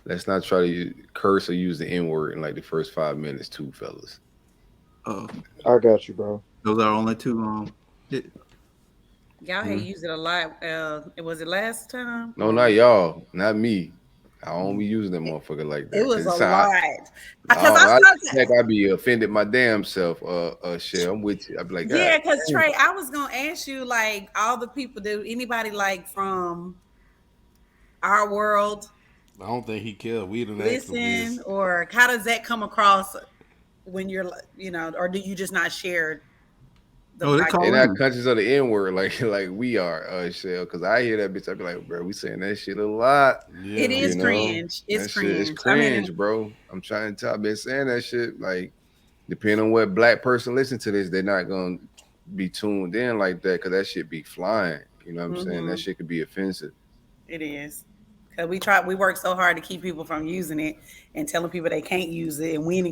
Let's not try to curse or use the N word in like the first 5 minutes, too, fellas. Oh, I got you, bro. those are only two. Hit. Y'all had used it a lot. Was it last time No, not or y'all, not me. I don't be using that motherfucker like it that because was a it's I, lot? Because I I started. like I be offended my damn self. Shit, I'm with you. I be like, Yeah, God, because damn. Trey, I was gonna ask you like all the people. Do anybody like from our world I don't think he cared. We didn't ask him listen, this. or how does that come across when you're, or do you just not share the Oh, they They call podcast? not in. conscious of the N word like we are, Shell. Because I hear that bitch, I be like, bro, we saying that shit a lot. It Yeah. is You know, cringe. It's that shit is cringe. I mean, cringe, bro. I'm trying to tell. I've been saying that shit. Like, depending on what black person listen to this, they're not gonna be tuned in like that because that shit be flying. You know what I'm saying? That mhm, shit could be offensive. it is. Because we work so hard to keep people from using it and telling people they can't use it, and when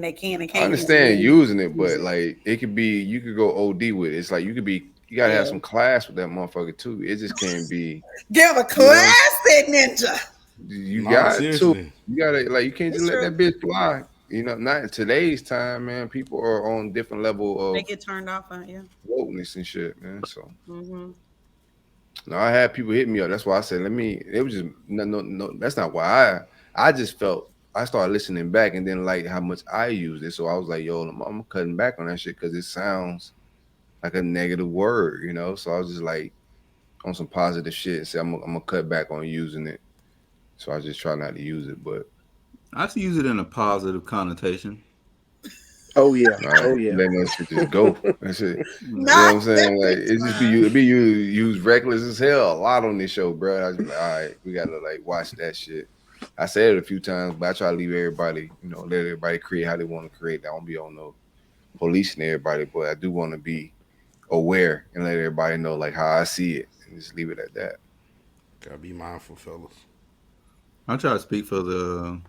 they can and I can't use it, understand when using it, they use but it. like it could be you could go OD with it. It's like you gotta have Yeah. some class with that motherfucker too. It just can't be, Give a you know, classic ninja. you Nah, got to. seriously. You gotta like you can't just It's let true. that bitch fly. You know, not in today's time, man. People are on different level They of get turned off on you. wokeness and shit, man. So Hmm. no, I had people hit me up. That's why I said, let me. It was just no. That's not why I just felt I started listening back and then like how much I used it. So I was like, yo, I'm cutting back on that shit because it sounds like a negative word, you know. So I was just like on some positive shit and say I'm gonna cut back on using it. So I just try not to use it, but I just use it in a positive connotation. Oh yeah. nah, Oh yeah. letting that shit just go. That shit, Mm. you know what Not I'm saying? Like every it just be time. it be used reckless as hell a lot on this show, bro. I just be like, all right, we gotta like watch that shit. I said it a few times, but I try to leave everybody, let everybody create how they want to create. I don't be on no policing everybody, but I do want to be aware and let everybody know like how I see it and just leave it at that. Gotta be mindful, fellas. I try to speak for the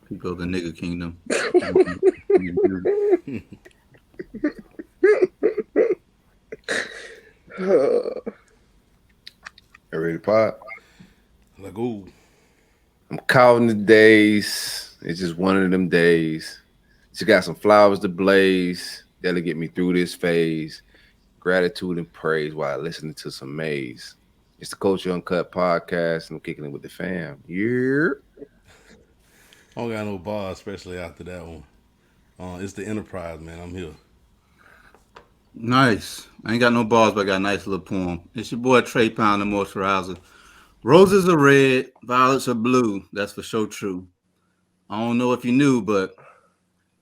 people of the nigger kingdom. Ready to pot? Like, ooh, I'm counting the days. It's just one of them days. Just got some flowers to blaze. That'll get me through this phase. Gratitude and praise while listening to some maze. It's the Culture Uncut podcast, and I'm kicking it with the fam. Yeah. I don't got no bar, especially after that one. It's the Enterprise, man. I'm here. Nice. I ain't got no bars, but I got a nice little poem. It's your boy Trey Pound, the moisturizer. Roses are red, violets are blue. That's for sure true. I don't know if you knew, but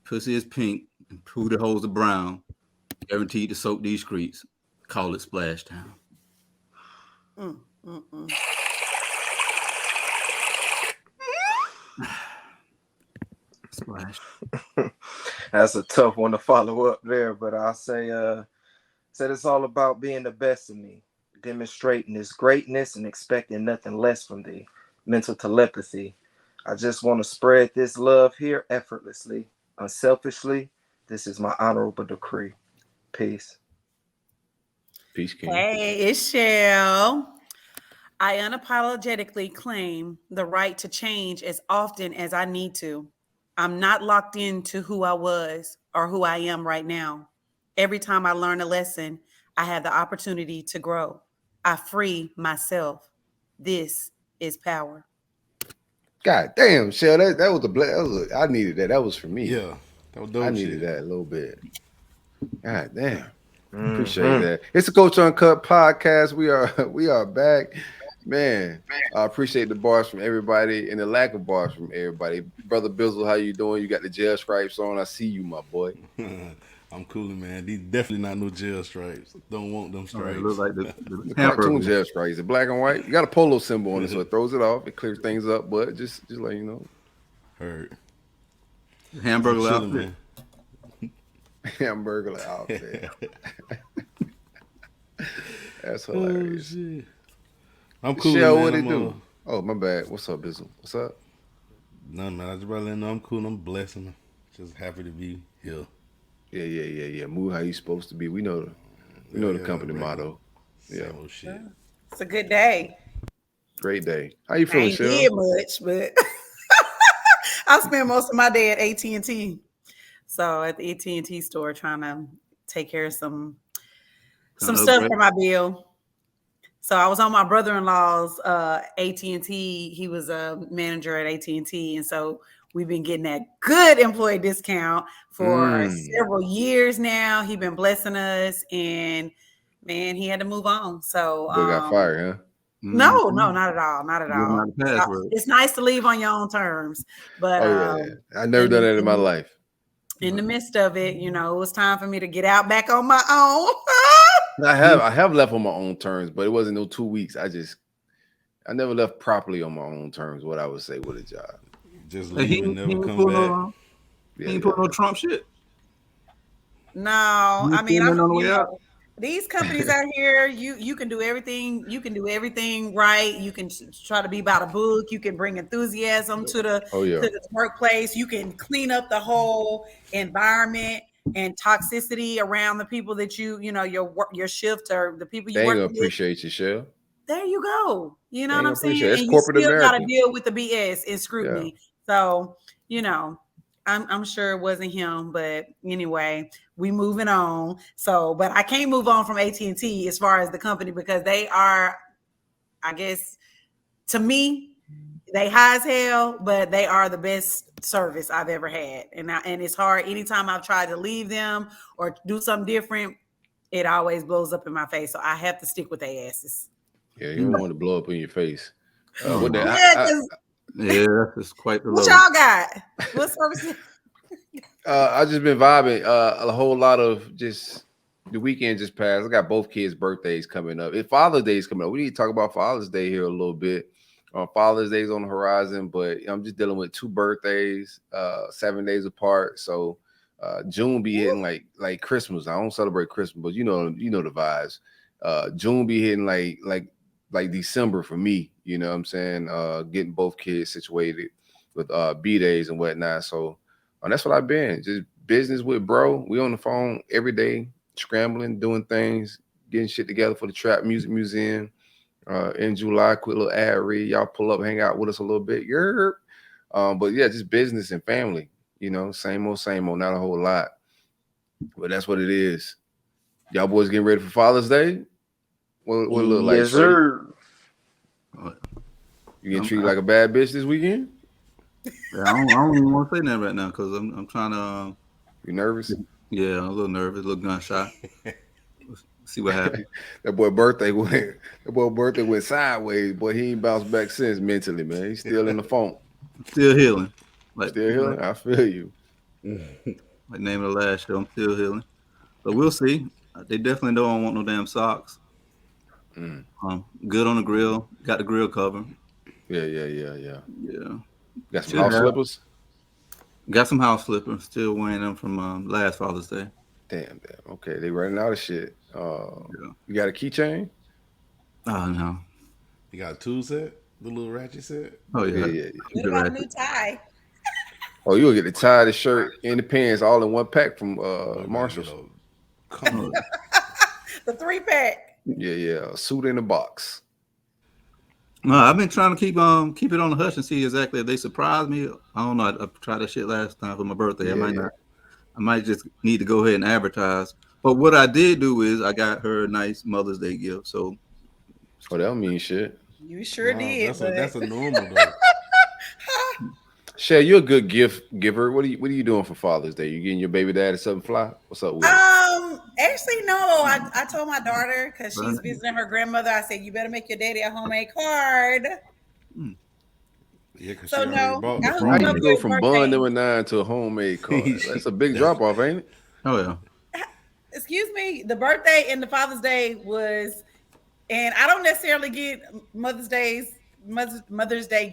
pussy is pink and Pootie holes are brown. Guaranteed to soak these streets. Call it Splash Town. Mm, mm, mm. Splash. That's a tough one to follow up there, but I'll say said it's all about being the best of me, demonstrating this greatness and expecting nothing less from thee. Mental telepathy. I just want to spread this love here effortlessly, unselfishly. This is my honorable decree. Peace. Peace, King. Hey, it's Shell. I unapologetically claim the right to change as often as I need to. I'm not locked into who I was or who I am right now. Every time I learn a lesson, I have the opportunity to grow. I free myself. This is power. God damn, Shell, that was a I needed that. That was for me. Yeah, that was I dope needed shit. that a little bit. God damn. Appreciate Mm-hmm. that. It's the Coach Uncut podcast. We are back. Man, I appreciate the bars from everybody and the lack of bars from everybody. Brother Bizzle, how you doing? You got the jail stripes on. I see you, my boy. I'm cooling, man. These definitely not no jail stripes. Don't want them Oh, it looks stripes. like the The cartoon hamburger. jail stripes. The black and white. You got a polo symbol on it, so it throws it off. It clears things up, but just let you know. Heard. The I'm hamburger chilling, outfit. man. Hamburger outfit. That's Oh hilarious. shit. I'm cooling, Shell, man. what it I'm do? Oh, my bad. What's up, Bizzle? What's up? none, man. I just rather know I'm cool. I'm blessing. Just happy to be here. Yeah. Move how you supposed to be. We know the Yeah, company regular. motto. Yeah. Same old shit. It's a good day. Great day. How you I feeling, ain't Shell? did much, but I spent most of my day at AT&T. So at the AT&T store trying to take care of some stuff upgrade. for my bill. So I was on my brother-in-law's AT&T. He was a manager at AT&T. And so we've been getting that good employee discount for several years now. He's been blessing us, and man, he had to move on. So Boy got fired, huh? no, not at all. Not at Give him all. out the password. It's nice to leave on your own terms. But Oh yeah, I never done that in my life. in the midst of it, it was time for me to get out back on my own. I have left on my own terms, but it wasn't no 2 weeks. I never left properly on my own terms. What I would say with a job. Just Hey, leave and never come back. He ain't put no Trump shit. No, I mean, on the way out. These companies out here, you can do everything. You can do everything right. You can try to be about a book. You can bring enthusiasm to the workplace. You can clean up the whole environment and toxicity around the people that your shift or the people you They ain't work gonna with. Appreciate you, Shell. There you go. You know They what I'm ain't gonna saying? appreciate it. It's And corporate you still got to America. deal with the BS and scrutiny. So, I'm sure it wasn't him, but anyway, we moving on. So, but I can't move on from AT&T as far as the company because they are, I guess, to me, they high as hell, but they are the best service I've ever had. And it's hard. Anytime I've tried to leave them or do something different, it always blows up in my face. So I have to stick with their asses. Yeah, you don't want to blow up in your face. It's quite the what load. y'all got? What service? I just been vibing a whole lot of just the weekend just passed. I got both kids' birthdays coming up. Father's Day is coming up. We need to talk about Father's Day here a little bit. Father's Day is on the horizon, but I'm just dealing with 2 birthdays, 7 days apart. So June be hitting like Christmas. I don't celebrate Christmas, but you know the vibes. June be hitting like December for me. You know what I'm saying? Getting both kids situated with B-days and whatnot. So that's what I've been. Just business with bro. We on the phone every day, scrambling, doing things, getting shit together for the Trap Music Museum. In July, quick little ad read. Y'all pull up, hang out with us a little bit. But yeah, just business and family. Same old, not a whole lot. But that's what it is. Y'all boys getting ready for Father's Day? What it look like? Yes, sir. You getting treated like a bad bitch this weekend? Yeah, I don't even want to say that right now because I'm trying to. You nervous? Yeah, I'm a little nervous, a little gun shy. See what happens. That boy birthday went sideways. Boy, he ain't bounced back since mentally, man. He's still in the funk. Still healing. Still healing? I feel you. Like name of the last show, I'm still healing. But we'll see. They definitely don't want no damn socks. Good on the grill. Got the grill covered. Yeah. Got some house slippers? Got some house slippers. Still wearing them from last Father's Day. Damn. Okay, they running out of shit. You got a keychain? Oh, no. You got a tool set? The little ratchet set? Oh, yeah. What about a new tie? Oh, you'll get the tie, the shirt, and the pants all in one pack from Marshalls. Come on. The 3-pack. Yeah. A suit in a box. No, I've been trying to keep it on the hush and see exactly if they surprise me. I don't know. I tried that shit last time for my birthday. I might just need to go ahead and advertise. But what I did do is I got her a nice Mother's Day gift. So, that don't mean shit. You sure did. That's a normal though. Shay, you're a good gift giver. What are you doing for Father's Day? You getting your baby daddy something fly? What's up with it? Actually, no. I told my daughter because she's visiting her grandmother. I said, you better make your daddy a homemade card. Yeah, so no. How you go from bun number 9 to a homemade card? That's a big drop off, ain't it? Oh yeah. Excuse me. The birthday and the Father's Day was, and I don't necessarily get Mother's Day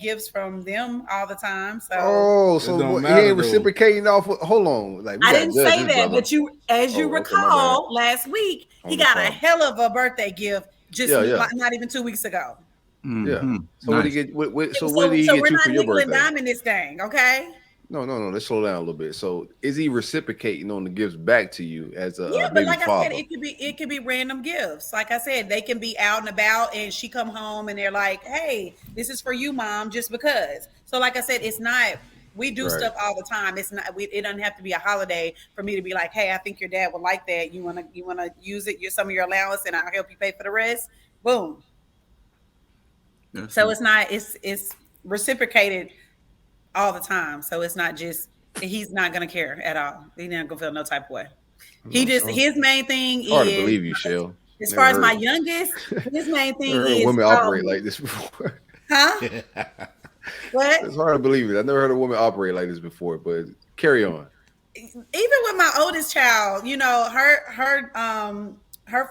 gifts from them all the time. So he ain't reciprocating off. Hold on, I didn't say that, but as you recall, last week he got a hell of a birthday gift not even 2 weeks ago. Yeah. So nice. what did he get? What did he get you for your birthday? We're not nickel and diming this thing, okay? No. Let's slow down a little bit. So, is he reciprocating on the gifts back to you as a Yeah, but baby like I said, father? it could be random gifts. Like I said, they can be out and about, and she come home and they're like, "Hey, this is for you, mom," just because. So, like I said, it's not. We do Right. stuff all the time. It's not. It doesn't have to be a holiday for me to be like, "Hey, I think your dad would like that. You wanna use it? Some of your allowance, and I'll help you pay for the rest." Boom. That's So it. it's not. It's reciprocated all the time. So it's not just. He's not gonna care at all. He's not gonna feel no type of way. He No, just so his main thing it's hard to is believe you, Shell. as Never far as my heard. youngest, his main Never thing heard is women operate like this before. huh? What? It's hard to believe it. I never heard a woman operate like this before. But carry on. Even with my oldest child, her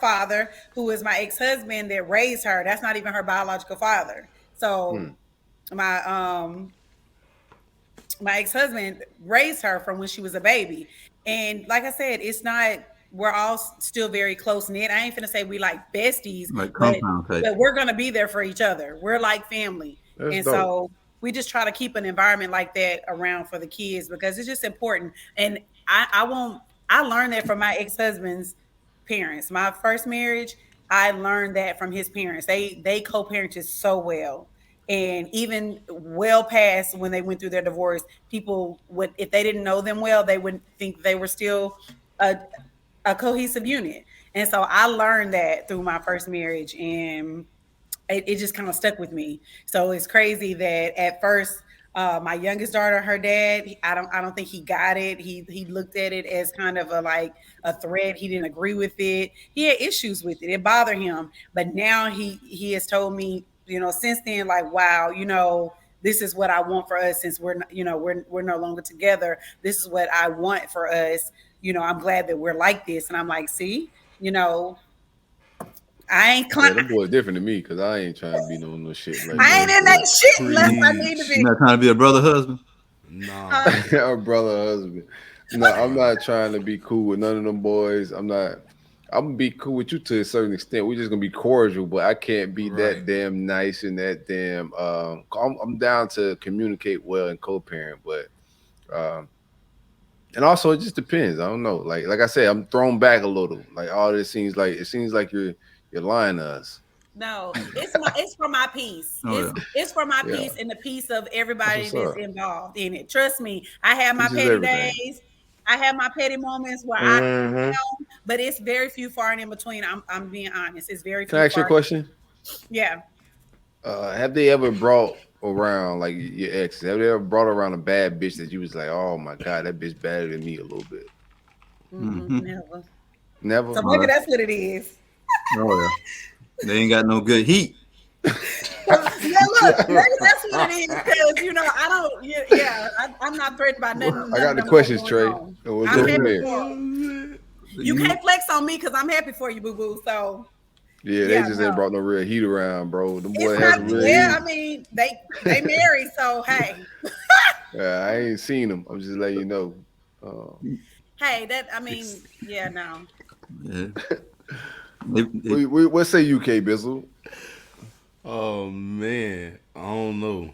father, who is my ex-husband that raised her, that's not even her biological father. So Hmm. my my ex-husband raised her from when she was a baby. And like I said, it's not we're all still very close knit. I ain't finna say we like besties, Like but compound type. we're gonna be there for each other. We're like family. That's And dope. so we just try to keep an environment like that around for the kids because it's just important. And I won't I learned that from my ex-husband's parents. My first marriage, I learned that from his parents. They co-parented so well. And even well past when they went through their divorce, people would, if they didn't know them well, they would think they were still a, a cohesive unit. And so I learned that through my first marriage, and it just kind of stuck with me. So it's crazy that at first, my youngest daughter, her dad, I don't think he got it. He looked at it as kind of a like a threat. He didn't agree with it. He had issues with it. It bothered him. But now he has told me, since then, like, wow, this is what I want for us since we're no longer together. This is what I want for us. I'm glad that we're like this. And I'm like, see, you know, I ain't Yeah, cl- them boys different than me because I ain't trying to be no shit like I ain't in that that. shit unless I need to Preach. You be. not trying to be a brother husband? Nah. Our brother, husband. No, I'm not trying to be cool with none of them boys. I'm not. I'm gonna be cool with you to a certain extent. We're just gonna be cordial, but I can't be that Right. damn nice and that damn. I'm down to communicate well and co-parent, but um, and also it just depends. I don't know. Like I said, I'm thrown back a little. Like all this seems like you're lying to us. No, it's for my peace. Oh It's yeah. it's for my Yeah, peace and the peace of that's everybody what's that's up. involved in it. Trust me, I have my Peace is petty everything. days. I have my petty moments where I Hmm. but it's very few far and in between. I'm being honest. It's very Can I few ask you a far. question? Yeah. Have they ever brought around like your exes? Have they ever brought around a bad bitch that you was like, oh my god, that bitch better than me a little bit? Mm-hmm. Never. Never. So maybe that's what it is. Oh yeah. They ain't got no good heat. Yeah, look, maybe that's what it is because I don't. Yeah, I'm not threatened by nothing. I got Nothing the I'm questions, going Trey, on. and we'll I'm go from happy there. for 'em. Oh, You can't flex on me because I'm happy for you, boo boo. So Yeah, they yeah, just ain't no, brought no real heat around, bro. Them it's boy has not. some real Yeah, heat. I mean they married, so hey, I ain't seen them. I'm just letting you know. hey, that I mean, yeah, no. Yeah. They- What say you, K Bizzle? oh man, I don't know.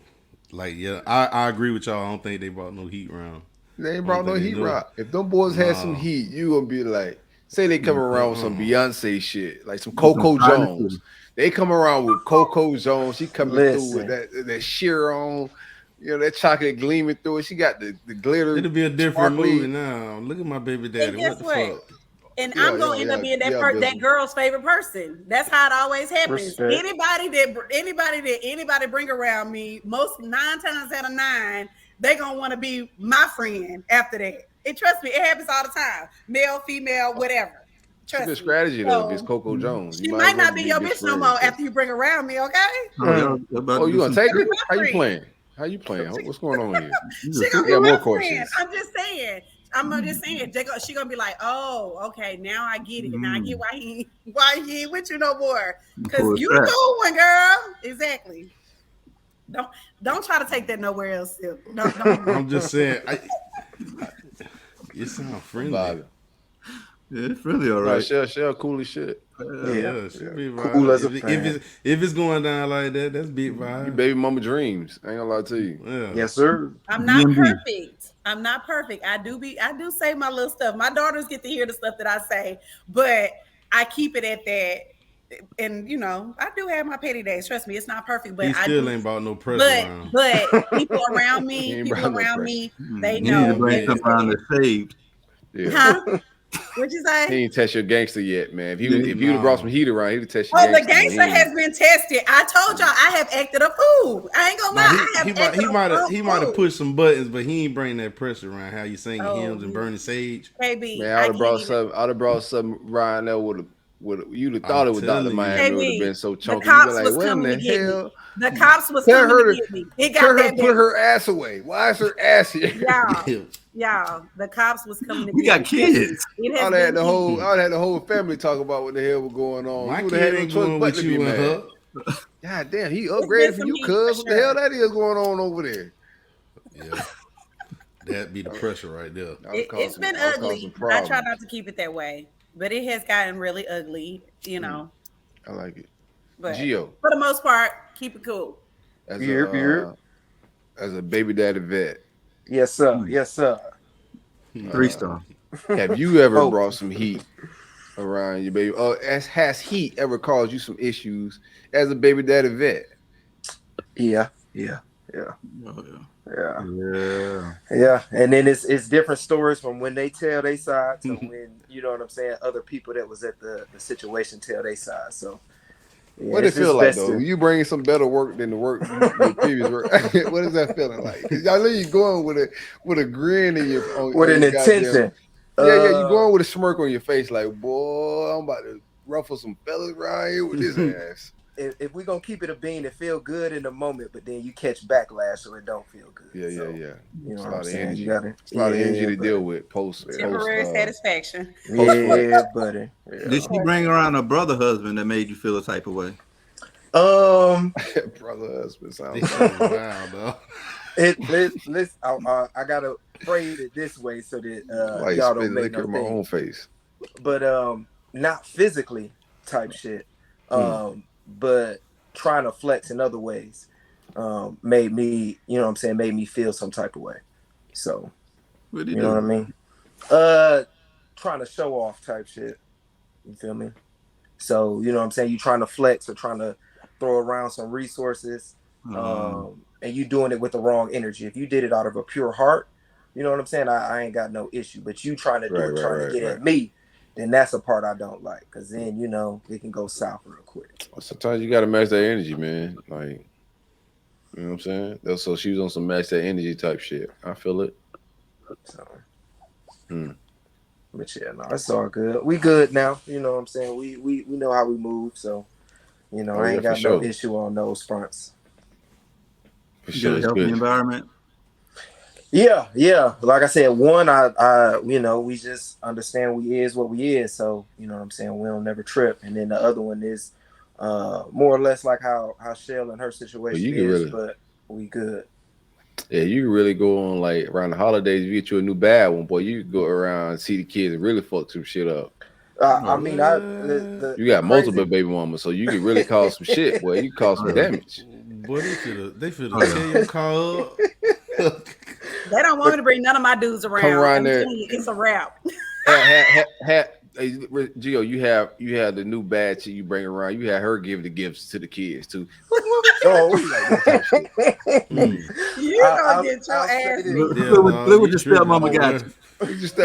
Like, yeah, I agree with y'all. I don't think they brought no heat round. They ain't I don't brought no think they heat know. rock. If them boys had some Nah. heat, you gonna be like, say they come around with some Uh-uh. Beyonce shit, like some Get some Coco fire Jones. They come around with Coco Jones. She coming through with Listen, that sheer on, that chocolate gleaming through it. She got the glitter It'll be a different movie sparkly. now. Look at my baby And daddy. guess What the what? fuck? And Yeah, I'm yeah, gonna end up yeah, being yeah, that Bizzle. girl's favorite person. That's how it always happens. respect. Anybody bring around me, most 9 times out of 9, they gonna want to be my friend after that. And trust me, it happens all the time. Male, female, whatever. It's a good Trust me. strategy though. If it's So Coco Jones, you she might as might well not be be your best bitch no friends. more after you bring her around me, okay? oh, Mm. y'all about Oh, to you do gonna some. take She'll be it? my How you friend. playing? How you playing? What's going on here? She gonna I be got more my friend. questions. I'm just saying. I'm just saying. She gonna be like, oh, okay, now I get it. Now I get why he ain't with you no more. Cause Pull a you strap. the cool one, girl. Exactly. Don't don't try to take that nowhere else. Sil. Don't do that. I'm just saying. It sounds I'm friendly. vibing. It's really all Right, right. Shell cool as shit. Yeah, she be Cool as a if it's going down like that, that's big You vibe. baby mama dreams. I ain't gonna lie to you. Yeah. Yes, sir. I'm not DMV. perfect. I'm not perfect. I do say my little stuff. My daughters get to hear the stuff that I say, but I keep it at that. And you know, I do have my petty days. Trust me, it's not perfect, but He I still do. ain't bought no pressure But around. people around He me, ain't brought no pressure. they You need to know. bring Yeah. something around that's saved. Yeah. Huh? What'd you He say? ain't test your gangster yet, man. If Yeah, you'd have brought some heat around, he'd have tested your Oh, the gangster. gangster has been tested. I told y'all I have acted a fool. I ain't gonna Nah, lie. I have acted he might have pushed some buttons, but he ain't bring that pressure around. How you singing hymns and burning sage? KB, Man, I can't even. I'd have brought something around there with you'd have thought I'm it was Dr. telling you. Miami. It would have KB, been so the chunky. You'd be cops like, was what in coming the to get me. hell? The cops was Tell coming her to to get me. It got Tell her that to put bad. her ass away. Why is her ass here? Y'all, the cops was coming to We get got me. kids. It has I'd had been the whole family talk about what the hell was going on. My You would kid have had no ain't choice going but with to be you and mad. her. God damn, he been upgraded some from you, heat cuz. for What the hell sure. that is going on over there? Yeah, that be the pressure right there. It's been ugly. But I try not to keep it that way, but it has gotten really ugly, you know. I like it. But Gio, for the most part, keep it cool. as Yep. a baby daddy vet, Yes, sir. Yes, sir. 3-star. have you ever Oh. brought some heat around your baby? Has heat ever caused you some issues as a baby daddy vet? Yeah. Oh, Yeah. yeah. And then it's different stories from when they tell their side to when, you know what I'm saying, other people that was at the situation tell their side. So yeah, What it it's just feel like best though? to- You bring some better work than the work your previous work. What is that feeling like? 'Cause I know you're going with a grin in your with on an your goddamn- intention. Yeah, you're going with a smirk on your face, like, boy, I'm about to ruffle some fellas around here with this ass. If we're gonna keep it a bean, it feel good in the moment, but then you catch backlash, so it don't feel good. Yeah. So, You You know it's what a I'm lot of saying? energy. You gotta, It's a lot of energy to but- deal with post. Temporary satisfaction. Yeah, buddy. Did she bring around a brother husband that made you feel a type of way? Brother husband sounds This shit is wild, though. I gotta phrase it this way so that like y'all spit don't make liquor no in my thing. own face. But not physically type shit. But trying to flex in other ways made me, you know what I'm saying, made me feel some type of way. So What did you he know do? what I mean? Trying to show off type shit. You feel me? So, you know what I'm saying? You trying to flex or trying to throw around some resources. And you doing it with the wrong energy. If you did it out of a pure heart, you know what I'm saying? I ain't got no issue. But you trying to do it, trying to get at me, then that's a part I don't like. Cause then, you know, it can go south real quick. Sometimes you gotta match that energy, man. Like, you know what I'm saying? So she was on some match that energy type shit. I feel it. So but yeah, no, it's all good. We good now. You know what I'm saying? We know how we move, so you know, I ain't got no issue on those fronts. For sure, it's Healthy good. environment. Yeah. Like I said, one, I you know, we just understand we is what we is. So, you know what I'm saying? We don't never trip. And then the other one is more or less like how Shell and her situation is, but we good. Yeah, you can really go on like around the holidays. If you get you a new bad one, boy, you can go around and see the kids and really fuck some shit up. I mean, you got multiple baby mamas, so you can really cause some shit, boy. You can cause some damage. Boy, they finna tear your car up. They don't want me to bring none of my dudes around. Come around I'm there. telling you, it's a wrap. Gio, you have the new bad shit you bring around. You had her give the gifts to the kids too. Oh, you gonna get your ass beat. Look what your stepmama got you. You just Ooh.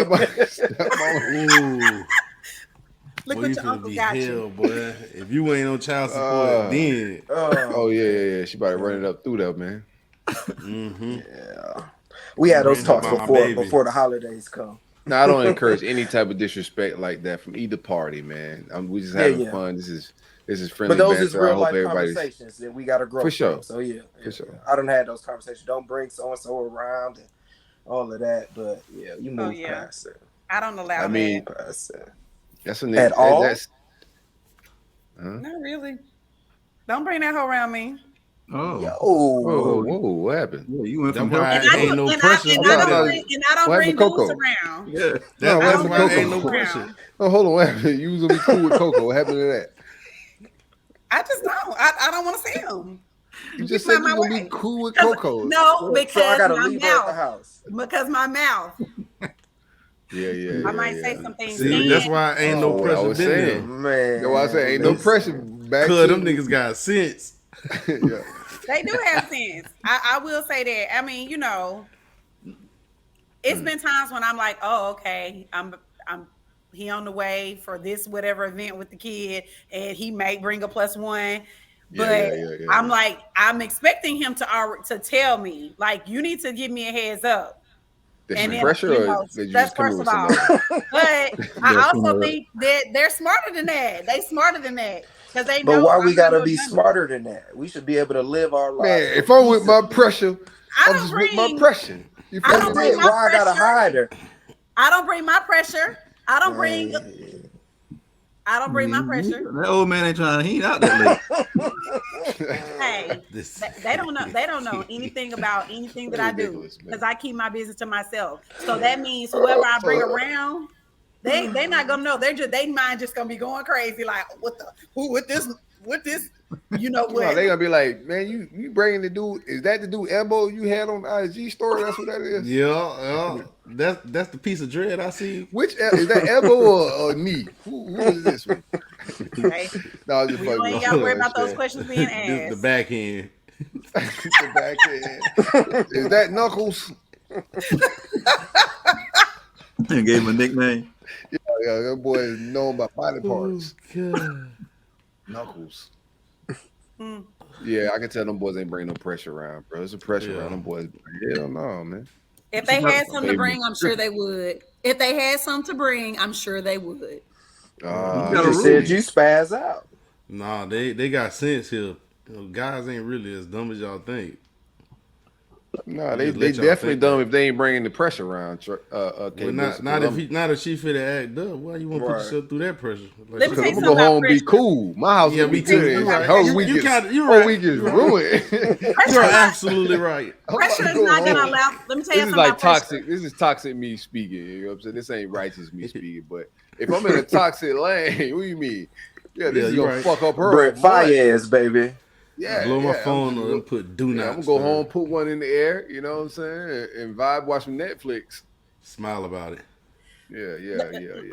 Look Boy, what you your finna uncle be got hell, you. boy. If you ain't on child support, then oh yeah. She about to run it up through there, man. Yeah. We had those talks before the holidays come. No, I don't encourage any type of disrespect like that from either party, man. We just having fun. This is friendly. But those banter. is real I hope life conversations that we gotta grow for sure. from. So yeah, for sure. I done had those conversations. Don't bring so and so around and all of that. But yeah, you move past it. I don't allow mean, that. Past it. That's a At all. That's, Not really. Don't bring that hoe around me. Oh, Whoa, Yo, what happened? yeah, you went That's from why healthy. ain't no pressure. And No, I no. don't What bring happened to dudes Coco? around. Yeah. No, That's what that's happened why to ain't Coco? no pressure. Oh, hold on, what happened? You was gonna be cool with Coco. What happened to that? I just don't. I don't want to see him. You He's just said not you my was gonna be way. cool with 'Cause- Coco. No, so I because gotta my leave her at the mouth. house. Because my mouth. Yeah. I might say some things. See, that's why ain't no Oh, what I pressure was been saying. there. Man, That's why I say ain't no listen. pressure back Cause to them niggas got sense. yeah. They do have sense. I will say that. I mean, it's been times when I'm like, oh, okay, I'm he on the way for this whatever event with the kid, and he may bring a +1. But I'm like, I'm expecting him to tell me, like, you need to give me a heads up. That's And then, pressure, or did you that's just come first with of all. somebody? But I That's also somewhere. think that they're smarter than that. They smarter than that because they But know. why I'm we not gotta no be dummy. smarter than that? We should be able to live our lives. Man, if I'm with my cohesively. pressure, I I'm don't just with my bring. pressure. You I feel don't me? bring That's it. my Why I gotta pressure. hide her? I don't bring my pressure. I don't bring. Man. I don't bring my pressure. That old man ain't trying. He ain't out that late. Hey, This they don't know. They don't know anything about anything that I do Ridiculous, man. because I keep my business to myself. So that means whoever I bring around, they're not gonna know. They mind just gonna be going crazy. Like who with this you know No, what? they gonna be like, man, you bringing the dude? Is that the dude Elbow you had on the IG story? That's what that is. yeah. That's the piece of dread I see. Which is that Elbow or knee? Who is this one? Hey, No, I was just we fucking. ain't gotta worry about those questions being The asked. back end. The back end. Is that Knuckles? And gave him a nickname. Yeah, that boy is known by body parts. God. Knuckles. Hmm. Yeah, I can tell them boys ain't bringing no pressure around, bro. There's some pressure Yeah. around them boys. Hell no, man. If they had something to Baby. bring, I'm sure they would. If they had something to bring, I'm sure they would. You got a just rule. said you spaz out. Nah, they got sense here. Guys ain't really as dumb as y'all think. No, They they just let y'all definitely think dumb that. if they ain't bringing the pressure around. Well, not if she fit to act up. Why you want to put Right. yourself through that pressure? Like, Let me Because tell you I'm something gonna go about home and be pressure. cool. My house yeah, gonna me be too. good. You right. Her You week is kinda- you her right. week is You right. ruined. You're absolutely right. I'm about Pressure to is go not gonna home. allow. Let me tell This you is something like about pressure. toxic. This is toxic me speaking. You know what I'm saying? This ain't righteous me speaking. But if I'm in a toxic lane, what do you mean? Yeah, this Yeah, is you gonna right. fuck up her. Brett month. Fayez, baby. Yeah, Blow my yeah, phone on and put do not. I'm gonna go stir. home, put one in the air. You know what I'm saying? And vibe, watch some Netflix. Smile about it. Yeah.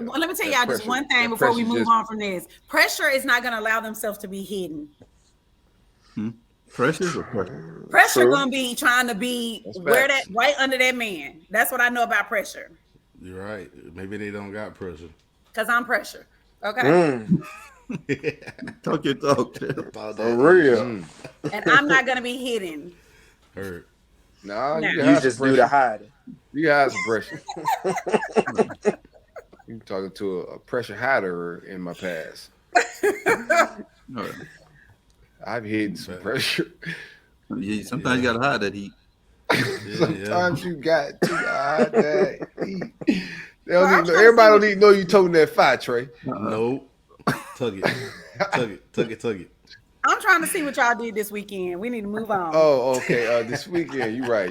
Well, let me tell That y'all just pressure- one thing that before we pressure move just- on from this. Pressure is not gonna allow themselves to be hidden. Pressure or pressure? Pressure True. gonna be trying to be That's where facts. that right under that man. That's what I know about pressure. You're right. Maybe they don't got pressure. Cause I'm pressure. Okay. Talk your talk. For real. Mm. And I'm not gonna be hidden. Hurt. Nah, No. you, You got just some do the pressure. hiding. You got some pressure. You talking to a pressure hider in my past. I've hidden some pressure. Yeah, sometimes you gotta hide that heat. Sometimes you got to hide that heat. They Well, don't I'm need, trying to everybody see don't need to know you toting that fire, Trey. Nope. Tug it. I'm trying to see what y'all did this weekend. We need to move on. Oh, okay. This weekend, you right,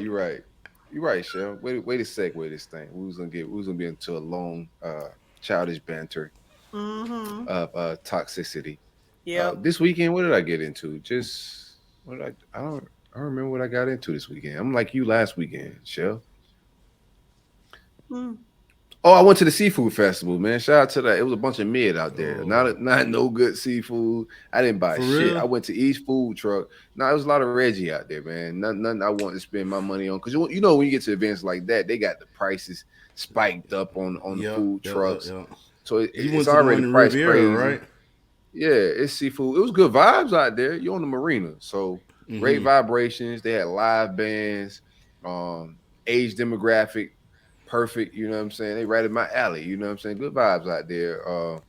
Shell. Way to segue this thing. We was gonna be into a long childish banter Mm-hmm. of toxicity. Yep. This weekend, what did I get into? I don't remember what I got into this weekend. I'm like you last weekend, Shell. Mm. Oh, I went to the seafood festival, man. Shout out to that. It was a bunch of mid out there. Oh. Not no good seafood. I didn't buy For shit. real? I went to each food truck. No, it was a lot of Reggie out there, man. Nothing I want to spend my money on. Because you know when you get to events like that, they got the prices spiked up on the food trucks. Yeah. So You it's went to the already one in priced Riviera, crazy. right? Yeah, it's seafood. It was good vibes out there. You're on the marina, so great vibrations. They had live bands, age demographic, perfect. You know what I'm saying? They right in my alley. You know what I'm saying? Good vibes out there.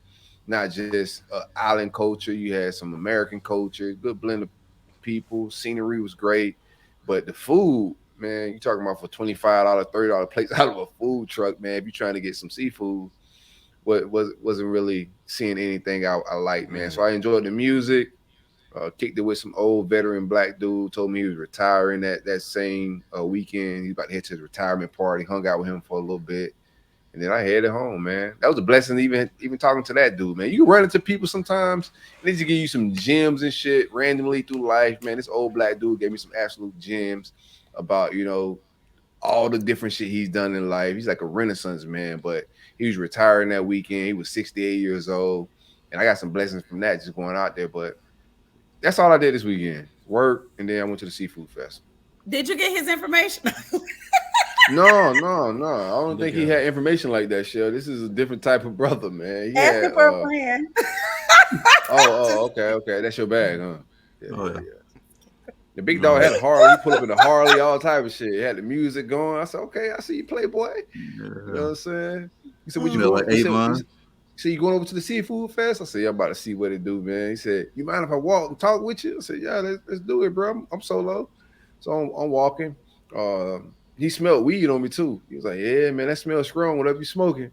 Not just island culture. You had some American culture. Good blend of people. Scenery was great, but the food, man, you talking about for $25, $30 plates out of a food truck, man. If you're trying to get some seafood. Wasn't really seeing anything I like, man. So I enjoyed the music. Kicked it with some old veteran black dude. Told me he was retiring that same weekend. He's about to head to his retirement party. Hung out with him for a little bit, and then I headed home. Man, that was a blessing. Even talking to that dude, man. You run into people sometimes. They just give you some gems and shit randomly through life, man. This old black dude gave me some absolute gems about all the different shit he's done in life. He's like a Renaissance man, but he was retiring that weekend. He was 68 years old, and I got some blessings from that just going out there. But that's all I did this weekend. Work, and then I went to the seafood festival. Did you get his information? No. I don't think he had information like that, Shell. This is a different type of brother, man. He Asking had, for a friend. okay. That's your bag, huh? Yeah. The big dog had a Harley. He pulled up in a Harley, all type of shit. He had the music going. I said, okay, I see you, Playboy. You know what I'm saying? He said, what you like Avon? He said, you going over to the seafood fest? I said, yeah, I'm about to see what it do, man. He said, you mind if I walk and talk with you? I said, yeah, let's do it, bro. I'm solo. So I'm walking. He smelled weed on me too. He was like, yeah, man, that smells strong, whatever you smoking.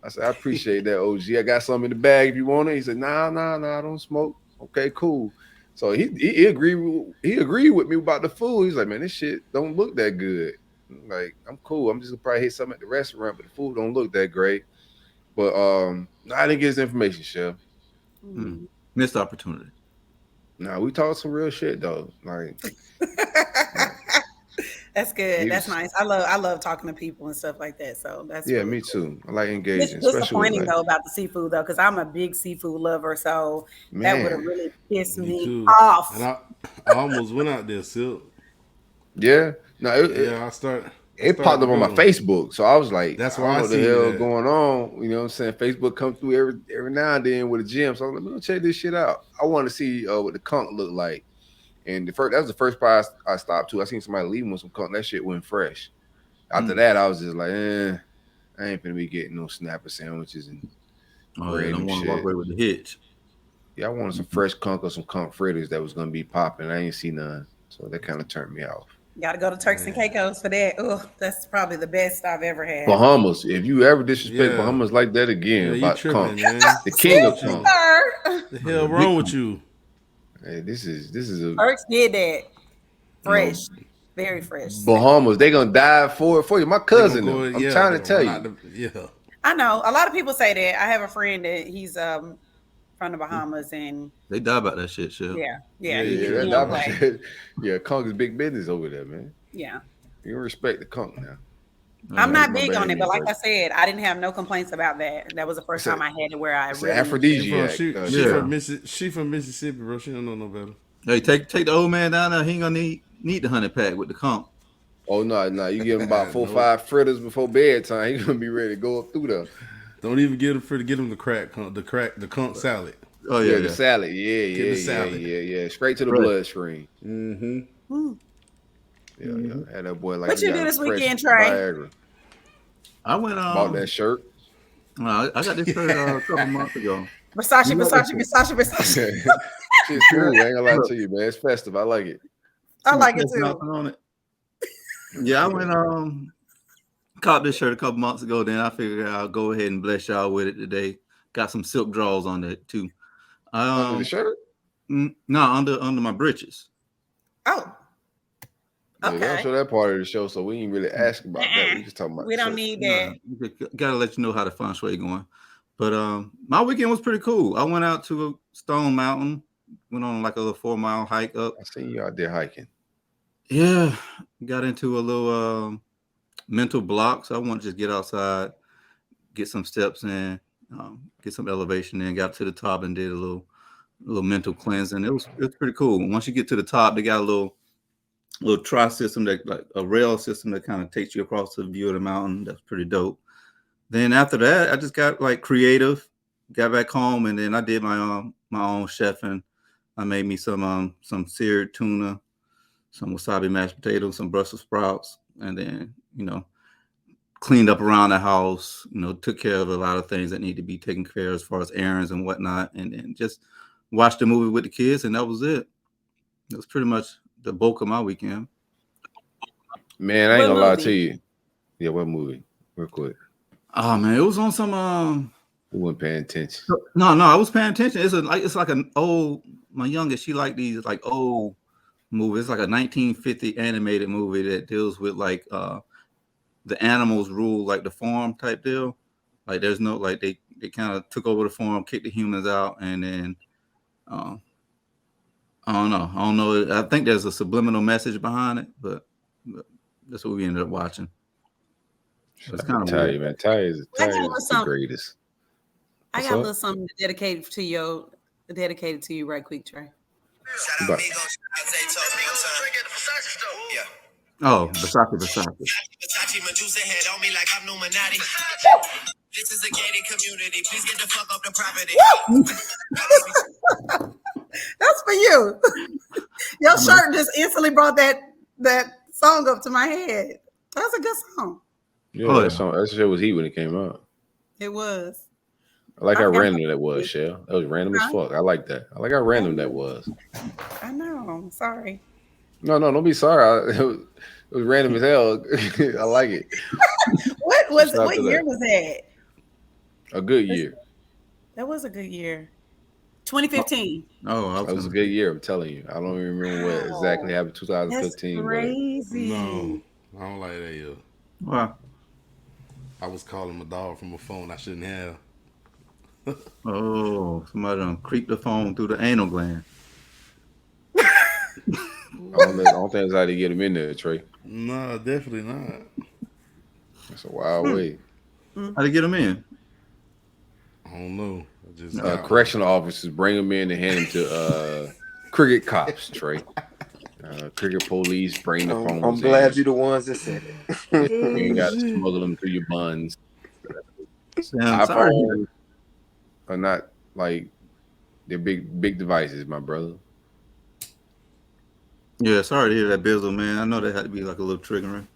I said, I appreciate that, OG. I got some in the bag if you want it. He said, nah, I don't smoke. Okay, cool. So he agreed with me about the food. He's like, man, this shit don't look that good. I'm like, I'm cool. I'm just gonna probably hit something at the restaurant, but the food don't look that great. But I didn't get his information, Chef. Missed opportunity. Nah, we talked some real shit though. Like that's good. That's nice. I love talking to people and stuff like that. So that's yeah, really me too. I like engaging. It's disappointing though about the seafood though, because I'm a big seafood lover. So that would have really pissed me off. And I almost went out there, Silk. Yeah. No, it popped up on my Facebook. So I was like, that's why I know what the hell going on. You know what I'm saying? Facebook comes through every now and then with a gym. So I'm like, let me check this shit out. I want to see what the conch looked like. And that was the first spot I stopped to. I seen somebody leaving with some conch. That shit went fresh. After that, I was just like, I ain't finna be getting no snapper sandwiches and bread and shit. Walk away with the hitch. Yeah, I wanted some fresh conch or some conch fritters that was gonna be popping. I ain't see none. So that kind of turned me off. Got to go to Turks and Caicos for that. Oh, that's probably the best I've ever had. Bahamas. If you ever disrespect Bahamas like that again, about tripping, the king of conch. The hell wrong with you? Hey, this is a Turks did that. Fresh. Very fresh. Bahamas, they gonna dive for you. My cousin, I'm trying to tell you. I know. A lot of people say that. I have a friend that he's from the Bahamas, and they die about that shit. Yeah, conch is big business over there, man. Yeah, you respect the conch now. I'm not big on it, but like I said, I didn't have no complaints about that. That was the first time I had it where I really aphrodisiac. She from Mississippi, bro. She don't know no better. Hey, take the old man down there. He ain't gonna need the 100 pack with the conch. Oh no! You give him about 4 or 5 fritters before bedtime. He's gonna be ready to go up through there. Don't even get him the conch salad. Oh yeah, the salad. Yeah. Straight to the bloodstream. Mm-hmm. Yeah. Had that boy like. What you do this weekend, Trey? I went bought that shirt. I got this shirt a couple months ago. Versace. Shit's cool. I ain't gonna lie to you, man. It's festive. I like it. I like it too. On it. Yeah, I went caught this shirt a couple months ago. Then I figured I'll go ahead and bless y'all with it today. Got some silk drawers on it too. Under the shirt? No, under my britches. Oh. Okay. Yeah, don't show that part of the show, so we ain't really ask about that. We just talking about. We don't need that. Gotta let you know how the feng shui going. But my weekend was pretty cool. I went out to Stone Mountain. Went on like a little 4-mile hike up. I seen you out there hiking. Yeah, got into a little mental block. So I want to just get outside, get some steps in, get some elevation in. Got to the top and did a little mental cleansing. It was pretty cool. Once you get to the top, they got a little tri system, that like a rail system that kind of takes you across the view of the mountain. That's pretty dope. Then after that, I just got like creative. Got back home and then I did my own chefing. I made me some seared tuna, some wasabi mashed potatoes, some Brussels sprouts, and then, cleaned up around the house, took care of a lot of things that need to be taken care of as far as errands and whatnot, and then just watched a movie with the kids, and that was it. It was pretty much the bulk of my weekend. Man, I ain't gonna lie to you. Yeah, what movie? Real quick. Oh man, it was on some Who wasn't paying attention? No, I was paying attention. It's like an old. My youngest, she like these like old movies. It's like a 1950 animated movie that deals with like the animals rule like the farm type deal. Like there's no like they kind of took over the farm, kicked the humans out, and then I don't know. I think there's a subliminal message behind it, but that's what we ended up watching. It's kind of Ty, man. Ty is the greatest. I got a little something dedicated to you right quick, Trey. Oh, Versace. Versace Medusa head on me like I'm Illuminati. This is a gated community. Please get the fuck up the property. That's for you. Your shirt just instantly brought that song up to my head. That's a good song. Yeah, that shit was heat when it came out. It was. I like how random that was, Shell. That was random as fuck. I like that. I like how random that was. I know. I'm sorry. No, don't be sorry. It was random as hell. I like it. What year was that? A good year. That was a good year. 2015. Oh, that was a good year. I'm telling you. I don't even remember what exactly happened. 2015. That's crazy. No, I don't like that year. Wow. I was calling my dog from a phone I shouldn't have. Oh, somebody done creeped the phone through the anal gland. I don't think that's how to get him in there, Trey. No, definitely not. That's a wild way. How to get him in? I don't know. Correctional officers bring him in and hand him to cricket cops, Trey. Cricket police bring the phone. I'm glad you're the ones that said it. You got to smuggle them through your buns. iPhones are not like they're big devices, my brother. Yeah, sorry to hear that, Bizzle, man. I know that had to be like a little triggering.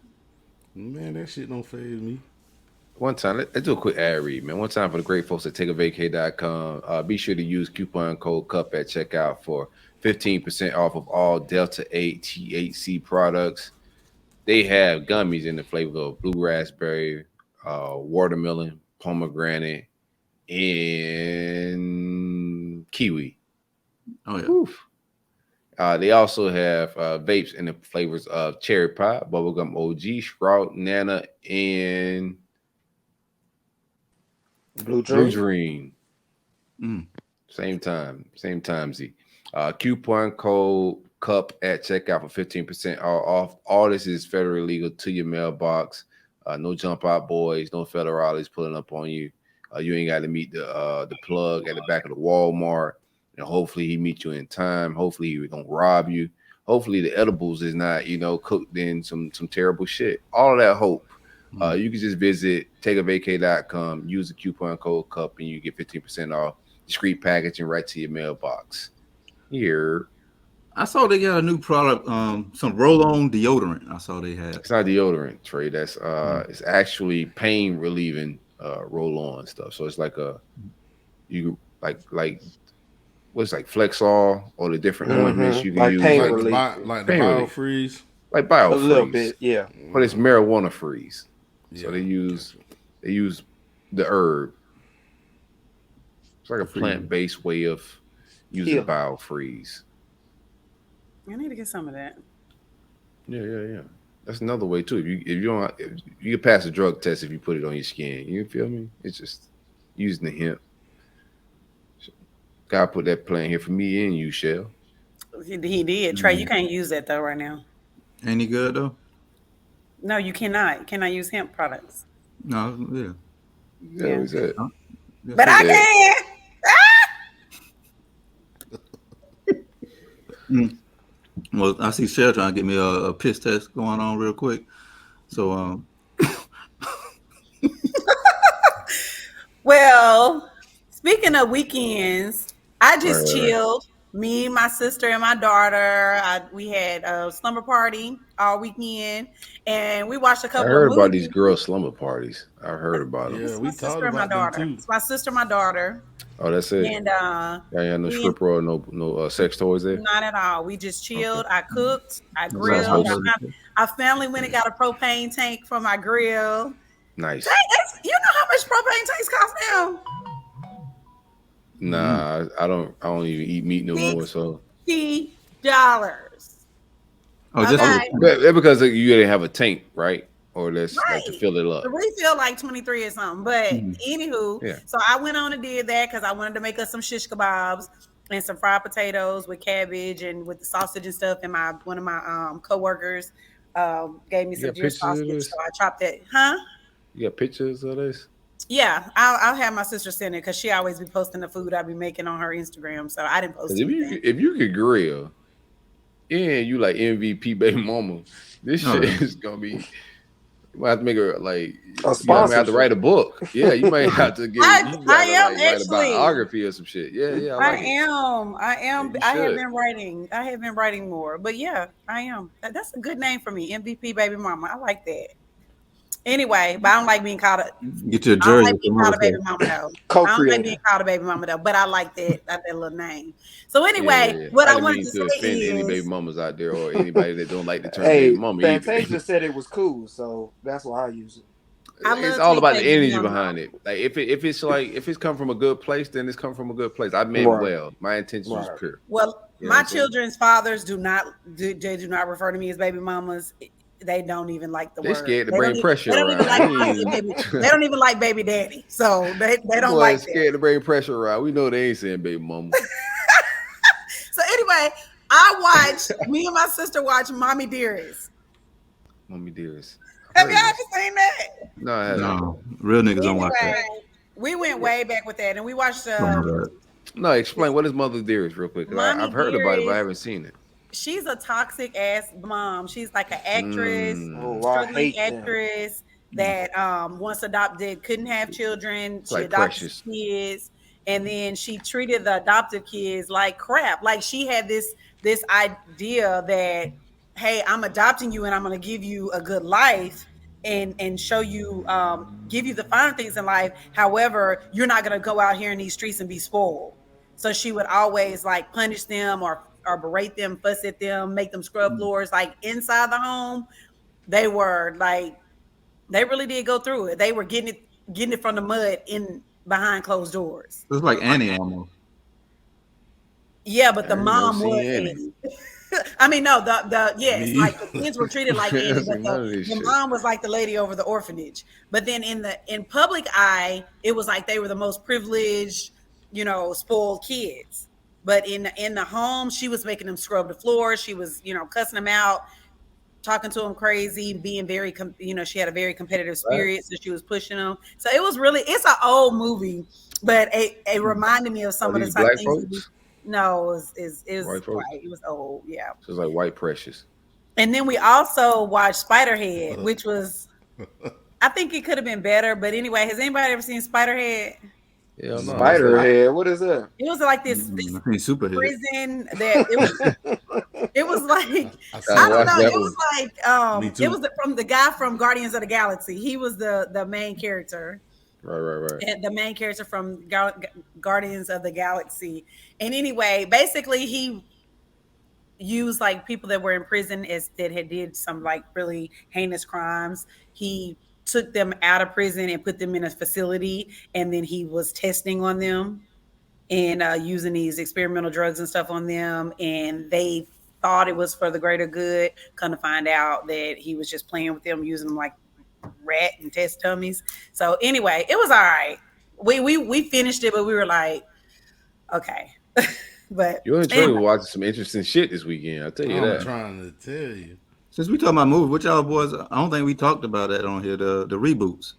Man, that shit don't faze me. One time, let's do a quick ad read, man. One time for the great folks at takeavacay.com. Be sure to use coupon code CUP at checkout for 15% off of all Delta 8 THC products. They have gummies in the flavor of blue raspberry, watermelon, pomegranate, and kiwi. Oh, yeah. Oof. They also have vapes in the flavors of cherry pie, bubblegum OG, sprout, nana, and Blue Dream. Same time, Z. Coupon code CUP at checkout for 15% off. All this is federally legal to your mailbox. No jump out boys, no federales pulling up on you. You ain't got to meet the plug at the back of the Walmart. And hopefully he meet you in time. Hopefully he don't rob you. Hopefully the edibles is not, cooked in some terrible shit. All of that hope. You can just visit takeavacay.com, use the coupon code CUP, and you get 15% off discreet packaging right to your mailbox. Here. I saw they got a new product, some roll-on deodorant. I saw they had. It's not deodorant, Trey. That's it's actually pain relieving roll-on stuff. So it's like what's like Flexall or the different ointments you can like use. Pain Like relief. the BioFreeze. Like BioFreeze. A little bit, yeah. But it's marijuana freeze. Yeah, So they use the herb. It's like a plant-based way of using BioFreeze. I need to get some of that. Yeah. That's another way too. If you can pass a drug test if you put it on your skin. You feel me? It's just using the hemp. God put that plan here for me and you, Shell. He did. Trey, you can't use that though right now. Ain't he good though? No, you cannot. You cannot use hemp products. No, yeah. Yeah, was it? Yeah. But I can. Well, I see Cheryl trying to get me a piss test going on real quick. So, Well, speaking of weekends, I just chilled. Me, my sister, and my daughter. We had a slumber party all weekend, and we watched a couple. I heard of movies. about these girl slumber parties. I heard about them. Yeah, we My talked sister and my about them daughter. too. It's my sister, and my daughter, Oh, that's it. and Y'all ain't no stripper or no sex toys there. not at all. We just chilled. I cooked. I Sounds grilled. wholesome. Our family went and got a propane tank for my grill. Nice. You know how much propane tanks cost now? Nah, I don't even eat meat no more. So $60. Oh, just Okay. that's because you didn't have a tank, right? Or that's like to Right. fill it up. The refill like 23 or something. But anywho, Yeah. so I went on and did that because I wanted to make us some shish kebabs and some fried potatoes with cabbage and with the sausage and stuff. And one of my coworkers gave me You some got deer pictures of sausage, this? so I chopped it. Huh? You got pictures of this? Yeah, I'll have my sister send it because she always be posting the food I be making on her Instagram. So I didn't post 'Cause anything. if you could grill, and you like MVP baby mama, this Oh, shit yeah. is gonna be. You might have to make her like. You might have to sponsorship. write a book. Yeah, you might have to get. I You am gotta like write a actually. biography or some shit. Yeah, I like it. am. Yeah, you I have should. been writing. I have been writing more. But yeah, I am. That's a good name for me. MVP baby mama. I like that. Anyway, but I don't like being called a Get your I don't jersey. like being called a baby mama though. I don't like Co-creator. being called a baby mama though, but I like that little name. So anyway, Yeah. what I didn't wanted mean to to say offend any baby is mamas out there or anybody that don't like the term Hey, baby mama either. Fantasia said it was cool, so that's why I use it. I It's love all about Tay the Baby energy Mama. behind it. Like if it's come from a good place, then it's come from a good place. I meant Right. well. My intentions was Right. pure. Well, You know my what I'm saying? children's fathers do not refer to me as baby mamas. They don't even like the They word. scared to They bring don't even- pressure they don't even around. like calling me baby. They don't even like baby daddy. So they don't Boy, like that. scared to bring pressure around. We know they ain't saying baby mama. So anyway, me and my sister watch Mommy Dearest. Mommy dearest. Have you ever seen that? No, I haven't. No, real niggas don't watch that. Anyway, we went way back with that, and we watched. No, explain what is Mother Dearest real quick. 'Cause Mommy I've heard about it, but I Dearest. haven't seen it. She's a toxic ass mom. She's like an actress, Oh, I struggling hate them. actress that once adopted, couldn't have children. She Like adopted Precious. kids, and then she treated the adopted kids like crap. Like she had this idea that, hey, I'm adopting you and I'm going to give you a good life and show you, give you the finer things in life. However, you're not going to go out here in these streets and be spoiled. So she would always like punish them or berate them, fuss at them, make them scrub floors. Like inside the home, they were like, they really did go through it. They were getting it from the mud in behind closed doors. It's like Annie almost. Yeah, but the I ain't mom never was seen Annie. Annie. I mean, no, yes, Me like the kids were treated like Annie, but None of this the shit. mom was like the lady over the orphanage. But then in public eye, it was like they were the most privileged, spoiled kids. But in the home, she was making them scrub the floor. She was, cussing them out, talking to them crazy, being very, she had a very competitive spirit, so she was pushing them. So it's an old movie, but it reminded me of some Are of the these type black things. folks? No, it was White folks? white. It was old, yeah. So it's like White Precious. And then we also watched Spiderhead, which was, I think it could have been better. But anyway, has anybody ever seen Spiderhead? Hell no. Spiderhead. What is that? It was like this I think Superhead. prison that it was like I I don't watched know. that It was Me like too. it was from the guy from Guardians of the Galaxy. He was the main character. Right. And the main character from Guardians of the Galaxy. And anyway, basically he used like people that were in prison that had did some like really heinous crimes. He took them out of prison and put them in a facility, and then he was testing on them and using these experimental drugs and stuff on them, and they thought it was for the greater good. Come to find out that he was just playing with them, using them like rat and test dummies. So anyway, it was all right. We finished it, but we were like, okay. But You and Trey were watching some interesting shit this weekend. I'll tell you I'm that. trying to tell you. Since we talking about movies, what y'all boys? I don't think we talked about that on here. The reboots.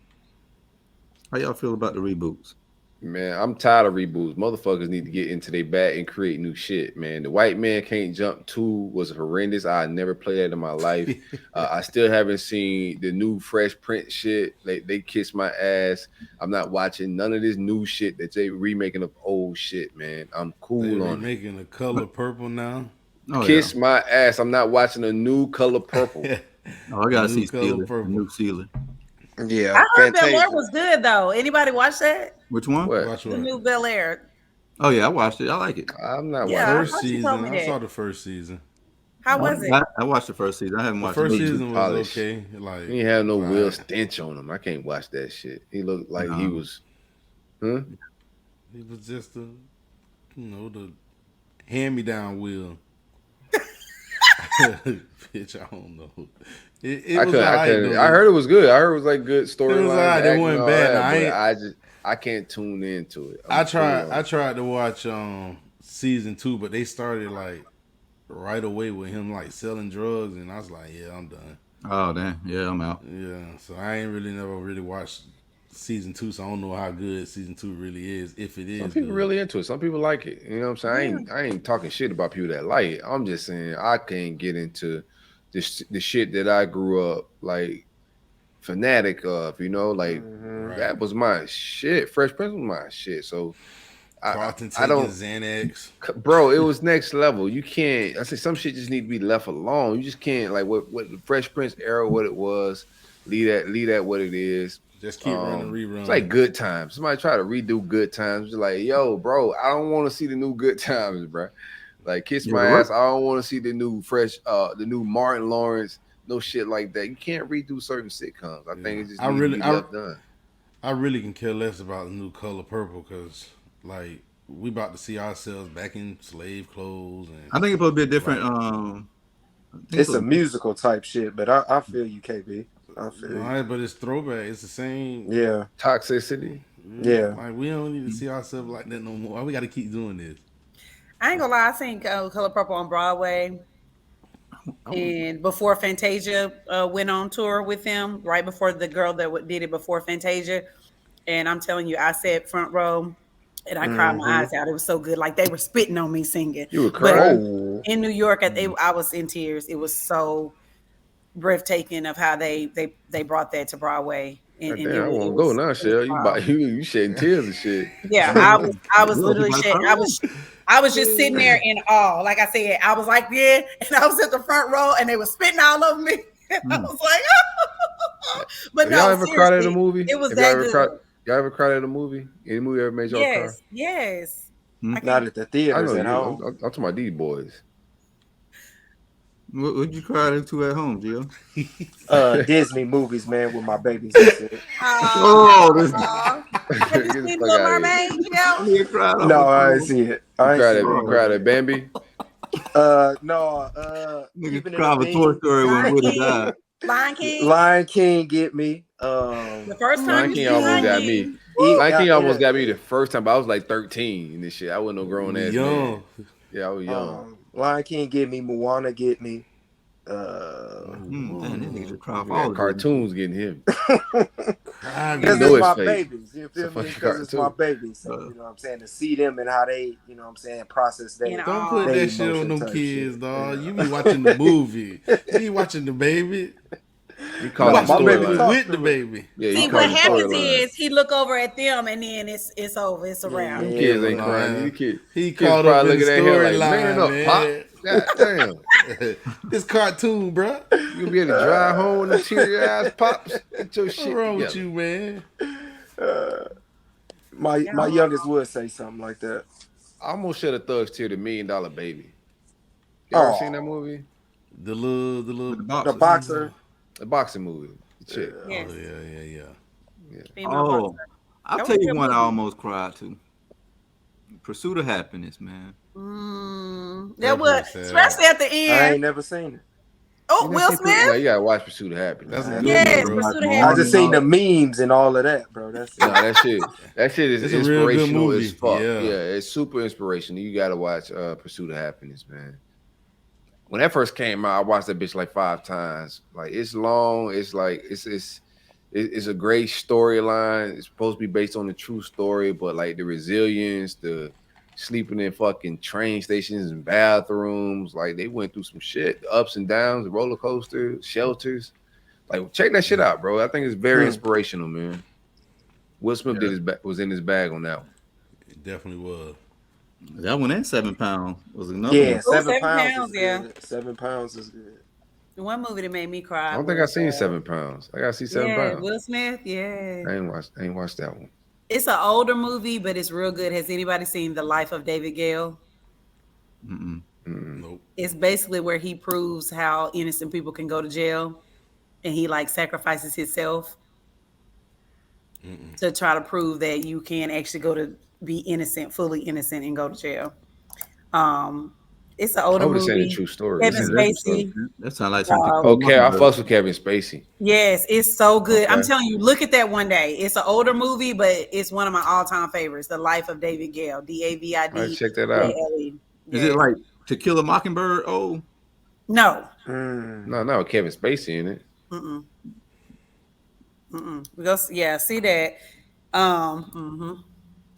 How y'all feel about the reboots? Man, I'm tired of reboots. Motherfuckers need to get into their bag and create new shit, man. The White Man Can't Jump 2 was horrendous. I never played that in my life. I still haven't seen the new Fresh Prince shit. They kiss my ass. I'm not watching none of this new shit that they remaking of old shit, man. I'm cool They're on it. making the color purple now. Oh, Kiss my ass. I'm not watching a new Color Purple. Oh, I gotta New see Color Steeler. Purple. New Steeler. Yeah, I heard Bel Fantasia. Air was good though. Anybody watch that? Which one? What? Watch The what? new Bel Air. Oh yeah, I watched it. I like it. I'm not Yeah, watching. First thought you told season. me I that. saw the first season. How was it? I watched the first season. I haven't The watched first the season was polished. okay. Like He ain't have no Will right. Stench on him. I can't watch that shit. He looked like he No. was. He was just a the hand-me-down wheel. Bitch, I don't know. It was alright, though. I heard it was good. I heard it was like good storyline. alright. It acting, wasn't all bad. that, Now, I can't tune into it. I tried to watch season 2, but they started like right away with him like selling drugs, and I was like, yeah, I'm done. Oh damn, yeah, I'm out. Yeah, so I ain't never really watched season 2, so I don't know how good season 2 really is, if it is. Some people good. really into it. Some people like it. You know what I'm saying? I ain't talking shit about people that like it. I'm just saying I can't get into the shit that I grew up like fanatic of. You know, like Mhm. that was my shit. Fresh Prince was my shit. So Carlton I taking don't, Xanax. bro. It was next level. You can't. I say some shit just need to be left alone. You just can't like what the Fresh Prince era, what it was. Leave that what it is. Just keep running reruns. It's like Good Times. Somebody try to redo Good Times. It's like, yo, bro, I don't want to see the new Good Times, bro. Like, kiss my ass. I don't want to see the new the new Martin Lawrence, no shit like that. You can't redo certain sitcoms. I think it just needs to be left done. I really can care less about the new Color Purple because, like, we about to see ourselves back in slave clothes. And I think it's supposed to be a different. It's a musical type shit, but I feel you, KB. I feel you. All right, but it's throwback. It's the same. Yeah. Toxicity. Yeah. Like, we don't need to see ourselves like that no more. Why we got to keep doing this? I ain't gonna lie, I seen Color Purple on Broadway, and before Fantasia went on tour with them, right before the girl that did it before Fantasia, and I'm telling you, I sat front row, and I cried my eyes out. It was so good, like they were spitting on me singing. You were crying? Oh. In New York, I was in tears. It was so breathtaking of how they brought that to Broadway. And Damn, I won't go now, Shell. You shedding tears and shit. Yeah, I was literally shedding. I was just sitting there in awe. Like I said, I was like, yeah, and I was at the front row, and they were spitting all over me. And I was like, but no, y'all ever cried at a movie? It was that good. Y'all ever cried at a movie? Any movie ever made y'all cry? Yes. Not at the theaters at home. I'm talking about these boys. What'd you cry into at home, Gio? Disney movies, man, with my babies. Oh, this Have you seen Little Mermaid? No, I didn't see it. You cried at Bambi? No. Nigga cried with Toy Story when Woody died. Lion King. Lion King get me. The first time Lion King almost got me. Lion King almost got me the first time, but I was like 13 and this shit. I wasn't no grown ass man. Yeah, I was young. Lion King get me. Moana get me. Cartoons getting him. Because it's my babies. You feel me? Because it's my babies. So, you know what I'm saying? To see them and how they, you know what I'm saying, process their Don't put that shit on them kids, dog. You be watching the movie. You be watching the baby. You call my baby with the baby. Yeah, see, what happens is he look over at them and then it's over. It's around. Them kids ain't crying. He caught up in the storyline, man. Pop. God damn. This cartoon, bro. You be able to drive home and cheer your ass pops. Get your shit. What's wrong with you, man? My youngest would say something like that. I almost shed a thug's tear to $1 Million Baby. You ever seen that movie? The boxer. The boxing movie. The chick. Yes. Yeah. Oh, I'll tell you one I almost cried to. Pursuit of Happiness, man. That was, especially at the end. I ain't never seen it. Oh, Will Smith? Yeah, you gotta watch Pursuit of Happiness. Yes, Pursuit of Happiness. I just seen the memes and all of that, bro. That's that shit is inspirational as fuck. Yeah, it's super inspirational. You gotta watch Pursuit of Happiness, man. When that first came out, I watched that bitch like 5 times. Like, it's long. It's like it's a great storyline. It's supposed to be based on a true story, but like the resilience, the sleeping in fucking train stations and bathrooms, like they went through some shit, the ups and downs, the roller coaster, shelters. Like, check that shit out, bro. I think it's very inspirational, man. Will Smith was in his bag on that one. It definitely was. That one and 7 Pounds was another. Yeah, one. 7 pounds. Yeah, 7 pounds is good. The one movie that made me cry. I don't think I seen 7 Pounds. I gotta see 7 Pounds. Will Smith. Yeah, I ain't watched that one. It's an older movie, but it's real good. Has anybody seen The Life of David Gale? Nope. It's basically where he proves how innocent people can go to jail, and he like sacrifices himself to try to prove that you can actually go to be innocent, fully innocent, and go to jail. It's an I older hope this ain't a movie. true story. Kevin This ain't a true story. Spacey. That sounds like something. Okay, I fucks with Kevin Spacey. Yes, it's so good. I'm Okay. telling you, look at that one day. It's an older movie, but it's one of my all-time favorites. The Life of David Gale. DAVID. All right, check that out. Is it like To Kill a Mockingbird? Oh, No. No, Kevin Spacey in it. We go. Yeah, see that.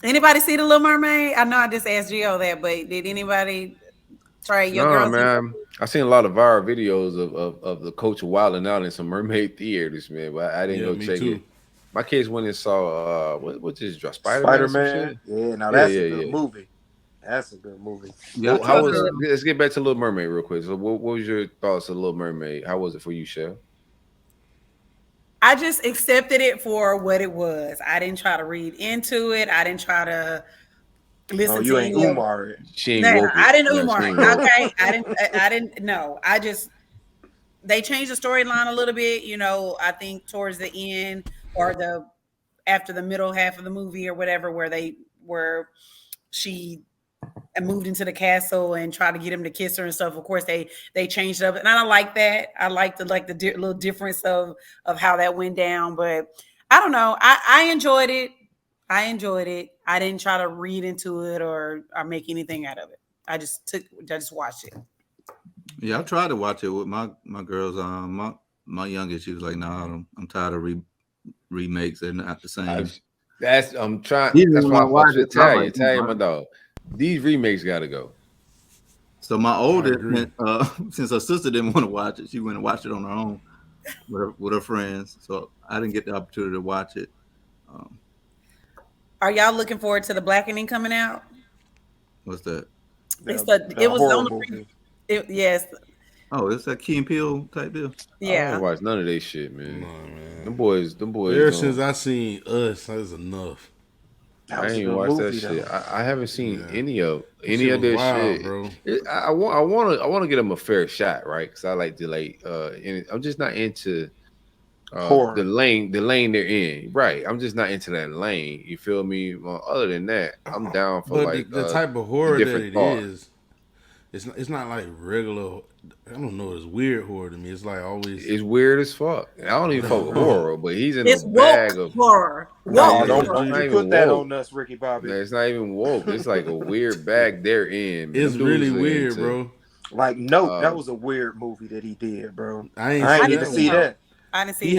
Anybody see The Little Mermaid? I know I just asked Gio that, but did anybody try your No, girls? man. I seen a lot of viral videos of the coach wilding out in some mermaid theaters, man. But I didn't Yeah, go me check too. it. My kids went and saw what just dropped Spider-Man. Yeah, now that's a good movie. That's a good movie. yeah. Well, how was? Let's get back to Little Mermaid real quick. So, what was your thoughts of Little Mermaid? How was it for you, Shell? I just accepted it for what it was. I didn't try to read into it. I didn't try to listen Oh, to you ain't any of- Umar it. She ain't No, woke it. I didn't No, Umar. she ain't woke. Okay, I didn't. No, I just they changed the storyline a little bit. You know, I think towards the end or after the middle half of the movie or whatever, where she moved into the castle and tried to get him to kiss her and stuff. Of course, they changed it up, and I don't like that. I like the little difference of how that went down. But I don't know. I enjoyed it. I didn't try to read into it or make anything out of it. I just watched it. Yeah, I tried to watch it with my girls. My youngest, she was like, "No, I'm tired of remakes. They're not the same." I'm trying. He didn't That's why I wanna watch fucked with it, so I was Italian. like, My dog. These remakes gotta go. So my oldest, agree. since her sister didn't want to watch it, she went and watched it on her own with her friends. So I didn't get the opportunity to watch it. Are y'all looking forward to The Blackening coming out? What's that? It was horror on the movie. yes. Oh, it's that Key and Peele type deal. I Yeah. don't watch none of this shit, man. No, man. Them boys. Ever since I seen Us, that's enough. That I was a ain't even good watched that movie, shit. though. I haven't seen Yeah. any of shit was this wild, shit, bro. I want to get them a fair shot, right? Because I like to I'm just not into Horror. the lane they're in, right? I'm just not into that lane. You feel me? Well, other than that, I'm down for But the type of horror that different it thought. is, it's not like regular. I don't know. It's weird horror to me. It's like always. It's weird as fuck. I don't even fuck with horror, but he's in It's a bag woke of. horror. No, Woke don't horror. Not you even put that woke. on us, Ricky Bobby. Man, it's not even woke. It's like a weird bag they're in. It's Them dudes really are weird, into- bro. Like, Nope, that was a weird movie that he did, bro. I ain't I see ain't even that see one. that. I didn't see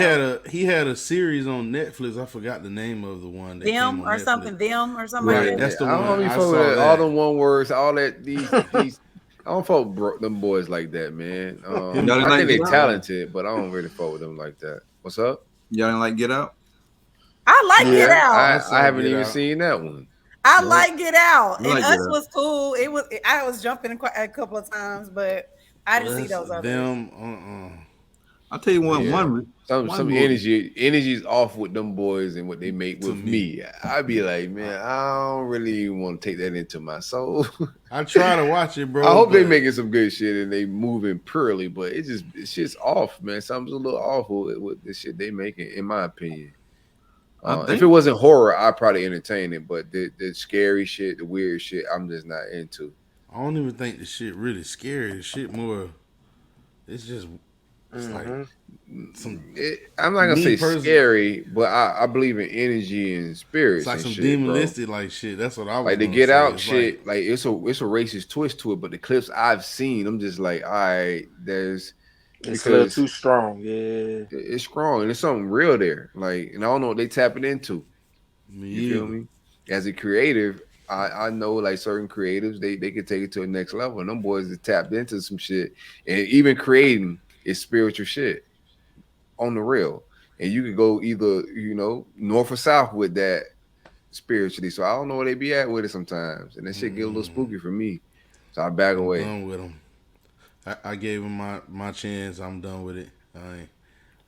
He had a series on Netflix. I forgot the name of the one. That came them on or Netflix. something. Them or something Right, like that. that's the I don't one. be I fuck with saw that. All that. them one words, all that these. I don't fuck with them boys like that, man. Y'all I didn't think like they Get Out? talented, but I don't really fuck with them like that. What's up? Y'all didn't like Get Out? I like Get Out. I saw I haven't Get even Out. seen that one. I like Get Out. You And like Us Get Out. was cool. I was jumping a couple of times, but I didn't see those others. Them. I'll tell you one. Yeah. One Some movie. energy's off with them boys and what they make To with me. I'd be like, man, I don't really want to take that into my soul. I try to watch it, bro. I hope they but making some good shit and they moving purely, but shit's off, man. Something's a little awful with the shit they making, in my opinion. If it wasn't horror, I'd probably entertain it, but the scary shit, the weird shit, I'm just not into. I don't even think the shit really scary. The shit more. It's just. It's like some. I'm not gonna Me say personally- scary, but I believe in energy and spirits. It's like and some shit, bro. demonistic like shit. That's what I was. Like the gonna Get say. Out It's shit, like it's a racist twist to it. But the clips I've seen, I'm just like, all right, It's a little because too strong. Yeah. it's strong and there's something real there. Like, and I don't know what they tapping into. You feel me? As a creative, I know like certain creatives, they can take it to the next level. And them boys that tapped into some shit, and even creating is spiritual shit on the real. And you could go either, north or south with that spiritually. So I don't know where they be at with it sometimes. And that shit get a little spooky for me. So I back away. I'm done with them. I gave him my chance. I'm done with it.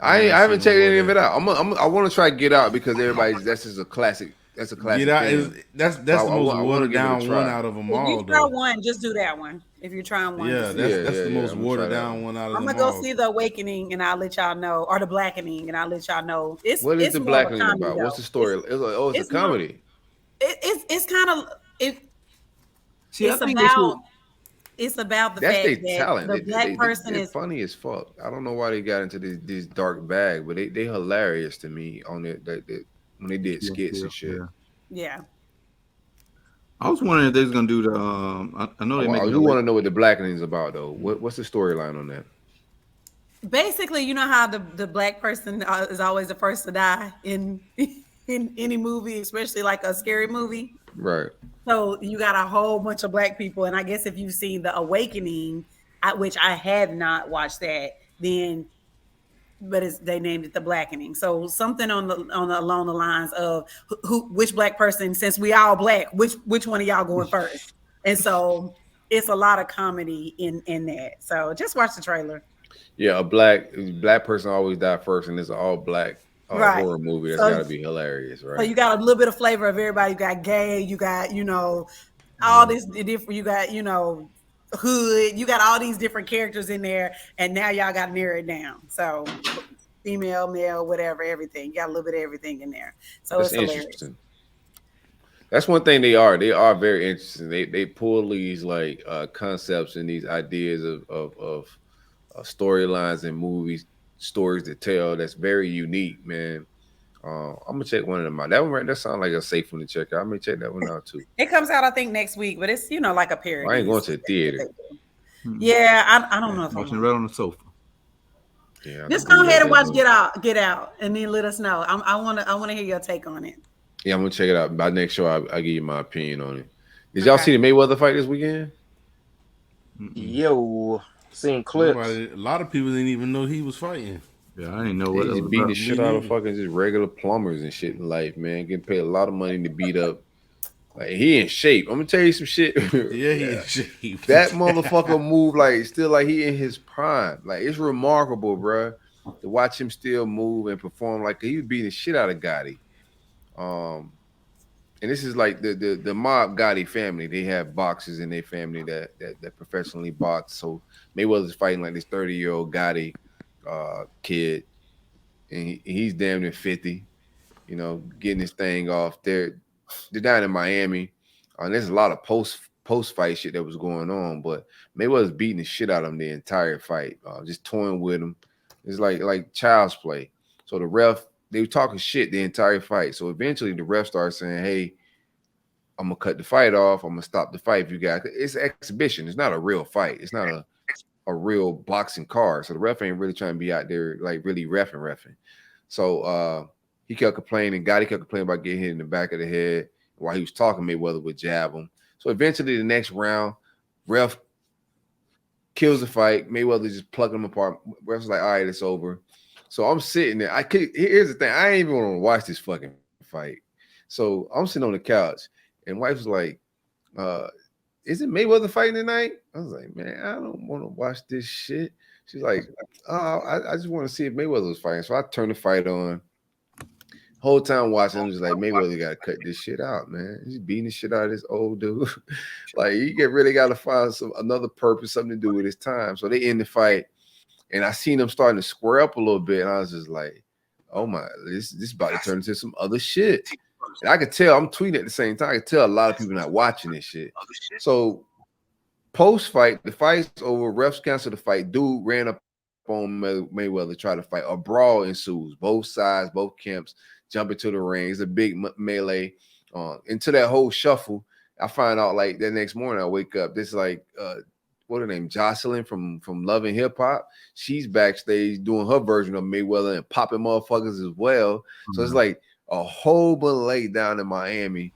I haven't checked any of it out. I want to try Get Out because that's just a classic. That's a classic. Get Out film. that's the I most wanna watered give it a down try. one out of them If all. you try Though. one, just do that one. If you're trying one, Yeah, just that's Yeah, the most I'm gonna watered try that down one out of I'm them gonna all. go see The Awakening and I'll let y'all know, or The Blackening and I'll let y'all know. What is it's the more of a Blackening comedy, about? What's though. the story? It's it's a comedy. It's kind of See, I it's think they should. about the That's fact their that talent. the black person They're is, funny as fuck. I don't know why they got into this dark bag, but they hilarious to me on it. When they did Yeah, skits yeah, and shit. yeah. yeah. I was wondering if they was gonna do the. I know they're I making a do want late. to know what the blackening is about, though. What's the storyline on that? Basically, you know how the black person is always the first to die in in any movie, especially like a scary movie. Right. So you got a whole bunch of black people, and I guess if you've seen The Awakening, which I had not watched that, then but they named it The Blackening. So something along the lines of which black person, since we all black, which one of y'all going first? And so it's a lot of comedy in that. So just watch the trailer. Yeah, a black person always die first, and it's an all black Right. horror movie. That's got So to be hilarious, so right? you got a little bit of flavor of everybody. You got gay, you got, all this different, you got, hood, you got all these different characters in there, and now y'all got to narrow it down. So female, male, whatever, everything. You got a little bit of everything in there. So That's it's hilarious. interesting. That's one thing they are. They are very interesting. They pull these like concepts and these ideas of storylines and movies, stories to tell. That's very unique, man. I'm gonna check one of them out. That one right, that sounds like a safe one to check out. I'm gonna check that one out too. It comes out, I think, next week, but it's, like a I ain't parody. going to the theater. Yeah, I don't know if I'm Watching right on the sofa. Yeah, just go ahead and watch Get Out, and then let us know. I want to hear your take on it. Yeah, I'm gonna check it out. By next show, I'll give you my opinion on it. Did y'all Okay. see the Mayweather fight this weekend? Yo, seen clips. A lot of people didn't even know he was fighting. Yeah, I didn't know what He's it just was beating the about. shit out of fucking just regular plumbers and shit in life, man. Getting paid a lot of money to beat up. Like, he in shape. I'm gonna tell you some shit. Yeah, he in shape. That motherfucker move like still like he in his prime. Like, it's remarkable, bro, to watch him still move and perform like he was beating the shit out of Gotti. And this is like the mob Gotti family. They have boxers in their family that professionally box. So Mayweather's fighting like this 30-year-old Gotti kid, and he's damn near 50. Getting his thing off. They're down in Miami. And there's a lot of post fight shit that was going on, but Mayweather's beating the shit out of him the entire fight, just toying with him. It's like child's play. So the ref, they were talking shit the entire fight. So eventually the ref started saying, "Hey, I'm gonna cut the fight off. I'm gonna stop the fight if you got." It's an exhibition. It's not a real fight. It's not a real boxing card. So the ref ain't really trying to be out there like really reffing. So he kept complaining. Gotti kept complaining about getting hit in the back of the head. While he was talking, Mayweather would jab him. So eventually the next round, ref kills the fight. Mayweather just plugging him apart. Ref's like, "All right, it's over." So I'm sitting there. Here's the thing. I ain't even want to watch this fucking fight. So I'm sitting on the couch, and wife was like, "Isn't Mayweather fighting tonight?" I was like, "Man, I don't want to watch this shit." She's like, "Oh, I just want to see if Mayweather was fighting." So I turned the fight on. Whole time watching, I'm just like, Mayweather got to cut this shit out, man. He's beating the shit out of this old dude. Like, he really got to find another purpose, something to do with his time. So they end the fight, and I seen them starting to square up a little bit, and I was just like, "Oh my, this is about to turn into some other shit." And I could tell, I'm tweeting at the same time. I could tell a lot of people not watching this shit. So post fight, the fight's over. Refs canceled the fight. Dude ran up on Mayweather, tried to fight. A brawl ensues. Both sides, both camps jump into the ring. It's a big melee. Into that whole shuffle, I find out like the next morning I wake up. This like what her name? Jocelyn from Love and Hip Hop. She's backstage doing her version of Mayweather and popping motherfuckers as well. So it's like a whole ballet down in Miami,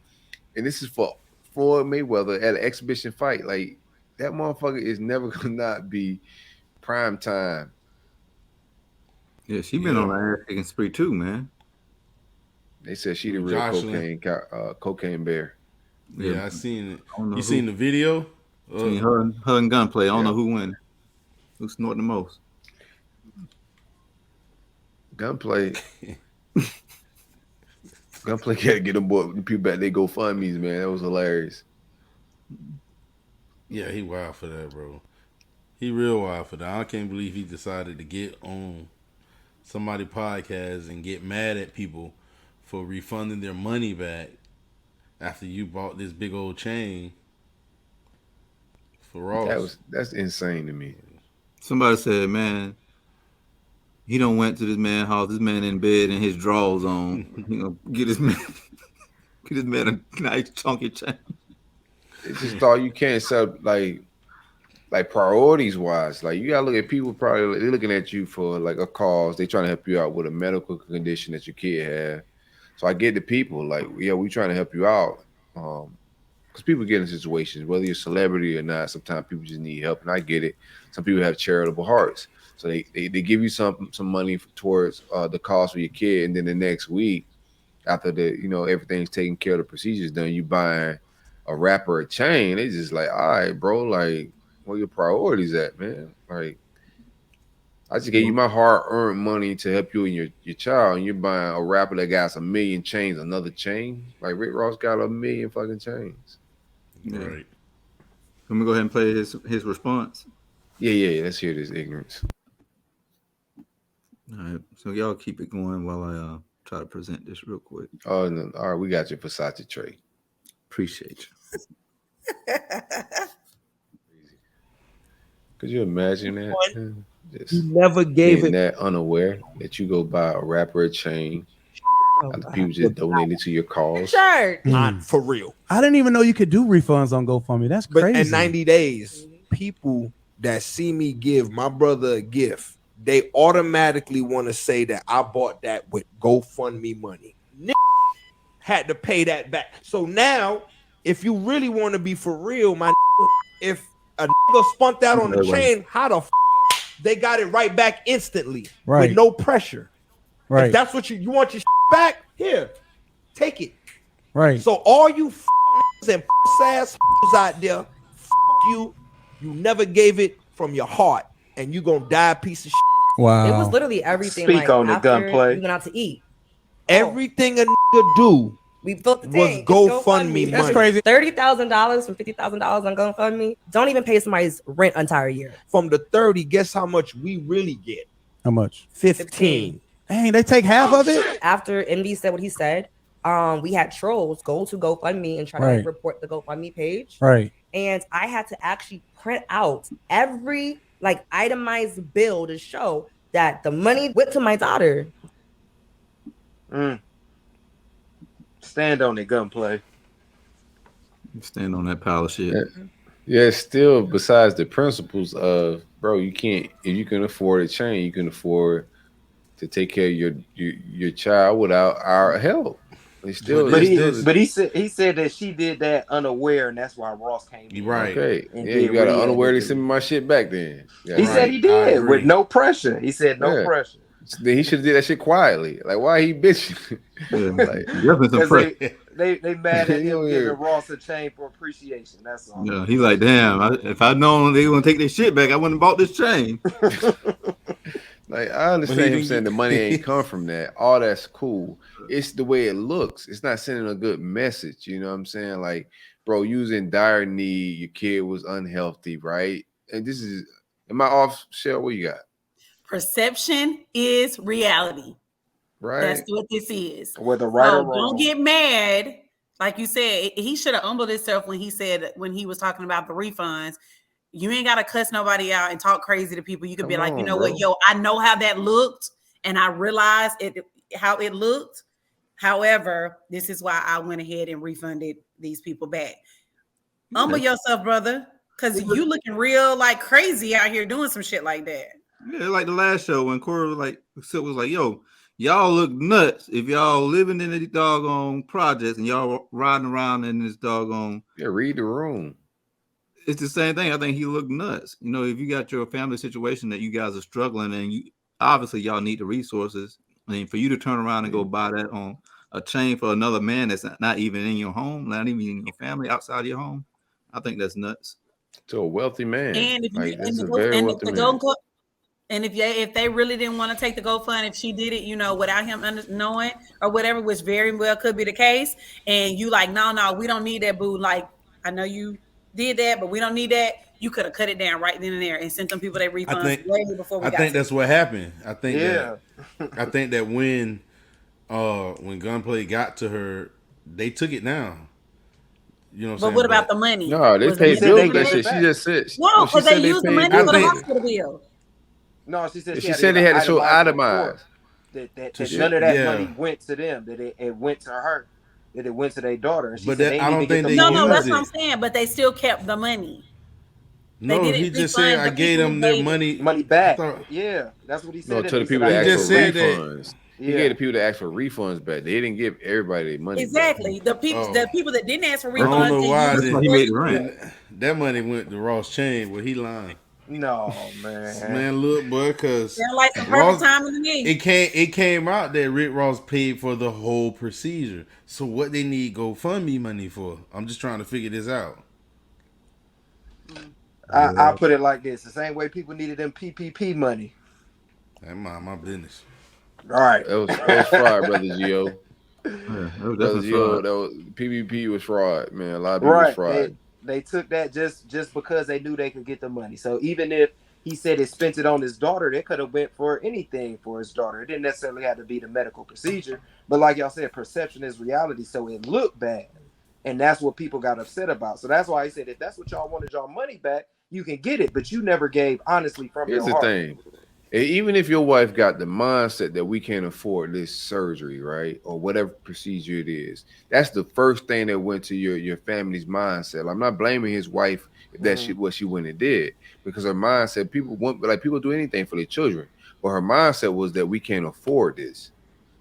and this is for Mayweather at an exhibition fight. Like, that motherfucker is never gonna not be prime time. Yeah, she been on an ass kicking spree too, man. They said she the real cocaine bear. Yeah, I seen it. You seen the video? Seen her and Gunplay. I don't know who won. Who snorting the most? Gunplay. Gunplay got to get them boy people back. They go fund me's, man. That was hilarious. Yeah, he wild for that, bro. He real wild for that. I can't believe he decided to get on somebody podcast and get mad at people for refunding their money back after you bought this big old chain for Ross. That's insane to me. Somebody said, man, he don't went to this man house. This man in bed and his drawers on. You know, get this man a nice chunky chain. It's just all you can't sell like priorities wise. Like you gotta look at people probably they're looking at you for like a cause. They trying to help you out with a medical condition that your kid had. So I get the people like, yeah, we trying to help you out. Because people get in situations, whether you're a celebrity or not, sometimes people just need help, and I get it. Some people have charitable hearts, so they give you some money towards the cost for your kid, and then the next week, after everything's taken care of, the procedures done, you buying a wrapper, a chain. It's just like, all right, bro, like, where your priorities at, man? Like, I just gave you my hard-earned money to help you and your child, and you're buying a wrapper that got a million chains, another chain. Like Rick Ross got a million fucking chains. Yeah. Right. Let me go ahead and play his response. Yeah. Let's hear this ignorance. All right, so y'all keep it going while I try to present this real quick. Oh, no. All right, we got your Versace tray. Appreciate you. Could you imagine that? Just You never gave being it. that unaware that you go buy a wrapper, a chain, other people just donated to your cause. Shirt. For real. I didn't even know you could do refunds on GoFundMe. That's But crazy. in 90 days, people that see me give my brother a gift, they automatically want to say that I bought that with GoFundMe money. Had to pay that back. So now, if you really want to be for real, my if a nigga spunked out on the chain, how the they got it right back instantly Right. with no pressure. Right. If that's what you want your back, here, take it. Right. So all you and ass out there, you never gave it from your heart, and you gonna die a piece of shit. Wow. It was literally everything. Speak like, on it, after Gunplay. we went out to eat. Everything a nigga do We filled the was tank. GoFundMe That's money. crazy. $30,000 from $50,000 on GoFundMe. Don't even pay somebody's rent entire year. From the 30, guess how much we really get? How much? 15. Dang, they take half of it? After MD said what he said, we had trolls go to GoFundMe and try to Right. report the GoFundMe page. Right. And I had to actually print out every like itemized bill to show that the money went to my daughter. Stand on it, Gunplay. Stand on that pile of shit. Yeah, still besides the principles of, bro, you can't, if you can afford a chain, you can afford to take care of your child without our help. It's still, But it's he said that she did that unaware, and that's why Ross came in. Right. okay. And Yeah, did you got to what he had unaware to to do. send me my shit back then. Yeah, He said he did agree. with no pressure. He said no Yeah. pressure. Then he should have did that shit quietly. Like, why he bitching? Like, Definitely some Because pressure. they mad at him Yeah. giving Ross a chain for appreciation. That's all. Yeah, he's like, damn. If I'd known they were gonna take their shit back, I wouldn't have bought this chain. Like, I understand But he him didn't saying get- the money ain't come from that. All that's cool. It's the way it looks. It's not sending a good message. You know what I'm saying? Like, bro, you was in dire need. Your kid was unhealthy, right? And this is, am I off, Shell? What you got? Perception is reality. Right? That's what this is. Whether right So or wrong. don't get mad. Like you said, he should have humbled himself when he was talking about the refunds. You ain't got to cuss nobody out and talk crazy to people. You could be Come like, you on, know bro. what, yo, I know how that looked, and I realized how it looked. However, this is why I went ahead and refunded these people back. Humble yourself, brother, because you looking real like crazy out here doing some shit like that. Yeah, like the last show when Corey was like, Silk was like, yo, y'all look nuts if y'all living in these doggone projects and y'all riding around in this doggone. Yeah, read the room. It's the same thing. I think he looked nuts. You know, if you got your family situation that you guys are struggling and you obviously y'all need the resources. I mean, for you to turn around and go buy that on a chain for another man that's not even in your home, not even in your family, outside your home, I think that's nuts. To a wealthy man. And if you Like, and that's a the, very and wealthy the man. go and if they really didn't want to take the GoFund, if she did it, you know, without him knowing or whatever, which very well could be the case, and you like, no, we don't need that, boo. Like, I know you did that, but we don't need that. You could have cut it down right then and there and sent them people their refunds way before we I got think to that's what happened. I think Yeah. that when Gunplay got to her, they took it down. You know what I'm But saying? what about the money? No, they Was the paid said bills they for that gave shit. it She back. just said. No, She because they said used the paid money I for the bills. think- hospital bill. No, she said She had said to they get had an to show itemized report itemized. that To none of that yeah. money went to them, that it went to her, that it went to their daughter. And she But said that- they I need don't to get think the they No, funds no, used that's back. what I'm it. saying. But they still kept the money. They No, didn't he just said refund I the gave people them who their gave it. money. Money I back. thought Yeah, that's what he No, said. to the He said, people I that He asked gave just for them said back. that. refunds. He Yeah. gave the people that asked for refunds back. They didn't give everybody their money back. Exactly. The Oh. people that didn't ask for I don't refunds, know they why used That's it why he for made the you. rent. that money went to Ross Chain, but he lying. No, man. Man, look, boy, because Sound like some perfect Ross, timing to me. it came out that Rick Ross paid for the whole procedure. So what they need GoFundMe money for? I'm just trying to figure this out. I put it like this: the same way people needed them PPP money. That's my business. All right. That was fraud, brother Gio. Yeah, that was Brother definitely Gio, fraud. that was PvP was fraud, man. A lot of people was Right. fraud. They took that just because they knew they could get the money. So even if he said he spent it on his daughter, they could have went for anything for his daughter. It didn't necessarily have to be the medical procedure, but like y'all said, perception is reality. So it looked bad, and that's what people got upset about. So that's why he said, if that's what y'all wanted y'all money back, you can get it, but you never gave honestly from Here's your the heart. thing. Even if your wife got the mindset that we can't afford this surgery, right, or whatever procedure it is, that's the first thing that went to your family's mindset. I'm not blaming his wife if that's what she went and did, because her mindset, people do anything for their children, but her mindset was that we can't afford this.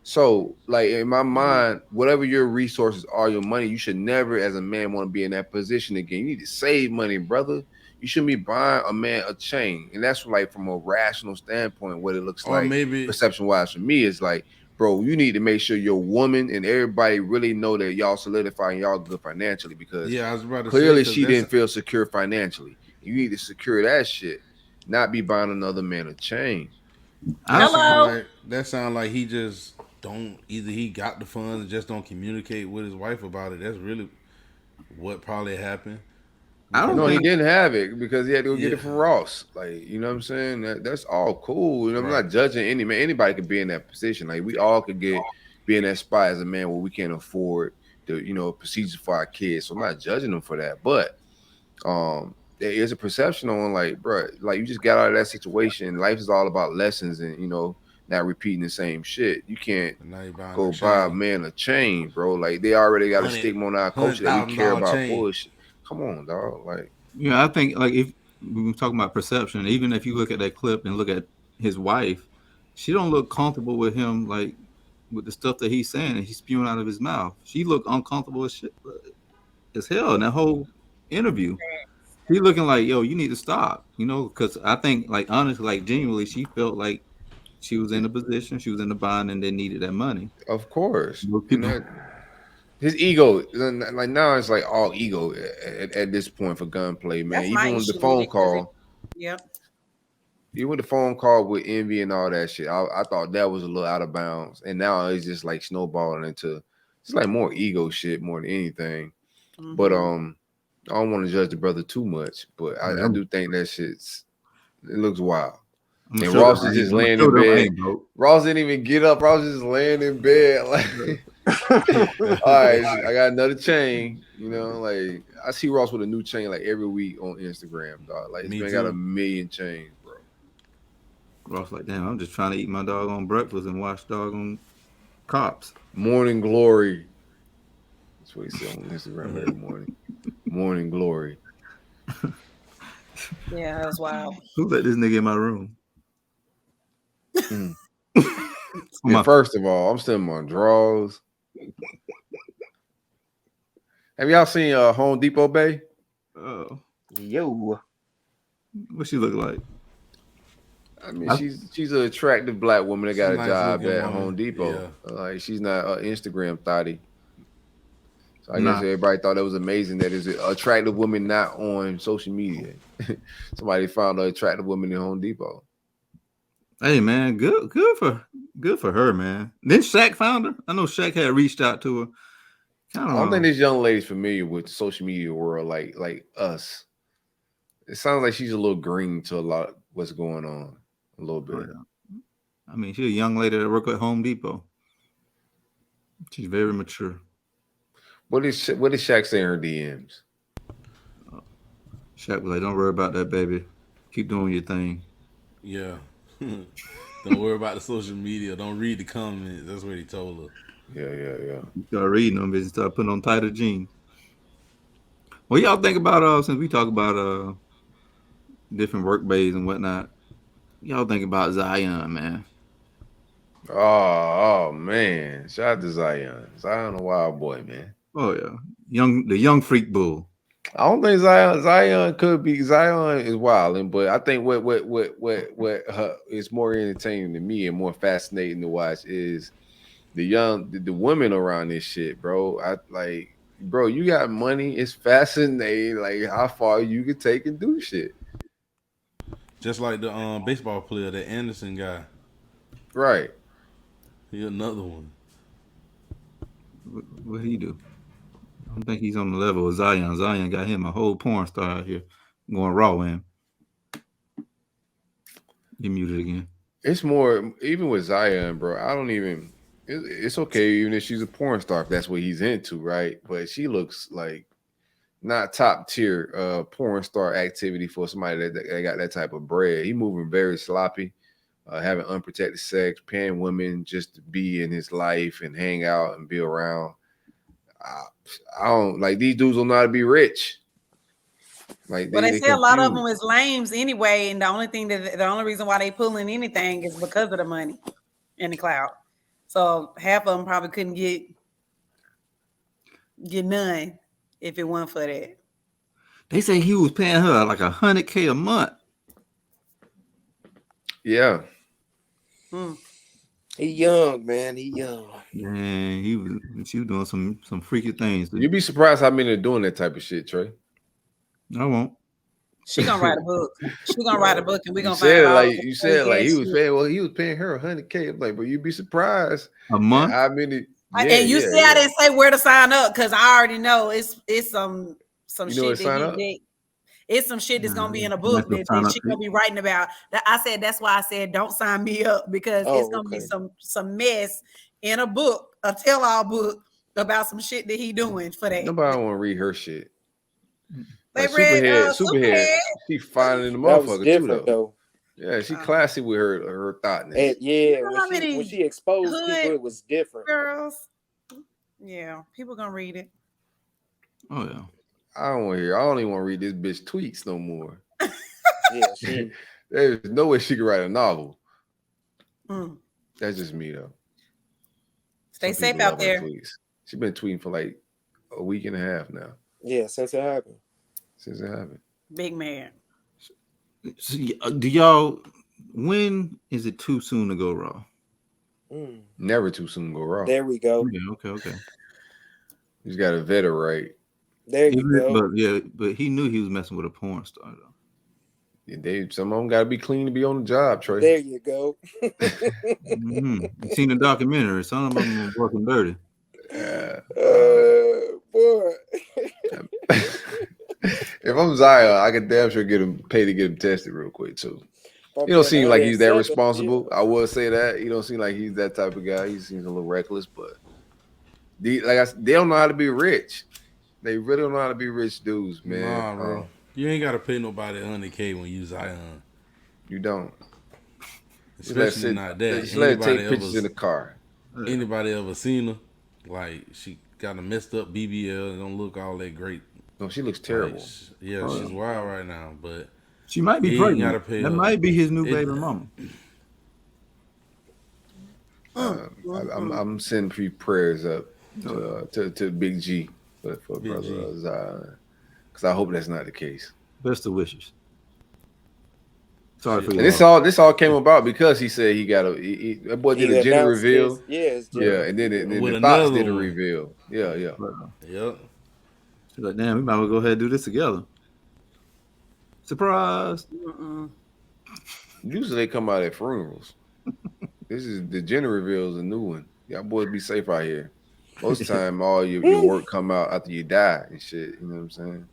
So, like in my mind, whatever your resources are, your money, you should never, as a man, want to be in that position again. You need to save money, brother. You shouldn't be buying a man a chain, and that's like from a rational standpoint, what it looks Or like, maybe perception wise. For me, is like, bro, you need to make sure your woman and everybody really know that y'all solidify and y'all good financially, because yeah, I was about to clearly say, 'cause she that's- didn't feel secure financially. You need to secure that shit, not be buying another man a chain. That sound like he just don't, either he got the funds and just don't communicate with his wife about it. That's really what probably happened. No, he didn't have it because he had to go get Yeah. it from Ross. Like, you know what I'm saying? That's all cool. You know, I'm not judging any man. Anybody could be in that position. Like, we all could be in that spot as a man where we can't afford the procedure for our kids. So I'm not judging them for that. But there is a perception on, like, bro, like, you just got out of that situation. Life is all about lessons and not repeating the same shit. You can't go buy a man a chain, bro. Like, they already got a stigma on our culture that we care about chain. bullshit. Come on, dog. Like, Yeah, I think like if we were talking about perception, even if you look at that clip and look at his wife, she don't look comfortable with him, like with the stuff that he's saying and he's spewing out of his mouth. She looked uncomfortable as shit, as hell in that whole interview. She looking like, yo, you need to stop, because I think, like, honestly, like, genuinely, she felt like she was in a position, she was in a bind, and they needed that money. Of course. People, His ego, like, now it's like all ego at this point for gunplay, man. That's my Even with the issue phone with it, 'cause call, Yep. even with the phone call with Envy and all that shit, I thought that was a little out of bounds. And now it's just like snowballing into, it's like more ego shit more than anything. But I don't want to judge the brother too much, but I do think that it looks wild. And sure Ross is just laying in bed. Ross didn't even get up. Ross is just laying in bed. Like, all right, I got another chain. Like, I see Ross with a new chain like every week on Instagram, dog. Like, he's got 1 million chains, bro. Ross like, damn, I'm just trying to eat my dog on breakfast and watch dog on Cops. Morning glory. That's what he said on Instagram every morning. Morning glory. Yeah, that was wild. Who let this nigga in my room? Yeah, first of all, I'm still in my drawers. Have y'all seen Home Depot Bay? Oh, yo, what she look like? I mean, she's an attractive black woman that got a nice job looking at woman. Home Depot. Yeah. Like, she's not an Instagram thotty. So I Nah. guess everybody thought that was amazing that is an attractive woman not on social media. Somebody found an attractive woman in Home Depot. Hey man, good for her, man. Then Shaq found her. I know Shaq had reached out to her. I don't think this young lady's familiar with the social media world like us. It sounds like she's a little green to a lot of what's going on. A little bit. I mean, she's a young lady that work at Home Depot. She's very mature. What did Shaq say in her DMs? Shaq was like, "Don't worry about that, baby. Keep doing your thing." Yeah. Don't worry about the social media. Don't read the comments. That's what he told her. Yeah. You start reading them, and start putting on tighter jeans. What y'all think about since we talk about different work bays and whatnot? Y'all think about Zion, man? Oh man. Shout out to Zion. Zion a wild boy, man. Oh yeah, the young freak bull. I don't think Zion could be. Zion is wilding, but I think what is more entertaining to me and more fascinating to watch is the women around this shit, bro. Bro, you got money. It's fascinating, like how far you can take and do shit. Just like the baseball player, that Anderson guy. Right. He another one. What he do? I don't think he's on the level of Zion. Zion got him a whole porn star out here going raw, man. You muted again. It's more even with Zion, bro. I don't even. It's okay even if she's a porn star if that's what he's into, right? But she looks like not top tier porn star activity for somebody that got that type of bread. He moving very sloppy, having unprotected sex, paying women just to be in his life and hang out and be around. I don't like these dudes don't know how to be rich. Like, Well, they say a lot of them is lames anyway, and the only reason why they pulling anything is because of the money and the clout. So half of them probably couldn't get none if it weren't for that. They say he was paying her like $100K a month. Yeah. He young, man. He young. Man, she was doing some freaky things. You'd be surprised how many are doing that type of shit, Trey. I won't. She gonna write a book. She gonna write a book, and we gonna find out. like you said like he was paying. Well, he was paying her $100K. I'm like, but you'd be surprised a month. How many? And you see, I didn't say where to sign up because I already know it's some shit that he did. It's some shit that's gonna be in a book that she gonna be writing about. That's why I said don't sign me up because it's gonna be some mess in a book, a tell-all book about some shit that he doing for that. Nobody want to read her shit. They like read Superhead. She fine in the motherfucker too, though. Yeah, she classy with her thoughtness. When she exposed people, it was different. Girls, yeah, people gonna read it. Oh yeah. I don't want to hear. I don't even want to read this bitch tweets no more. Yeah, there's no way she could write a novel. That's just me though. Stay safe out there. She's been tweeting for like a week and a half now. Yeah, since it happened. Big man. So, do y'all? When is it too soon to go raw? Never too soon to go raw. There we go. Yeah, okay. You just got to vet her right. There you go. But he knew he was messing with a porn star though. Yeah, some of them got to be clean to be on the job, Trey. There you go. You seen the documentary? Some of them were working dirty. Boy. If I'm Zion, I can damn sure pay to get him tested real quick too. He don't seem like he's that responsible. I will say that he don't seem like he's that type of guy. He seems a little reckless, but they don't know how to be rich. They really don't know how to be rich dudes, man. Nah, bro. You ain't gotta pay nobody $100K when you Zion. You don't. Especially not that. Just let her take pictures in the car. Anybody ever seen her? Like she got a messed up BBL and don't look all that great. No, she looks terrible. Like, she's wild right now, but she might be pregnant. That might be his new baby mama. I'm sending few prayers up to Big G for Big brother Zion, because I hope that's not the case. Best of wishes. Sorry for you. And this all came about because he said he got that boy did a gender reveal. And then the Fox did a reveal. Yeah. Yep. She's like, damn, we might as well go ahead and do this together. Surprise. Usually they come out at funerals. This is the gender reveal is a new one. Y'all boys be safe out here. Most of the time, all your work come out after you die and shit. You know what I'm saying?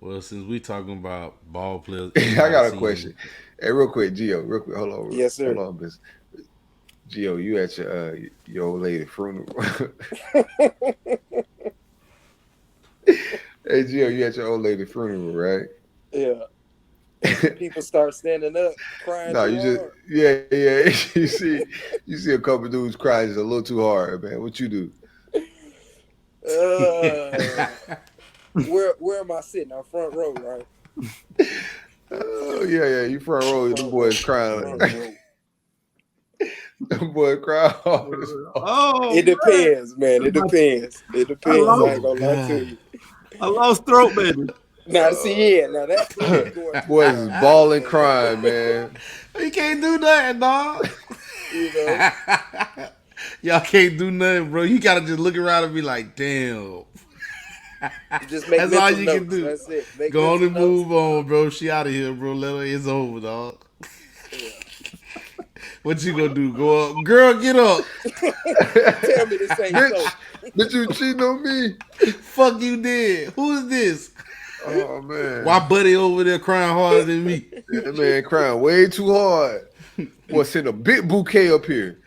Well, since we talking about ball players, I got a question. Hey, real quick, Gio. Real quick, hold on. Yes, sir. Hold on, Gio, you at your old lady funeral? Hey, Gio, you at your old lady funeral, right? Yeah. People start standing up, crying. No, too you just hard. yeah. you see a couple dudes crying just a little too hard, man. What you do? Where am I sitting? I'm front row, right? Oh yeah. You front row. The boys crying. Front row. The boy cry hard. as fuck. Oh, It depends, man. It depends. It depends. I ain't gonna lie to you. I lost throat, baby. Now see, yeah. Now that's going Boys is bawling, crying, man. You can't do nothing, dog. You know. Y'all can't do nothing, bro. You gotta just look around and be like, damn. You just make That's all mental you notes. can do. That's it. Make Go on and mental move on, bro. She out of here, bro. Let her. It's over, dog. Yeah. What you gonna do? Go up, girl. Get up. Tell me this ain't so. Bitch, you cheating on me? Fuck you did. Who is this? Oh man. Why buddy over there crying harder than me? That man crying way too hard. Boy, send a big bouquet up here.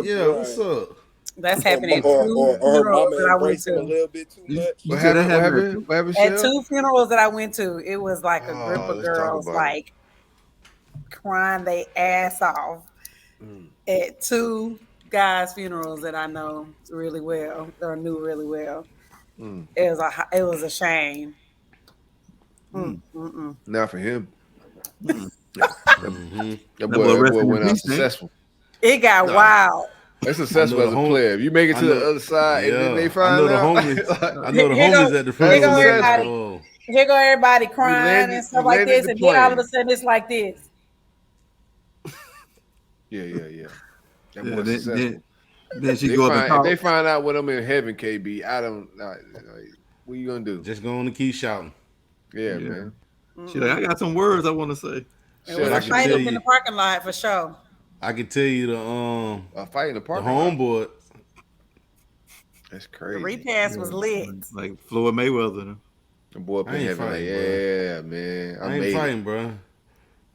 Yeah, what's up? That's happening at Or two her funerals mama that I went embraced him a to. little bit too much. What said that happened? happened What happened? At Shell? two funerals that I went to, it was like a group Oh, of let's talk girls about it. like crying their ass off at two guys' funerals that I know really well or knew really well. Mm. It was a shame. Not for him. Mhm. That boy boy resting in went out peace, man. successful. It got wild. That's successful I know as a the home- player. If you make it I to know- the other side and then they I find know the out. homies. I know the Here homies go- at the here go funeral. everybody. Oh, Here go everybody crying landed- and stuff you like landed this, the and then all of a plane. sudden it's like this. Yeah. That Yeah, boy's successful. then she They go up and if talk. they find out when I'm in heaven, KB, I don't. What you gonna do? just go on and keep shouting. Yeah, Yeah. man. She's like, I got some words I want to say. It Shit, was I a can fight tell up in you. the parking lot for sure. I can tell you the A fight in the the parking lot. homeboy. That's The crazy. repast was lit. Like Floyd Mayweather. The boy up I in ain't heaven like, fighting, bro. yeah, man. I I ain't made fighting, bro.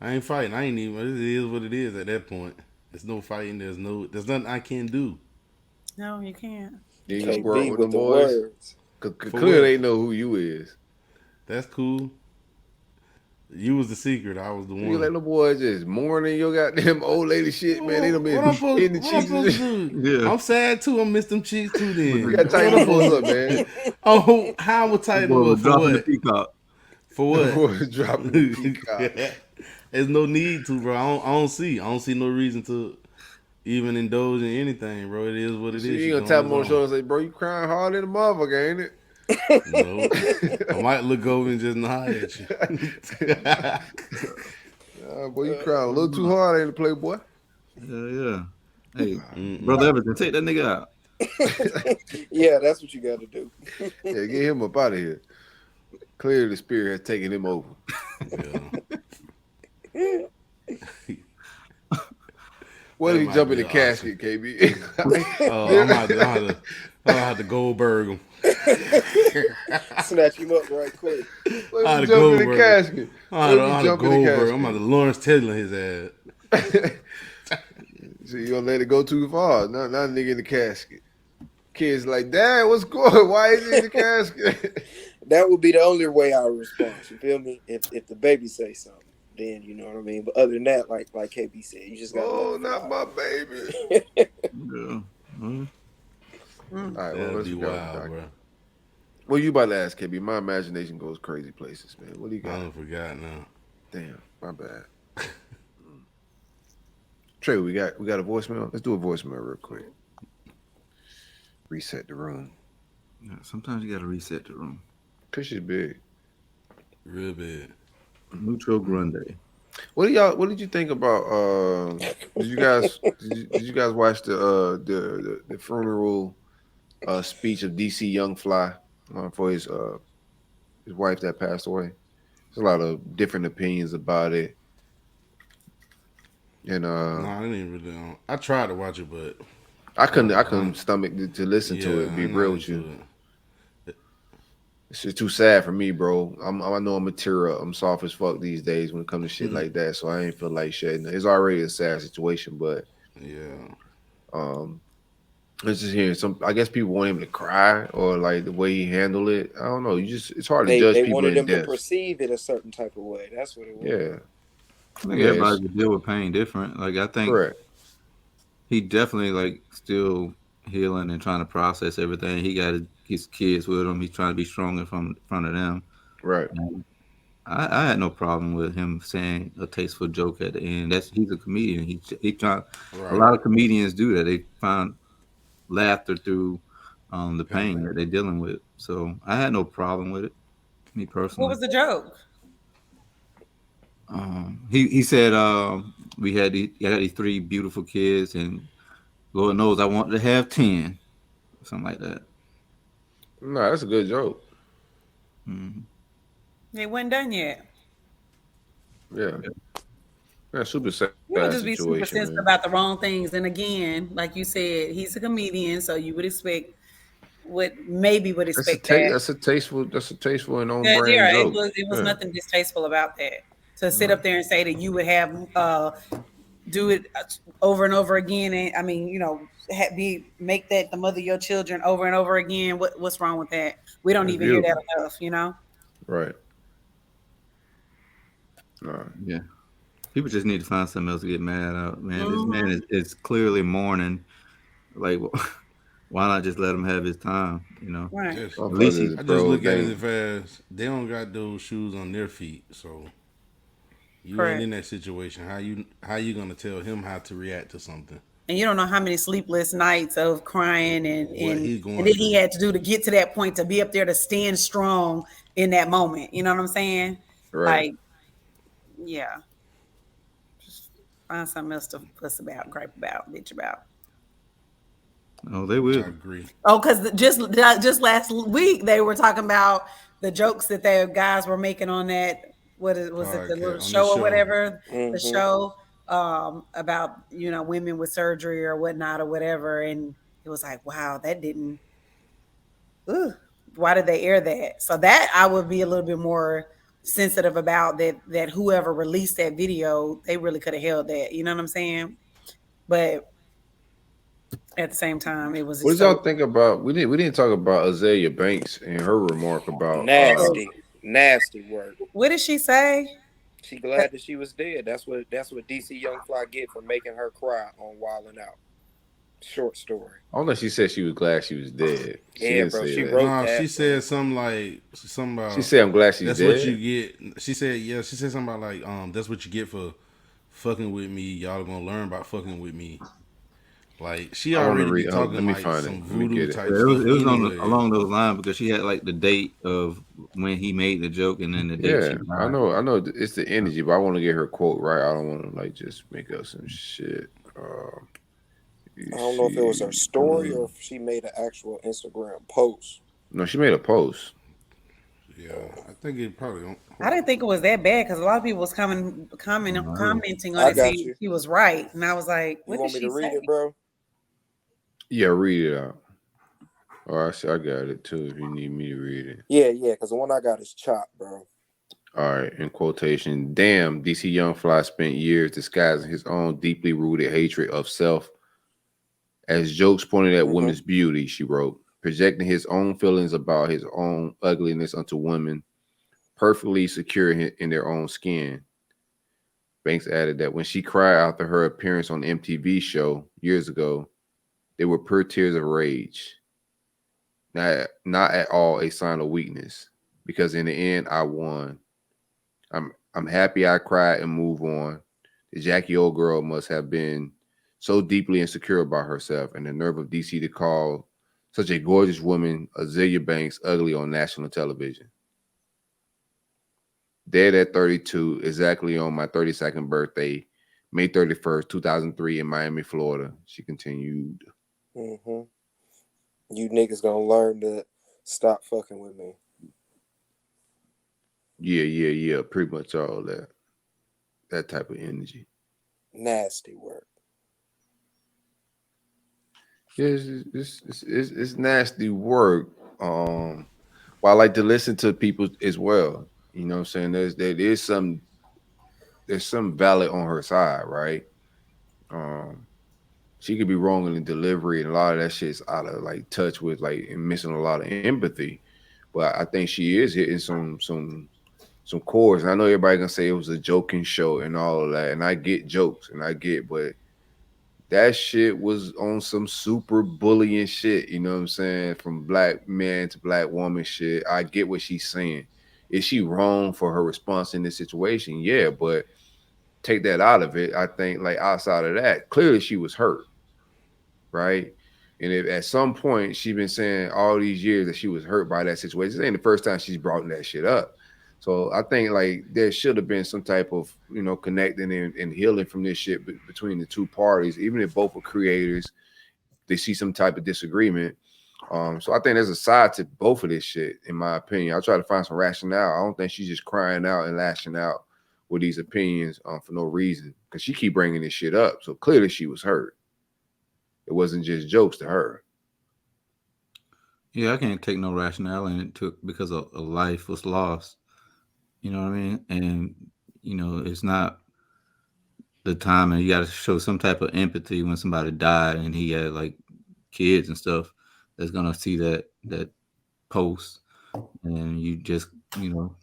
I ain't fighting. I ain't even. It is what it is at that point. There's no fighting. There's nothing I can do. No, you can't. it. You Can't square up be with the with the boys. words. Cause For clearly what? they know who you is. That's cool. You was the secret. I was the You one. let the boys just mourning your goddamn old lady shit, man. They done been What I'm supposed, hitting the what I'm cheeks. supposed to do? Yeah. I'm sad too. I missed them cheeks too. Then You gotta tighten the boys up, man. Oh, how am I tighten Boy them was up for dropping the what? peacock. For The what? boys dropping the peacock. There's no need to, bro. I don't see no reason to even indulge in anything, bro. It is what it So is. you ain't gonna tap him on the shoulder and say, bro, you crying hard in the motherfucker, ain't it? No, I might look over and just nod at you. Boy, you crying a little too hard, ain't it, Playboy? Yeah. Hey, Brother Everton, take that nigga out. Yeah, that's what you got to do. Yeah, get him up out of here. Clearly the spirit has taken him over. Yeah. What if he might jump in be the awesome. casket, KB? I'm gonna have to Goldberg him. Snatch him up right quick. What I'd if he jump in the Goldberg. casket? I'm What if he gonna jump in the Goldberg. casket? I'm gonna Lawrence Taylor his ass. So you gonna let it go too far? Not a nigga in the casket. Kids like, Dad, what's going? Why is he in the casket? That would be the only way I would respond. You feel me? If the baby say something, then you know what I mean. But other than that, like KB said, you just got. Oh, not my baby. Yeah. All right, well, That'd let's be go. wild, bro. What you about to ask, KB? My imagination goes crazy places, man. What do you I got? don't forgot now. Damn, my bad. Trey, we got a voicemail. Let's do a voicemail real quick. Reset the room. Yeah, sometimes you gotta reset the room. Fish is big. Real bad. Mucho Grande. What did you think about? Did you guys watch the funeral speech of DC Young Fly for his wife that passed away? There's a lot of different opinions about it, and No, I didn't really. I tried to watch it, but I couldn't stomach to listen to it. Be I'm real not with you. into it. It's just too sad for me, bro. I know I'm material. I'm soft as fuck these days when it comes to shit like that. So I ain't feel like shedding. It's already a sad situation, but Yeah. Let's just hear some. I guess people want him to cry or like the way he handled it. I don't know. It's hard to They judge they people wanted in him to death. perceive it a certain type of way. That's what it was. Yeah. I think Yes. everybody can deal with pain different. Like I think Correct. he definitely like still healing and trying to process everything. He got his kids with him. He's trying to be strong in front of them. Right. And I had no problem with him saying a tasteful joke at the end. He's a comedian. He trying. Right. A lot of comedians do that. They find laughter through the pain that they're dealing with. So I had no problem with it. Me personally. What was the joke? He said we had I got these 3 beautiful kids, and Lord knows I wanted to have 10, something like that. No, that's a good joke. It wasn't done yet. Yeah. Yeah, super sad You would just be super situation, sensitive man. about the wrong things. And again, like you said, he's a comedian, so you would expect would expect that. That's a tasteful and on Yeah, brand joke. it was Yeah. nothing distasteful about that. To sit up there and say that you would have do it over and over again, and I mean, make that the mother of your children over and over again. What's wrong with that? We don't That's even hear that beautiful. enough, you know. Right. No. Yeah. People just need to find something else to get mad at, man. This man is clearly mourning. Like, why not just let him have his time? Right. Just, At least he, I just look at it as they don't got those shoes on their feet, so you Correct. ain't in that situation. How you gonna tell him how to react to something? And you don't know how many sleepless nights of crying and he's going then he had to do to get to that point to be up there to stand strong in that moment. You know what I'm saying? Right. Like, yeah. Just find something else to fuss about, gripe about, bitch about. oh, they will. I agree. Oh, because just last week they were talking about the jokes that their guys were making on that. Was it the little show or whatever? The show about women with surgery or whatnot or whatever, and it was like, wow, that didn't. Why did they air that? So that I would be a little bit more sensitive about that whoever released that video, they really could have held that. You know what I'm saying? But at the same time, it was. What did y'all think about? We didn't talk about Azalea Banks and her remark about nasty work. What did she say? She glad that she was dead. That's what DC Young Fly get for making her cry on Wildin' Out. Short story. I don't know. She said she was glad she was dead. Yeah, bro. She that. wrote No, that. she said something about. She said, "I'm glad she's that's dead." what you get. She said, yeah. She said something about like, that's what you get for fucking with me. Y'all gonna learn about fucking with me. Like she already be talking like some voodoo type. It was anyway. along those lines because she had like the date of when he made the joke and then the date. Yeah, I know. It's the energy, but I want to get her quote right. I don't want to like just make up some shit. I don't know if it was her story or if she made an actual Instagram post. No, she made a post. Yeah, I think it probably don't. I didn't think it was that bad because a lot of people was commenting on it saying he was right, and I was like, "What you want did me she to read say?" it, bro? Yeah, read it out. Oh, I got it too. If you need me to read it. Yeah, because the one I got is chopped, bro. All right, in quotation, damn, DC Young Fly spent years disguising his own deeply rooted hatred of self as jokes pointed at women's beauty, she wrote, projecting his own feelings about his own ugliness onto women, perfectly secure in their own skin. Banks added that when she cried after her appearance on the MTV show years ago, they were pure tears of rage. Not at all a sign of weakness, because in the end, I won. I'm happy I cried and move on. The Jackie old girl must have been so deeply insecure about herself, and the nerve of DC to call such a gorgeous woman, Azalea Banks, ugly on national television. Dead at 32, exactly on my 32nd birthday, May 31st, 2003, in Miami, Florida. She continued. You niggas gonna learn to stop fucking with me. Yeah. Pretty much all that. That type of energy. Nasty work. Yeah, it's nasty work. Well, I like to listen to people as well. You know what I'm saying? There's some valid on her side, right? she could be wrong in the delivery, and a lot of that shit's out of like touch with like and missing a lot of empathy. But I think she is hitting some chords. And I know everybody gonna say it was a joking show and all of that, and I get jokes and I get, but that shit was on some super bullying shit. You know what I'm saying? From black man to black woman shit. I get what she's saying. Is she wrong for her response in this situation? Yeah, but take that out of it. I think like outside of that, clearly she was hurt, right? And if at some point she's been saying all these years that she was hurt by that situation, this ain't the first time she's brought that shit up. So I think like there should have been some type of, you know, connecting and healing from this shit between the two parties, even if both are creators, they see some type of disagreement. So I think there's a side to both of this shit, in my opinion. I'll try to find some rationale. I don't think she's just crying out and lashing out with these opinions for no reason, because she keep bringing this shit up. So clearly she was hurt. It wasn't just jokes to her. Yeah, I can't take no rationale in it because a life was lost. You know what I mean? And, you know, it's not the time, and you got to show some type of empathy when somebody died and he had like kids and stuff that's going to see that post. And you just, you know,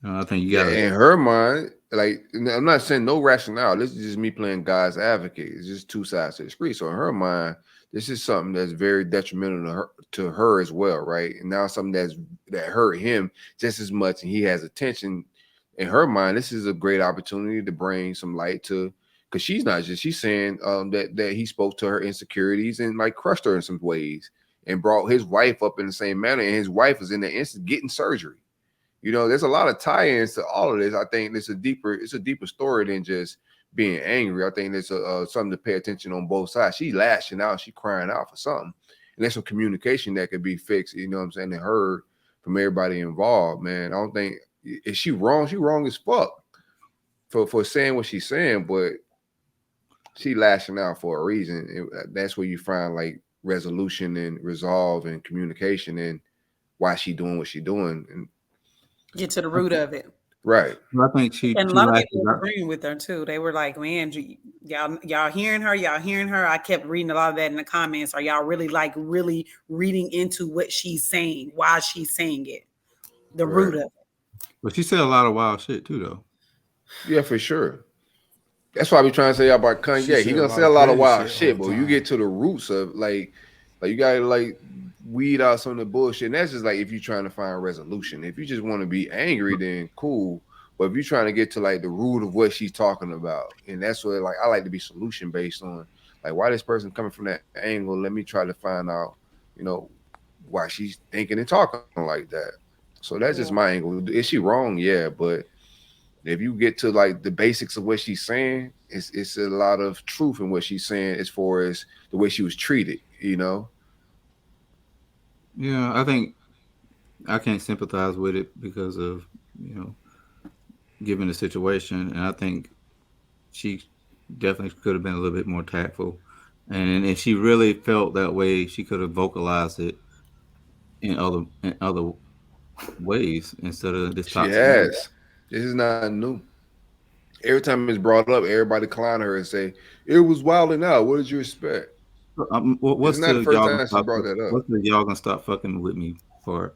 I think you got in her mind, like, I'm not saying no rationale. This is just me playing God's advocate. It's just two sides to the street. So in her mind, this is something that's very detrimental to her as well, right? And now something that hurt him just as much, and he has attention. In her mind, this is a great opportunity to bring some light to, because she's not just, she's saying that he spoke to her insecurities and like crushed her in some ways and brought his wife up in the same manner, and his wife was in the instant getting surgery. You know, there's a lot of tie-ins to all of this. I think it's a deeper story than just being angry. I think there's something to pay attention on both sides. She's lashing out, she crying out for something, and there's some communication that could be fixed. You know what I'm saying? And heard from everybody involved. Man, I don't think, is she wrong? She wrong as fuck for saying what she's saying, but she lashing out for a reason. That's where you find like resolution and resolve and communication and why she doing what she doing and get to the root of it. Right. I think and a lot of people were agreeing with her too. They were like, man, y'all hearing her? Y'all hearing her? I kept reading a lot of that in the comments. Are y'all really reading into what she's saying? Why she's saying it? The root of it. But she said a lot of wild shit too, though. Yeah, for sure. That's why we trying to say about Kanye. He gonna say a lot of wild shit, but you get to the roots of like you gotta like weed out some of the bullshit. And that's just like if you're trying to find resolution. If you just want to be angry, then cool. But if you're trying to get to like the root of what she's talking about, and that's what like I like to be solution based on, like why this person coming from that angle. Let me try to find out, you know, why she's thinking and talking like that. So that's just my angle. Is she wrong? Yeah, but if you get to like the basics of what she's saying, it's a lot of truth in what she's saying as far as the way she was treated, you know. Yeah, I think I can't sympathize with it because of, you know, given the situation, and I think she definitely could have been a little bit more tactful. And if she really felt that way, she could have vocalized it in other ways instead of this toxic. She has. This is not new. Every time it's brought up, everybody clown her and say it was wilding out. What did you expect? What's not the first time she brought that up? What's the y'all gonna stop fucking with me for?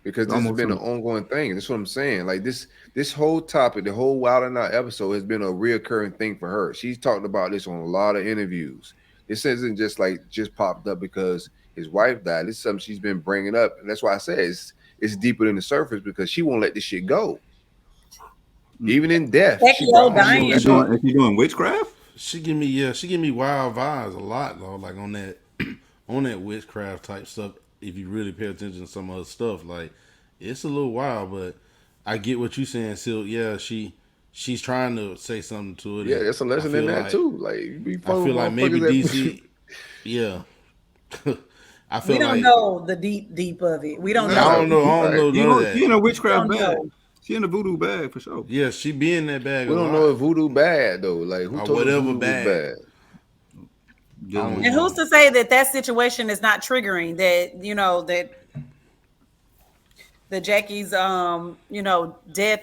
Because this has been an ongoing thing. That's what I'm saying. Like this whole topic, the whole Wildin' Out episode has been a reoccurring thing for her. She's talked about this on a lot of interviews. This isn't just popped up because his wife died. This is something she's been bringing up, and that's why I say it's deeper than the surface because she won't let this shit go. Even in death, is she doing witchcraft? She give me wild vibes a lot though, like on that witchcraft type stuff. If you really pay attention to some other stuff, like it's a little wild, but I get what you're saying, Silk. Yeah, she's trying to say something to it. Yeah, there's a lesson in that too. Like I feel like maybe DC. Yeah. I feel we don't know the deep of it. We don't know. I don't know none of that. She in a witchcraft bag. She in a voodoo bag for sure. Yeah, she be in that bag. We don't know if voodoo bad though. Like who told whatever bad. And who's to say that situation is not triggering? That you know that Jackie's death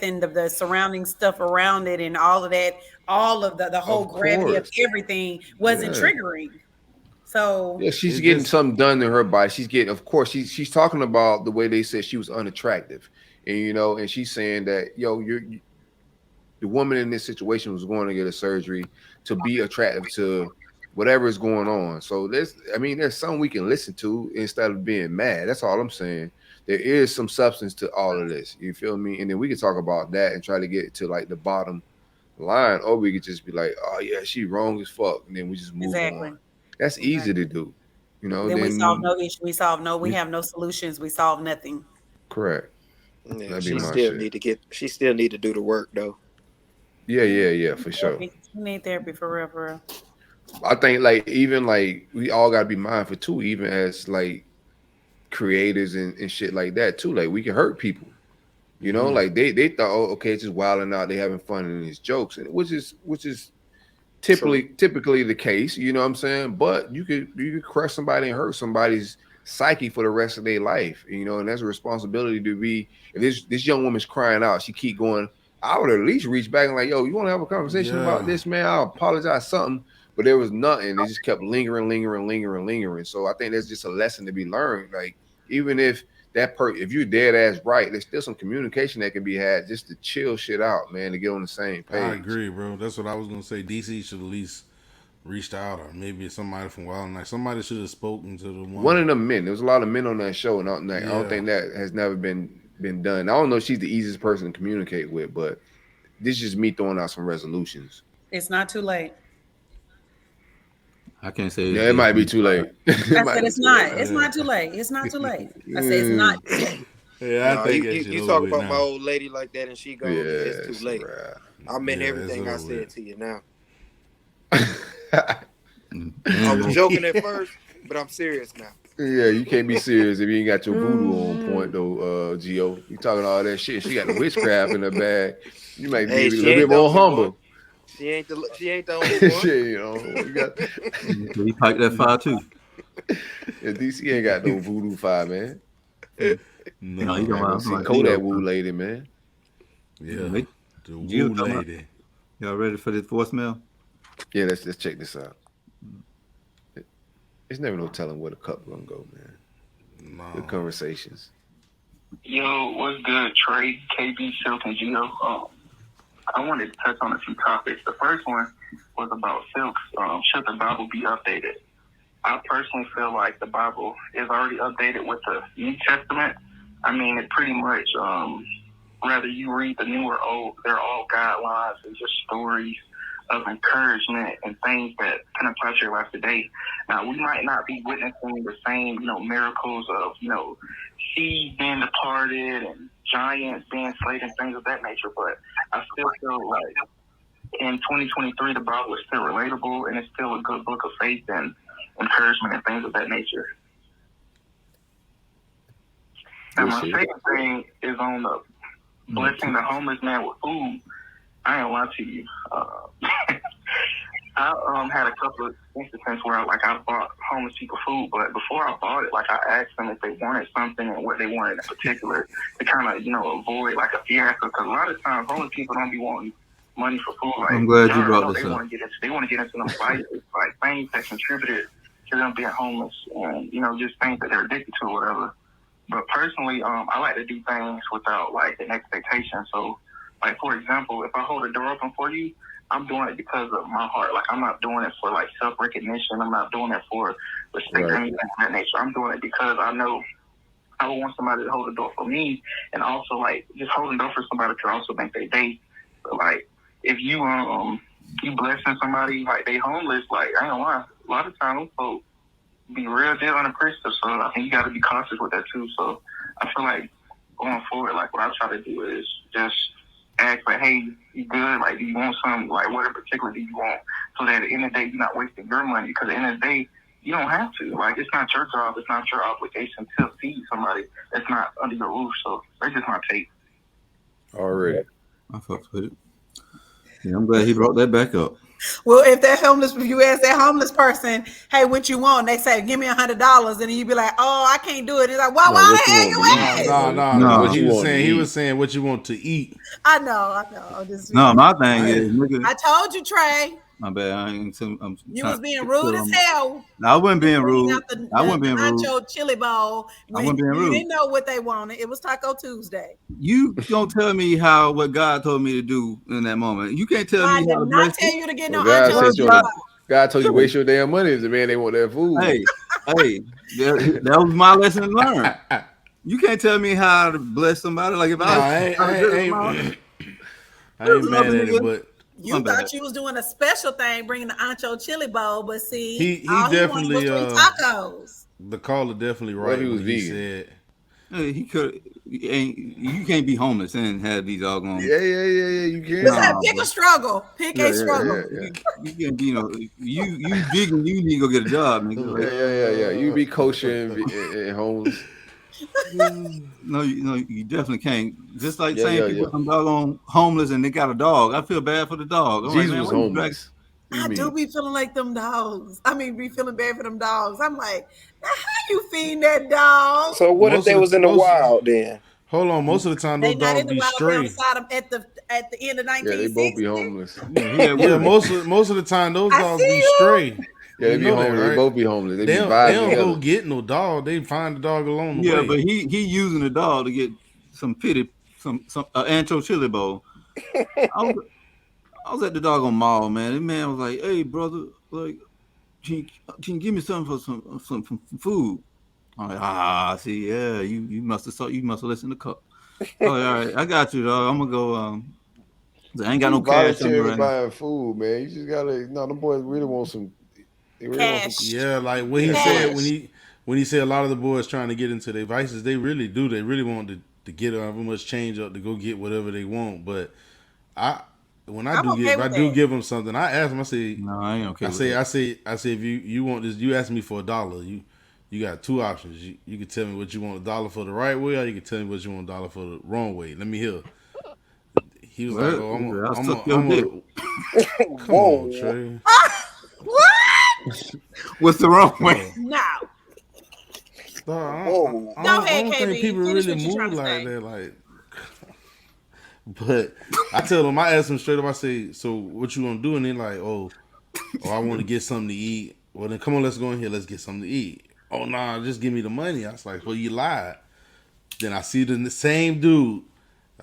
and the surrounding stuff around it and all of that, all of the whole gravity of everything wasn't triggering. So yeah, she's getting something done to her body. She's getting, of course, she's talking about the way they said she was unattractive, and and she's saying that the woman in this situation was going to get a surgery to be attractive to whatever is going on. So there's something we can listen to instead of being mad. That's all I'm saying. There is some substance to all of this. You feel me? And then we can talk about that and try to get to like the bottom line, or we could just be like, oh yeah, she wrong as fuck, and then we just move on. That's easy to do. Then we solve no issue. We have no solutions. We solve nothing. Correct. Yeah, she still need to do the work though. Yeah, for sure. You need therapy for real. I think we all gotta be mindful too, even as like creators and shit like that too. Like we can hurt people. Like they thought, oh, okay, it's just wilding out, they having fun in these jokes, and which is typically the case, you know what I'm saying? But you could crush somebody and hurt somebody's psyche for the rest of their life, and that's a responsibility to be. If this young woman's crying out, she keep going, I would at least reach back and like, yo, you want to have a conversation about this, man? I'll apologize, something. But there was nothing. It just kept lingering. So I think there's just a lesson to be learned. Like, even if if you're dead ass right, there's still some communication that can be had just to chill shit out, man, to get on the same page. I agree, bro. That's what I was gonna say. DC should at least reached out, or maybe somebody from Wild Night. Somebody should have spoken to the one of them men. There was a lot of men on that show, and I don't think that has never been done. I don't know if she's the easiest person to communicate with, but this is just me throwing out some resolutions. It's not too late. I can't say. Yeah, it might be too late. I said it's not. It's not too late. It's not too late. I said it's not too late. Yeah, I think you talk about my old lady like that, and she goes, "It's too late." I meant everything I said to you now. I was joking at first, but I'm serious now. Yeah, you can't be serious if you ain't got your voodoo on point, though, Gio. You talking all that shit. She got the witchcraft in her bag. You might be a little bit more humble. She ain't the only one. Shit, you got. He piped that fire too. Yeah, DC ain't got no voodoo fire, man. No, you don't see Kodak Woo lady, man. Yeah, the Woo lady. Y'all ready for this voicemail? Yeah, let's check this out. There's never no telling where the cup gonna go, man. No. Good conversations. Yo, what's good, Trey, KB, Silk, and Gino? I wanted to touch on a few topics. The first one was about Silk's. Should the Bible be updated? I personally feel like the Bible is already updated with the New Testament. I mean, it pretty much, whether you read the New or Old, they're all guidelines and just stories of encouragement and things that can apply to your life today. Now, we might not be witnessing the same, miracles of, seas being departed and giants being slayed and things of that nature, but I still feel like in 2023, the Bible is still relatable and it's still a good book of faith and encouragement and things of that nature. And my second thing is on the blessing the homeless man with food. I ain't lie to you. I had a couple of instances where I bought homeless people food, but before I bought it, I asked them if they wanted something and what they wanted in particular to kind of, avoid a fiasco. Because a lot of times homeless people don't be wanting money for food. I'm glad you brought this up. They want to get into them vices, things that contributed to them being homeless and, just things that they're addicted to or whatever. But personally, I like to do things without an expectation. So, for example, if I hold a door open for you, I'm doing it because of my heart. I'm not doing it for self-recognition. I'm not doing it for respect or anything of that nature. I'm doing it because I know I would want somebody to hold the door for me, and also just holding the door for somebody could also make their day. So if you you blessing somebody they homeless, I ain't gonna lie, a lot of times folks be real deal unappreciative. So I think you got to be cautious with that too. So I feel like going forward, what I try to do is just ask hey, you good? Do you want something? What in particular do you want? So that at the end of the day, you're not wasting your money. Because at the end of the day, you don't have to. It's not your job. It's not your obligation to feed somebody that's not under your roof. So that's just my take. All right. I fucked with it. Yeah, I'm glad he brought that back up. Well, if that homeless, if you ask that homeless person, hey, what you want? They say, give me $100, and you be like, oh, I can't do it. It's like, well, No, why what the you hell want you to eat? ask? No. What He you was want to saying he eat? was saying what you want to eat. I know. I'm just No, being- my thing is, nigga. I told you, Trey, My bad. I'm you trying was being to rude kill as him. hell. No, I wasn't being Bringing rude. out the I wasn't being rude. nacho chili bowl I when wasn't being you rude. didn't know what they wanted. It was Taco Tuesday. You don't tell me what God told me to do in that moment. You can't tell I me how did to not bless tell you. you to get Well, no God ancho said chili your bowl. God told you waste your damn money if the man they want their food. Hey, that was my lesson learned. You can't tell me how to bless somebody. Like if No, I I ain't mad at it, but You My bad. thought you was doing a special thing, bringing the ancho chili bowl, but see, he all definitely he wanted was 3 tacos. the caller definitely What if right he was when he vegan? said Hey, he could. You can't be homeless and have these all going. Yeah. You can. He said, Nah, pick bro. a struggle. Pick a struggle. You can't be, you vegan. You need to go get a job, nigga. Yeah. You be kosher and homeless. No, you definitely can't. Just like Yeah, saying yeah, people yeah. some doggone homeless and they got a dog. I feel bad for the dog. I'm Jesus like, man, was what you drag- homeless. What you I do mean? be feeling like them dogs. I mean, be feeling bad for them dogs. I'm like, now how you feeding that dog? So what if Most they of the- was in the most- wild then? hold on, most of the time They those not dogs in the be wild stray. outside them at the end of Yeah, they both be 1960. homeless. Yeah, most of the time those I dogs see be you. stray. Yeah, they You be know that, homeless. They right? both be homeless. They They be don't vibing go together. get no dog. They find the dog along the Yeah, way. but he using the dog to get some ancho chili bowl. I was at the doggone mall, man. The man was like, "Hey, brother, like, can you give me something for some food?" I'm like, see, yeah, you must have listened to Cup. Oh, all right, I got you, dog. I'm gonna go. I ain't got no You cash on me voluntarily right now. buying food, man. You just gotta. No, them boys really want some. They really want some. Cash. Yeah, like what he Yeah, said cash. when he said a lot of the boys trying to get into their vices, they really do. They really want to get however much change up to go get whatever they want. But when I I'm do okay give, with I do that. give them something. I ask them. I say, No, I ain't okay. I say if you want this, you ask me for $1. You got two options. You can tell me what you want $1 for the right way, or you can tell me what you want $1 for the wrong way. Let me hear. He was like, "Oh, come on, Trey." What's the wrong way? No. I Go don't ahead, think KB. people Finish really what you trying move to like say. that. Like, but I tell them, I ask them straight up. I say, "So what you gonna do?" And they're like, "Oh, I want to get something to eat." Well, then come on, let's go in here. Let's get something to eat. Oh, nah, just give me the money. I was like, "Well, you lied." Then I see the same dude.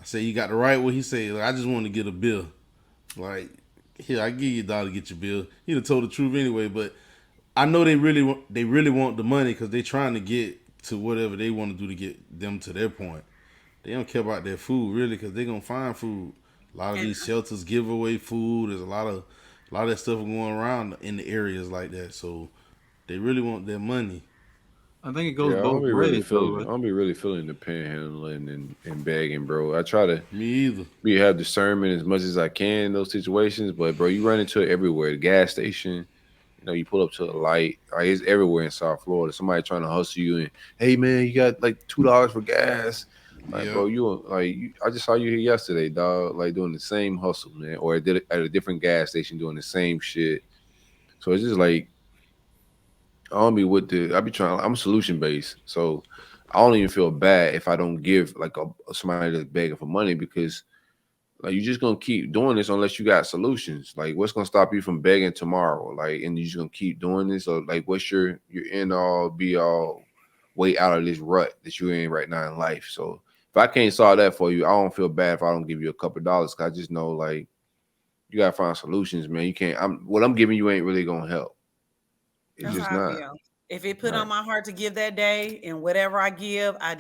I say, "You got the right way." He say, "Like, I just want to get a bill." Like, here, I give you $1 to get your bill. He done told the truth anyway, but I know they really want the money because they trying to get to whatever they want to do to get them to their point. They don't care about their food really because they gonna find food. A lot of these shelters give away food. There's a lot of that stuff going around in the areas like that. So they really want their money. I think it goes Yeah, I both don't be really ways. feeling. I don't be really feeling the panhandling and begging, bro. I try to Me either. have discernment as much as I can in those situations, but bro, you run into it everywhere. The gas station, you pull up to a light. Like, it's everywhere in South Florida. Somebody trying to hustle you and, hey man, you got like $2 for gas. Like, bro, I just saw you here yesterday, dog. Like doing the same hustle, man, or at a different gas station doing the same shit. So it's just like I don't be with I be trying. I'm solution based, so I don't even feel bad if I don't give like somebody that's begging for money because like you're just gonna keep doing this unless you got solutions. Like, what's gonna stop you from begging tomorrow? Like, and you're just gonna keep doing this, or like, what's your end all be all way out of this rut that you're in right now in life? So if I can't solve that for you, I don't feel bad if I don't give you a couple dollars. Cause I just know like you gotta find solutions, man. You can't. What I'm giving you ain't really gonna help. It's That's just how I not. feel. If it put on my heart to give that day, and whatever I give, I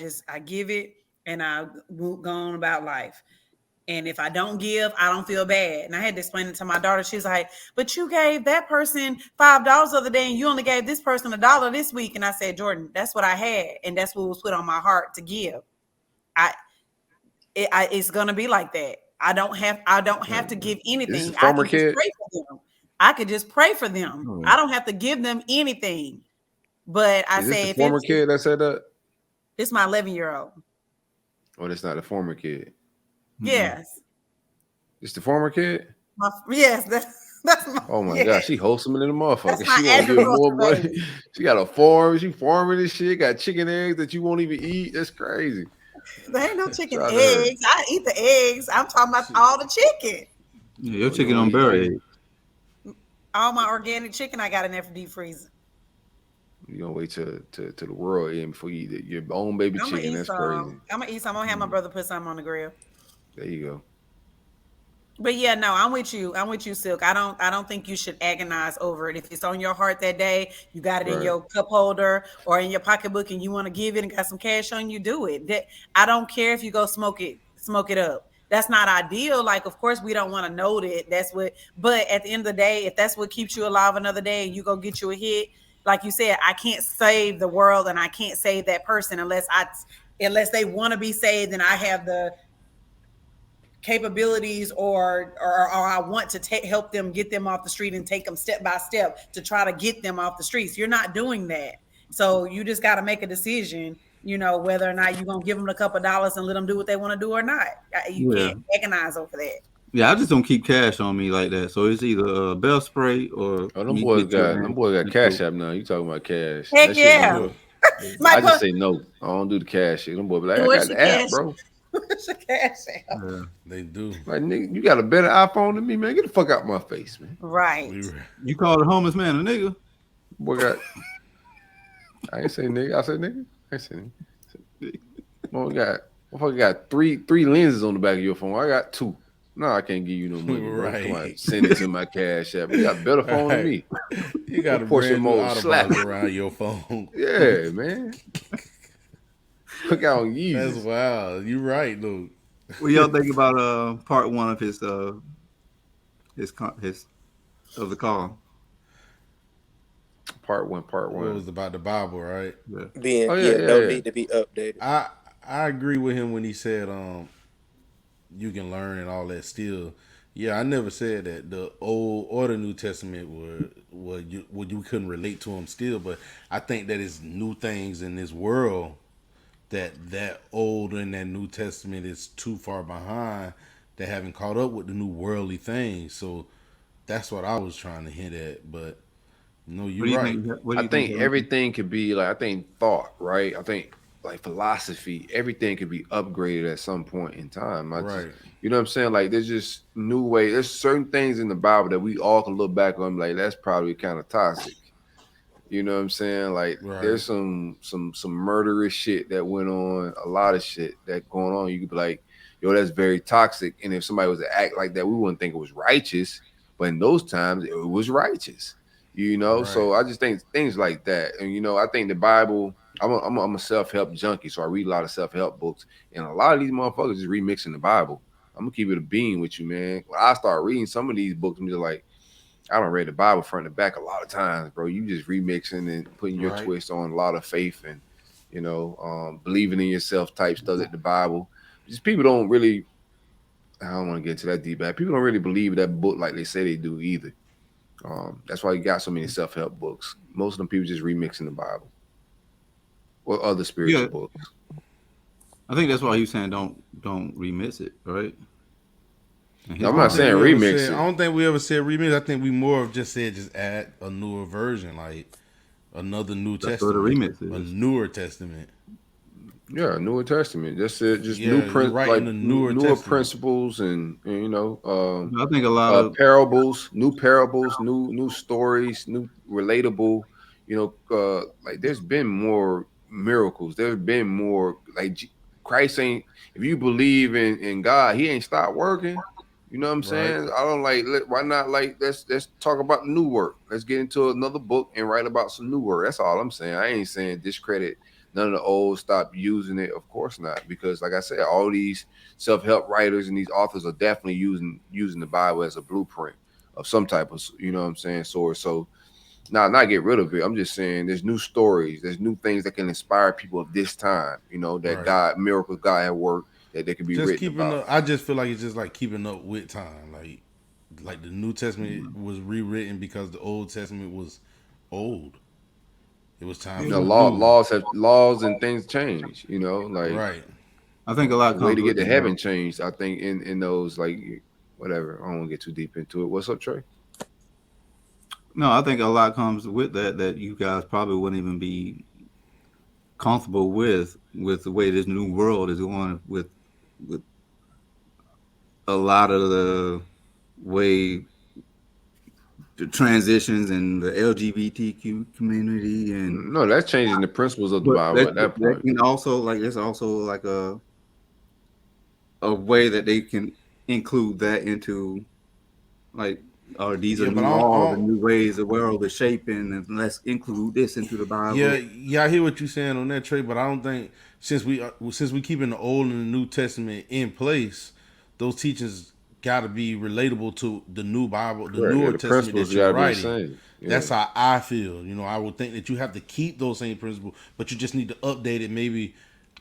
give it, and I go on about life. And if I don't give, I don't feel bad. And I had to explain it to my daughter. She's like, "But you gave that person $5 the other day, and you only gave this person $1 this week." And I said, "Jordan, that's what I had, and that's what was put on my heart to give. It's gonna be like that. I don't have to give anything. I can just pray for them. I could just pray for them. I don't have to give them anything." But I Is say, this the former kid that said that? It's my 11-year-old. Oh, that's not the former kid. Yes. It's the former kid? Yes, That's my, Oh my yeah. god, she wholesome in the motherfucker. That's my She won't give more agriculture money. baby. She got a farm. She farming this shit. Got chicken eggs that you won't even eat. That's crazy. There ain't no chicken Shout out to her. eggs. I eat the eggs. I'm talking about all the chicken. Yeah, your Oh, chicken you on don't eat berry. chicken. All my organic chicken I got in there for deep freezing. You gonna wait till the world end before you eat your own baby I'm gonna chicken? eat That's some. crazy. I'm gonna eat some. I'm gonna have my brother put something on the grill. There you go. But yeah, no, I'm with you. I'm with you, Silk. I don't think you should agonize over it. If it's on your heart that day, you got it in Right. your cup holder or in your pocketbook, and you want to give it and got some cash on you, do it. I don't care if you go smoke it up. That's not ideal. Like, of course, we don't want to know that. That's what. But at the end of the day, if that's what keeps you alive another day, and you go get you a hit, like you said, I can't save the world and I can't save that person unless they want to be saved and I have the capabilities or I want to help them get them off the street and take them step by step to try to get them off the streets. You're not doing that. So you just got to make a decision, whether or not you're going to give them a couple of dollars and let them do what they want to do or not. You can't agonize over that. Yeah, I just don't keep cash on me like that. So it's either bell spray or. Oh, them boys got Cash App now. You talking about cash? Heck That shit yeah. don't work. I just say no. I don't do the cash shit. Them boys be like, I got the app, bro. Cash App. Yeah. They do. Like, nigga, you got a better iPhone than me, man. Get the fuck out my face, man. Right. You call the homeless man a nigga? Boy got. I ain't say nigga. I said nigga. I ain't say nigga. Boy got three lenses on the back of your phone. I got 2. No, I can't give you no money. Bro. Right. Come on, send it to my Cash App. You got a better phone than me. You got a Portion brand new mode slap. Autobots around your phone. Yeah, man. Look out on you. That's wild. You right, Luke. What y'all think about part 1 of his of the call? Part one. It was about the Bible, right? Yeah. No need to be updated. I agree with him when he said you can learn and all that still. Yeah, I never said that the Old or the New Testament you couldn't relate to them still, but I think that it's new things in this world that Old and that New Testament is too far behind. They haven't caught up with the new worldly things. So that's what I was trying to hint at. But no, you're right. I think everything could be like, I think thought, right? I think like philosophy, everything could be upgraded at some point in time. Right. You know what I'm saying? Like there's just new ways. There's certain things in the Bible that we all can look back on like that's probably kind of toxic. You know what I'm saying? Like there's some murderous shit that went on, a lot of shit that going on. You could be like, yo, that's very toxic. And if somebody was to act like that, we wouldn't think it was righteous. But in those times, it was righteous. You know, so I just think things like that. And I think the Bible. I'm a self-help junkie, so I read a lot of self-help books, and a lot of these motherfuckers is remixing the Bible. I'm gonna keep it a bean with you, man. When I start reading some of these books, I'm just like, I don't read the Bible front to back a lot of times, bro. You just remixing and putting your twist on a lot of faith and believing in yourself type stuff at the Bible. Just people don't really. I don't want to get into that deep back. People don't really believe that book like they say they do either. That's why you got so many self-help books. Most of them people just remixing the Bible. Or other spiritual books. I think that's why he was saying don't remix it, right? I'm not saying remix it. I don't think we ever said remix. I think we more of just said just add a newer version, like another New Testament. What a remix is. A newer testament. Yeah, Newer Testament. Just Yeah, newer principles and I think a lot of parables, new stories, new relatable. Like there's been more miracles. There's been more like Christ ain't. If you believe in God, He ain't stopped working. You know what I'm saying? I don't why not let's talk about the new work. Let's get into another book and write about some new work. That's all I'm saying. I ain't saying discredit none of the old, stop using it. Of course not, because like I said, all these self-help writers and these authors are definitely using the Bible as a blueprint of some type of, source. So not get rid of it. I'm just saying there's new stories, there's new things that can inspire people of this time, that miracles God had worked, that they could be just written about. I just feel like it's just like keeping up with time. Like the New Testament was rewritten because the Old Testament was old. It was time. Laws and things change. Right. I think a lot of the way to get to heaven changed. I think in those whatever. I don't want to get too deep into it. What's up, Trey? No, I think a lot comes with that you guys probably wouldn't even be comfortable with the way this new world is going with a lot of the way the transitions and the LGBTQ community and No, that's changing the principles of the but Bible at that that point. can also like there's also like a way that they can include that into like these are Yeah, but new I laws don't, and new ways the world is shaping and let's include this into the Bible. yeah, I hear what you're saying on that, Trey, but I don't think since we keeping the Old and the New Testament in place, those teachings got to be relatable to the new Bible, the Correct. Yeah, newer the Testament principles that you're gotta be the writing. same. Yeah. That's how I feel. You know, I would think that you have to keep those same principles, but you just need to update it maybe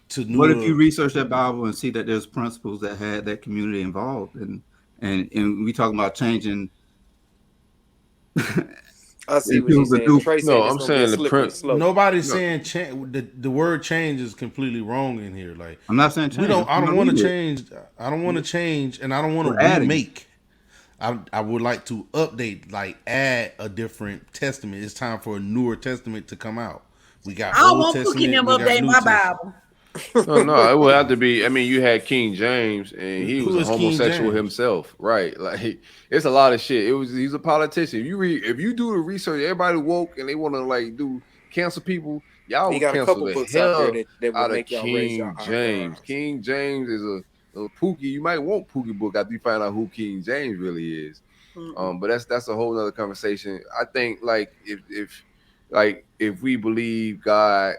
to newer. What if you research that Bible and see that there's principles that had that community involved and we talking about changing I see what into you're the saying. new Trey No, saying it's I'm gonna be a saying the slippery slope. Nobody's No. saying the word change is completely wrong in here. Like I'm not saying we change. don't. I I'm don't not want to either. change. I don't want to change, and I don't want We're to adding. remake. I would like to update, like add a different testament. It's time for a newer testament to come out. We got I don't Old want Pookie Testament. them We got update New my Testament. Bible. No, it would have to be. I mean, you had King James, and he Who was a is King homosexual James? himself, right? Like, it's a lot of shit. He's a politician. If you do the research, everybody woke and they want to like do cancel people. Y'all He would got a cancel couple the books out there hell that will out of make y'all raise your King James. eyebrows. King James is a Pookie. You might want Pookie book after you find out who King James really is. But that's a whole nother conversation. I think like if we believe God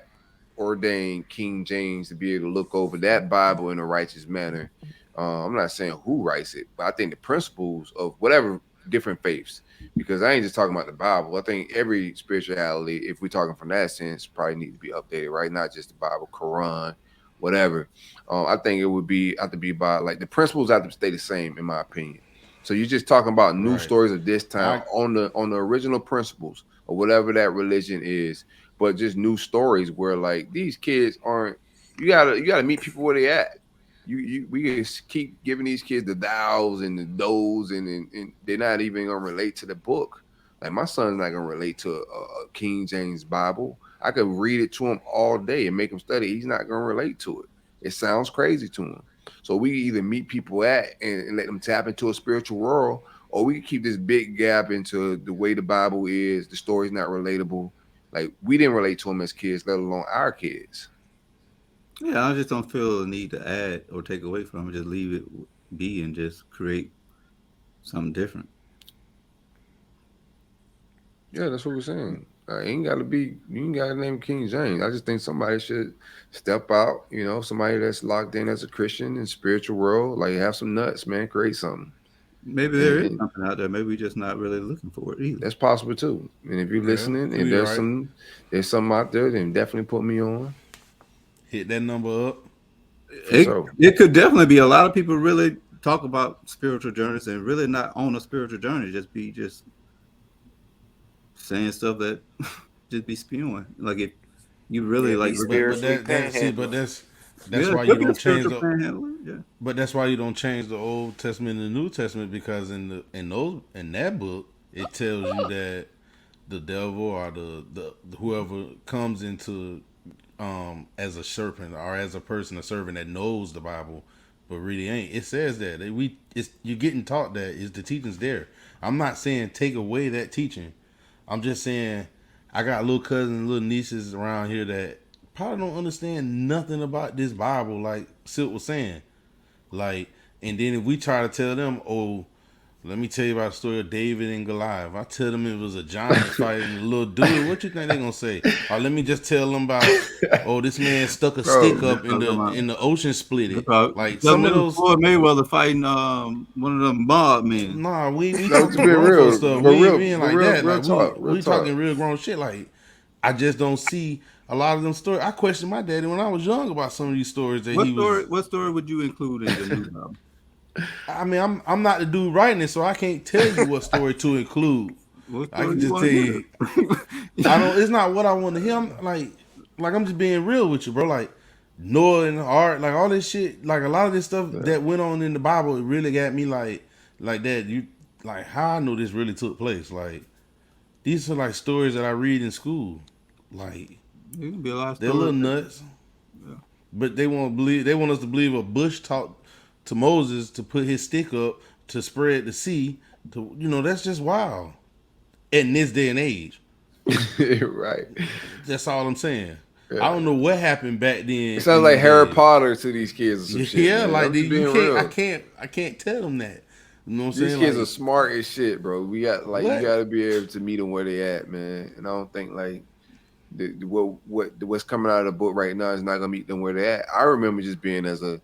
ordained King James to be able to look over that Bible in a righteous manner. I'm not saying who writes it, but I think the principles of whatever different faiths, because I ain't just talking about the Bible. I think every spirituality, if we're talking from that sense, probably need to be updated, right? Not just the Bible, Quran, whatever. I think it would have to be about like the principles have to stay the same, in my opinion. So you're just talking about new Right. stories of this time on the original principles or whatever that religion is, but just new stories where like these kids aren't. You gotta meet people where they at. We just keep giving these kids the thous and the does, and they're not even gonna relate to the book. Like my son's not gonna relate to a King James Bible. I could read it to him all day and make him study. He's not gonna relate to it. It sounds crazy to him. So we either meet people at and let them tap into a spiritual world, or we can keep this big gap into the way the Bible is. The story's not relatable. Like we didn't relate to them as kids, let alone our kids. Yeah, I just don't feel the need to add or take away from it. Just leave it be and just create something different. Yeah, that's what we're saying. You ain't gotta name King James. I just think somebody should step out, somebody that's locked in as a Christian in spiritual world, like have some nuts, man, create something. Maybe there is something out there. Maybe we're just not really looking for it either. That's possible too. And if you're listening and there's something out there, then definitely put me on. Hit that number up. It could definitely be a lot of people really talk about spiritual journeys and really not on a spiritual journey, just saying stuff that just be spewing. Like if you really that's why you don't change But that's why you don't change the Old Testament and the New Testament, because in that book it tells you that the devil or the whoever comes into as a serpent or as a servant that knows the Bible but really ain't. It says that you're getting taught that is the teaching's there. I'm not saying take away that teaching. I'm just saying I got little cousins, little nieces around here that probably don't understand nothing about this Bible, like Silk was saying. Like, and then if we try to tell them, oh, let me tell you about the story of David and Goliath. I tell them it was a giant fighting a little dude. What you think they gonna say? Or let me just tell them about, oh, this man stuck a stick up in the ocean, split it. Like some of those Floyd Mayweather fighting one of them mob men. Nah, we talking real stuff. We ain't being like that. Like we talking real grown shit. Like I just don't see a lot of them stories. I questioned my daddy when I was young about some of these stories. What story would you include in the new album? I mean, I'm not the dude writing it, so I can't tell you what story to include. I can just tell you. It's not what I want to hear. I'm like I'm just being real with you, bro. Like Noah and the Ark, like all this shit, like a lot of this stuff that went on in the Bible, it really got me like that. You like how I know this really took place. Like these are like stories that I read in school. Like It can be a lot of they're a little stories. nuts, but they want us to believe a bush talked to Moses to put his stick up to spread the sea. That's just wild. In this day and age, Right. that's all I'm saying. Yeah. I don't know what happened back then. It sounds in like these Harry days. Potter to these kids or some shit. Yeah, Man. like I'm just being you can't. real. I can't tell them that. You know what I'm These saying? kids Like, are smart as shit, bro. We got like What? you got to be able to meet them where they at, man. And I don't think like what's coming out of the book right now is not gonna meet them where they at. I remember just being as a,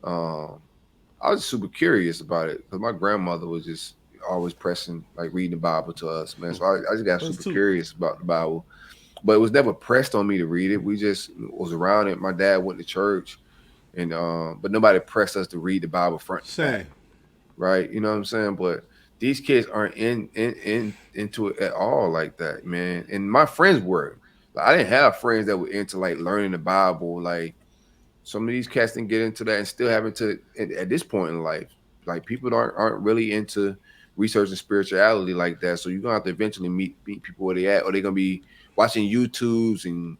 I was super curious about it because my grandmother was just always pressing like reading the Bible to us, man. So I just got Us super too. curious about the Bible, but it was never pressed on me to read it. We just was around it. My dad went to church, and but nobody pressed us to read the Bible front to back. Same. Right? You know what I'm saying? But these kids aren't into it at all like that, man. And my friends were. Like, I didn't have friends that were into like learning the Bible. Like some of these cats didn't get into that and still having to at this point in life. Like people aren't really into researching spirituality like that. So you're gonna have to eventually meet people where they at, or they're gonna be watching YouTubes and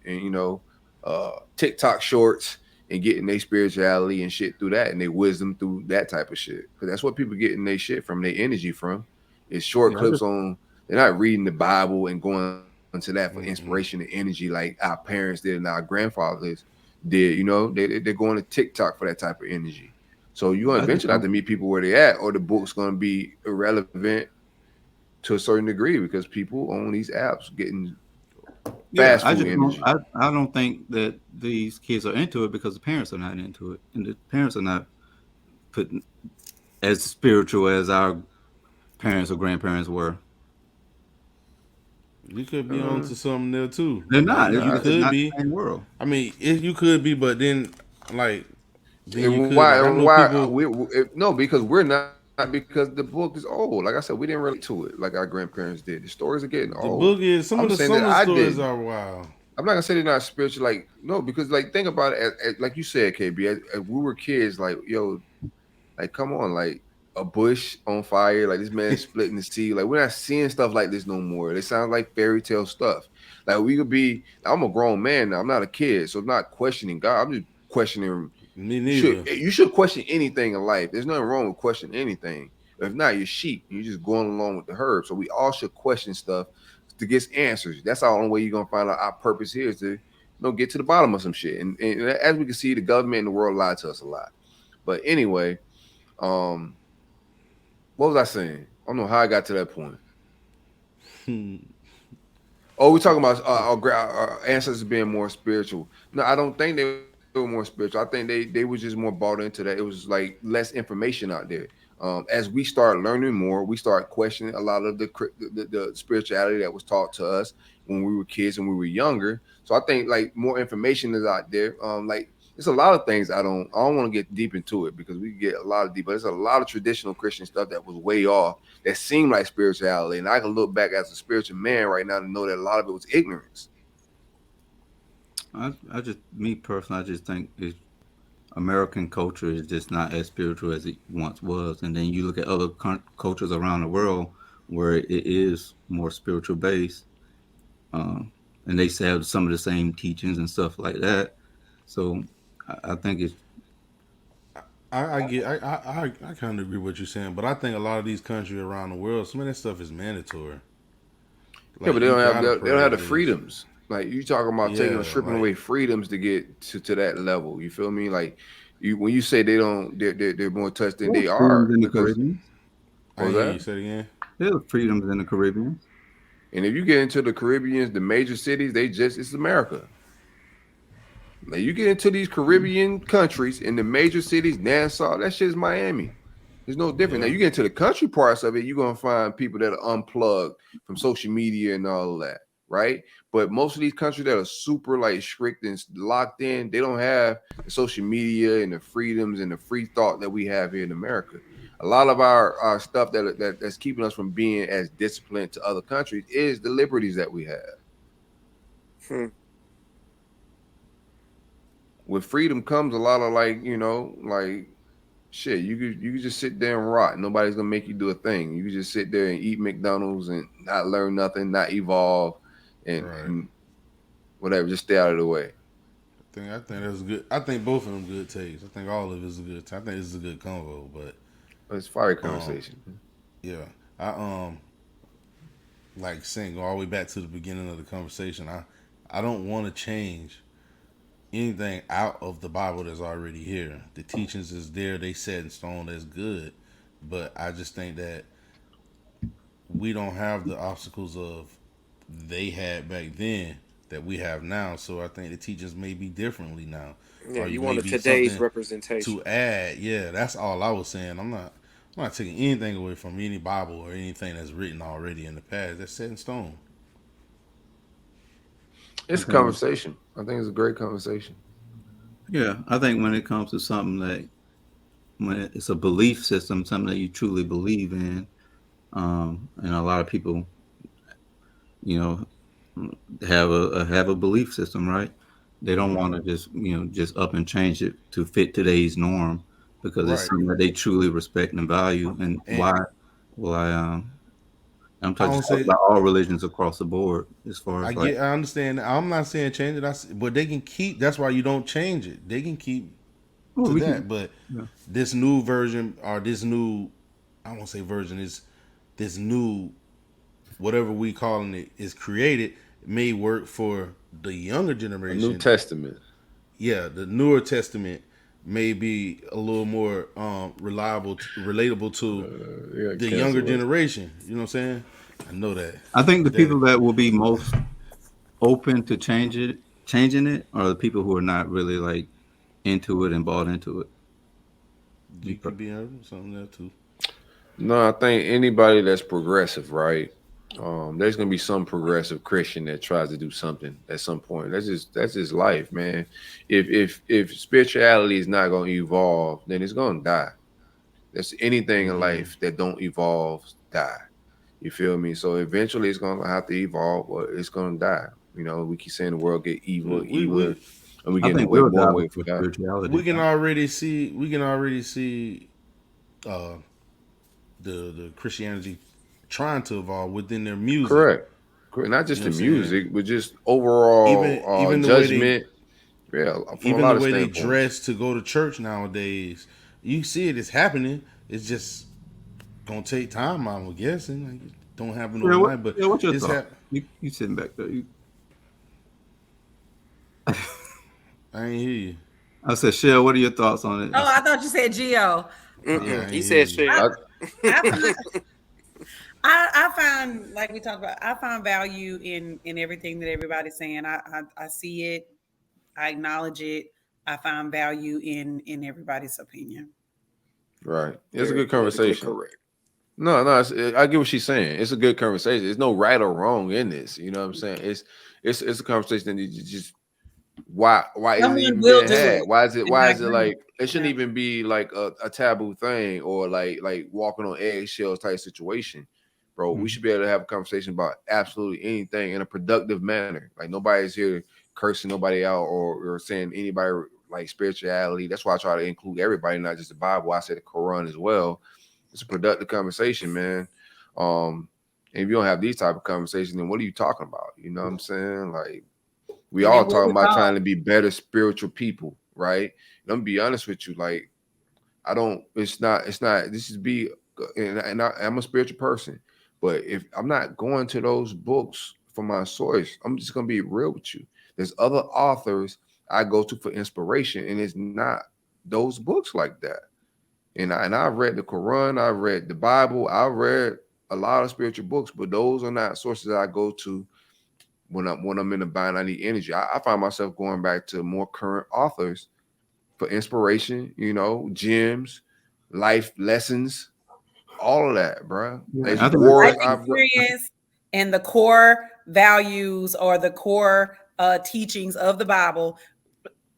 TikTok shorts and getting their spirituality and shit through that and their wisdom through that type of shit. Because that's what people getting their shit from, their energy from. Is short Yeah, I clips just- on. They're not reading the Bible and going into that for inspiration and energy like our parents did and our grandfathers did. You know, they're going to TikTok for that type of energy. So you're gonna I just eventually have to don't- meet people where they at, or the book's gonna be irrelevant to a certain degree because people on these apps getting Yeah, fast I food just energy. I don't think that these kids are into it because the parents are not into it, and the parents are not putting as spiritual as our parents or grandparents were. You could be on to something there too. They're not. You It's could not be. the same world. I mean, you could be, but then like then you And could. why? Like, I know Why? people. No, because we're not. Because the book is old. Like I said, we didn't relate to it like our grandparents did. The stories are getting The old. book is some I'm of the saying that I stories didn't. are wild. I'm not gonna say they're not spiritual. Like no, because like think about it. Like you said, KB, as we were kids, like yo, like come on, like a bush on fire, like this man splitting the sea. Like we're not seeing stuff like this no more. It sounds like fairy tale stuff. Like we could be. I'm a grown man now. I'm not a kid, so I'm not questioning God. I'm just questioning. Me neither. You should question anything in life. There's nothing wrong with questioning anything. If not, you're sheep. You're just going along with the herd. So we all should question stuff to get answers. That's the only way you're gonna find out our purpose here is to get to the bottom of some shit. And as we can see, the government and the world lied to us a lot. But anyway, what was I saying? I don't know how I got to that point. Oh, we're talking about our ancestors being more spiritual. No, I don't think they were more spiritual. I think they were just more bought into that. It was like less information out there. As we start learning more, we start questioning a lot of the spirituality that was taught to us when we were kids and we were younger. So I think like more information is out there. Like there's a lot of things I don't want to get deep into it because we get a lot of deep, but there's a lot of traditional Christian stuff that was way off that seemed like spirituality. And I can look back as a spiritual man right now to know that a lot of it was ignorance. Me personally, I just think American culture is just not as spiritual as it once was. And then you look at other cultures around the world where it is more spiritual based. And they have some of the same teachings and stuff like that. So I think it's. I kind of agree with what you're saying, but I think a lot of these countries around the world, some of that stuff is mandatory. Yeah, but they don't have the freedoms. Like you talking about stripping away freedoms to get to that level. You feel me? Like when you say they're more touched than they are In the because Caribbean. what was that? You said again. There's freedoms in the Caribbean. And if you get into the Caribbean, the major cities, it's America. Like you get into these Caribbean countries in the major cities, Nassau, that shit is Miami. There's no different. Now you get into the country parts of it, you're gonna find people that are unplugged from social media and all of that, right? But most of these countries that are super like strict and locked in, they don't have the social media and the freedoms and the free thought that we have here in America. A lot of our stuff that's keeping us from being as disciplined to other countries is the liberties that we have. With freedom comes a lot of like shit, you could just sit there and rot. Nobody's gonna make you do a thing. You could just sit there and eat McDonald's and not learn nothing, not evolve, and whatever. Just stay out of the way. I think that's good. I think both of them good takes. I think all of it is a good. I think this is a good convo, but it's fire conversation. Yeah, I like saying go all the way back to the beginning of the conversation. I don't want to change anything out of the Bible that's already here. The teachings is there. They set in stone. That's good, but I just think that we don't have the obstacles of they had back then that we have now. So I think the teachings may be differently now. Yeah, or you may wanted be today's something representation. to add. Yeah, that's all I was saying. I'm not taking anything away from any Bible or anything that's written already in the past. That's set in stone. It's a conversation. I think it's a great conversation. Yeah, I think when it comes to something that when it's a belief system, something that you truly believe in, and a lot of people, you know, have a belief system, right? They don't want to just up and change it to fit today's norm because it's something that they truly respect and value. And why? I'm talking about all religions across the board. As far as I understand. I'm not saying change it. But they can keep. That's why you don't change it. They can keep that. But this new version or this new, I won't say version, is this new, whatever we calling it, is created, may work for the younger generation. A New Testament. Yeah, the newer testament may be a little more relatable to the younger generation. You know what I'm saying? I know that. I think the people that will be most open to changing it are the people who are not really like into it and bought into it. You could be something there too. No, I think anybody that's progressive, right? There's gonna be some progressive Christian that tries to do something at some point. That's just life, man. If spirituality is not gonna evolve, then it's gonna die. There's anything in life that don't evolve, die. You feel me? So eventually it's gonna have to evolve, or it's gonna die. You know, we keep saying the world get evil, and we getting away one way for that. We can already see the Christianity trying to evolve within their music. Correct. Not just the music, but just overall even judgment. Even the way they dress to go to church nowadays, you see it's happening. It's just gonna take time, I'm guessing. Like, it don't happen overnight. But what's your thought? You sitting back there. I ain't hear you. I said, Shell, what are your thoughts on it? Oh, I thought you said Gio. He said Shell. I find, like we talked about, I find value in everything that everybody's saying. I see it. I acknowledge it. I find value in everybody's opinion. Right. It's a good conversation. Correct. No, I get what she's saying. It's a good conversation. There's no right or wrong in this. You know what I'm saying? It's a conversation that you just why is it even being had? Why is it like it shouldn't even be like a taboo thing or like walking on eggshells type situation, bro. We should be able to have a conversation about absolutely anything in a productive manner. Like nobody's here cursing nobody out or saying anybody like spirituality. That's why I try to include everybody, not just the Bible. I said the Quran as well. It's a productive conversation, man. And if you don't have these type of conversations, then what are you talking about? You know what I'm saying? Like we all talking about trying to be better spiritual people, right? And I'm gonna be honest with you, like it's not, this is and I'm a spiritual person, but if I'm not going to those books for my source, I'm just gonna be real with you. There's other authors I go to for inspiration, and it's not those books like that. And I've read the Quran, I've read the Bible, I've read a lot of spiritual books, but those are not sources I go to when I'm in a bind. I need energy. I find myself going back to more current authors for inspiration, gems, life lessons, all of that, bro. Life experience and the core values or the core teachings of the Bible,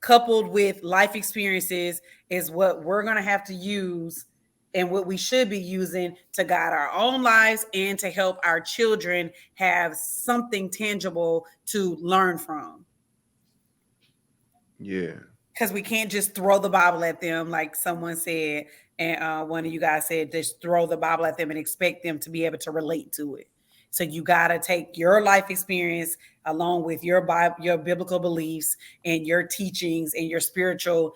coupled with life experiences, is what we're going to have to use and what we should be using to guide our own lives and to help our children have something tangible to learn from. Yeah. because we can't just throw the Bible at them, like someone said, and one of you guys said, just throw the Bible at them and expect them to be able to relate to it. So you got to take your life experience along with your Bible, your biblical beliefs and your teachings and your spiritual,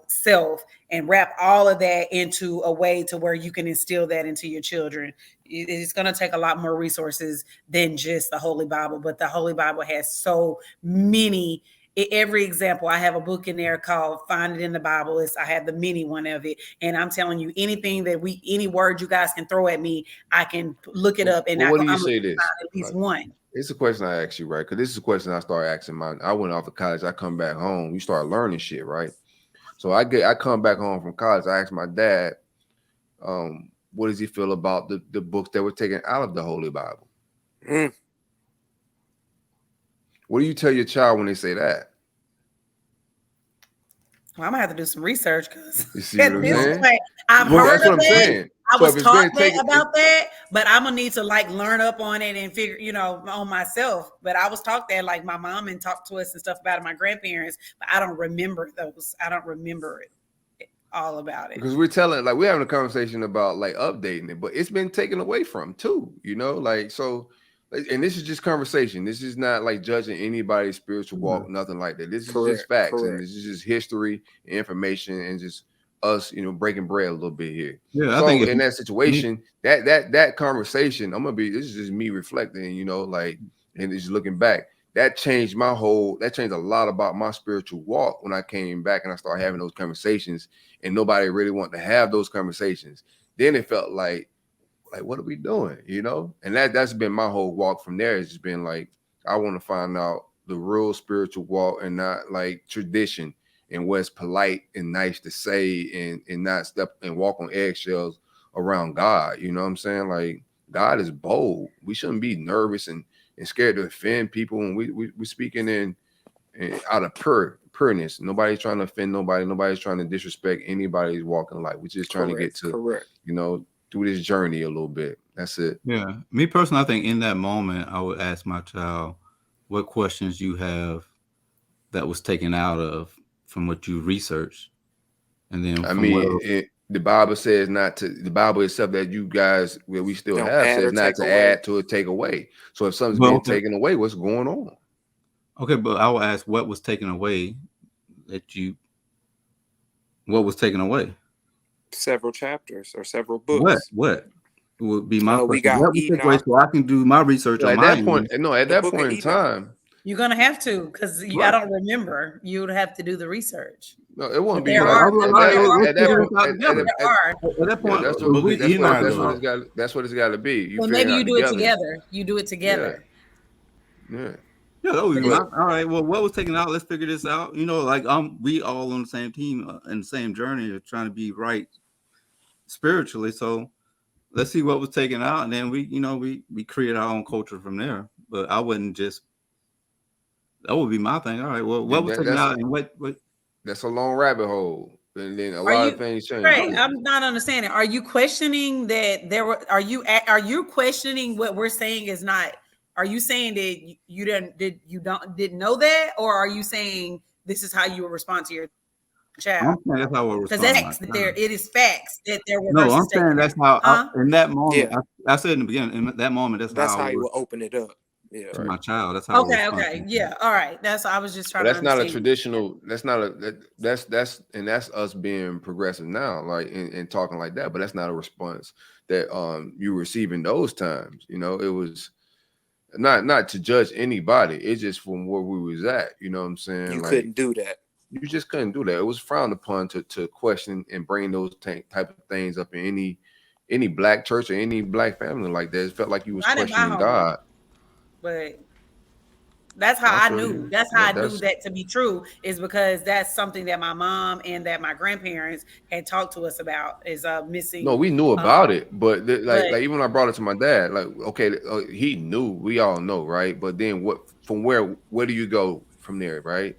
self, and wrap all of that into a way to where you can instill that into your children. It's going to take a lot more resources than just the Holy Bible, but the Holy Bible has so many. Every example, I have a book in there called Find It in the Bible. I have the mini one of it. And I'm telling you, any word you guys can throw at me, I can look it up. And what do you say this? At least one. It's a question I asked you, right? Because this is a question I started asking I went off of college. I come back home. You start learning shit, right? So I come back home from college. I asked my dad, what does he feel about the books that were taken out of the Holy Bible? What do you tell your child when they say that? Well, I'm gonna have to do some research because you see what I'm saying? I've heard of it. I was taught about that, but I'm gonna need to learn up on it and figure, on myself. But I was taught that, like my mom and talked to us and stuff about it, my grandparents, but I don't remember those. I don't remember it all about it. Because we're having a conversation about updating it, but it's been taken away from too, so. And this is just conversation. This is not judging anybody's spiritual walk, nothing like that. This is just facts, and this is just history, information, and just us, breaking bread a little bit here. Yeah, so I think in that situation, that conversation, this is just me reflecting, and just looking back. That changed a lot about my spiritual walk when I came back and I started having those conversations, and nobody really wanted to have those conversations. Then it felt like what are we doing, and that's been my whole walk from there. It's just been I want to find out the real spiritual walk and not tradition and what's polite and nice to say and not step and walk on eggshells around God. You know what I'm saying? God is bold. We shouldn't be nervous and scared to offend people when we're speaking in out of pureness. Nobody's trying to offend nobody. Nobody's trying to disrespect anybody's walking life. We're just trying to get to through this journey a little bit. That's it. Yeah. Me personally, I think in that moment, I would ask my child what questions you have that was taken out of from what you researched. And then the Bible says the Bible itself that you guys, we still Don't have, add says or not take to away. add to or take away. So if something's being taken away, what's going on? Okay, but I will ask what was taken away what was taken away? Several chapters or several books. What would be my we question? got What was taken away so I can do my research on At my that point, at that point in time, you're gonna have to, because I don't remember. You would have to do the research. no, it won't be. There At that point, that's what it's got to be. Well, maybe you do it together. You do it together. Yeah. Yeah, that would be all right. Well, what was taken out? Let's figure this out. We all on the same team and the same journey of trying to be right spiritually. So let's see what was taken out, and then we create our own culture from there. But I wouldn't just. That would be my thing. All right. Well, what was taken out, and what? That's a long rabbit hole, and then a lot of things change. Right. I'm not understanding. Are you questioning that there were? Are you questioning what we're saying is not? Are you saying that you didn't know that, or are you saying this is how you would respond to your child? That's how I would respond. Because it is facts that there were. No, I'm saying that's how in that moment. Yeah. I said in the beginning. In that moment, that's how you would open it up. Yeah, to my child. That's how. Okay. Yeah. All right. I was just trying. That's to not understand. a traditional. That's us being progressive now, and talking like that. But that's not a response that you receive in those times. It was. Not to judge anybody. It's just from where we was at. You know what I'm saying? You couldn't do that. You just couldn't do that. It was frowned upon to question and bring those type of things up in any black church or any black family like that. It felt like you was questioning God. But that's how I knew. That's how I knew that to be true, is because that's something that my mom and that my grandparents had talked to us about, is missing. No, we knew about it, but even when I brought it to my dad, he knew. We all know, right? But then where do you go from there, right?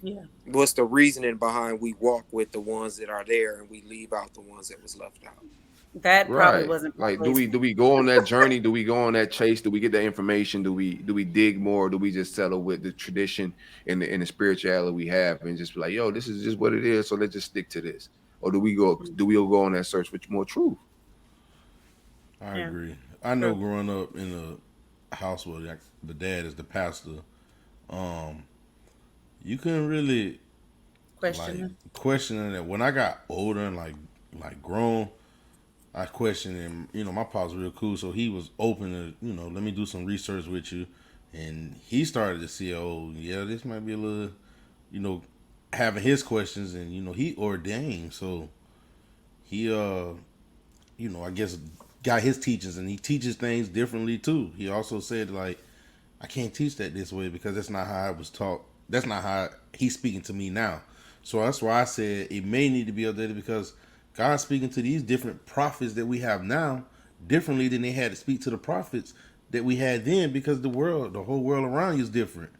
Yeah. What's the reasoning behind we walk with the ones that are there and we leave out the ones that was left out? That probably Right. wasn't Like, probably do we go on that journey? Do we go on that chase? Do we get that information? Do we dig more? Or do we just settle with the tradition and the spirituality we have and just be like, yo, this is just what it is, so let's just stick to this? Or do we go on that search for more truth? I Yeah. agree. I know growing up in a house where like, the dad is the pastor, you couldn't really questioning that. When I got older and like grown, I questioned him. You know, my pop's real cool, so he was open to, let me do some research with you. And he started to see, oh, yeah, this might be a little, having his questions. And, he ordained. So he, I guess got his teachings, and he teaches things differently, too. He also said, like, I can't teach that this way because that's not how I was taught. That's not how he's speaking to me now. So that's why I said it may need to be updated, because God's speaking to these different prophets that we have now differently than they had to speak to the prophets that we had then, because the whole world around you is different.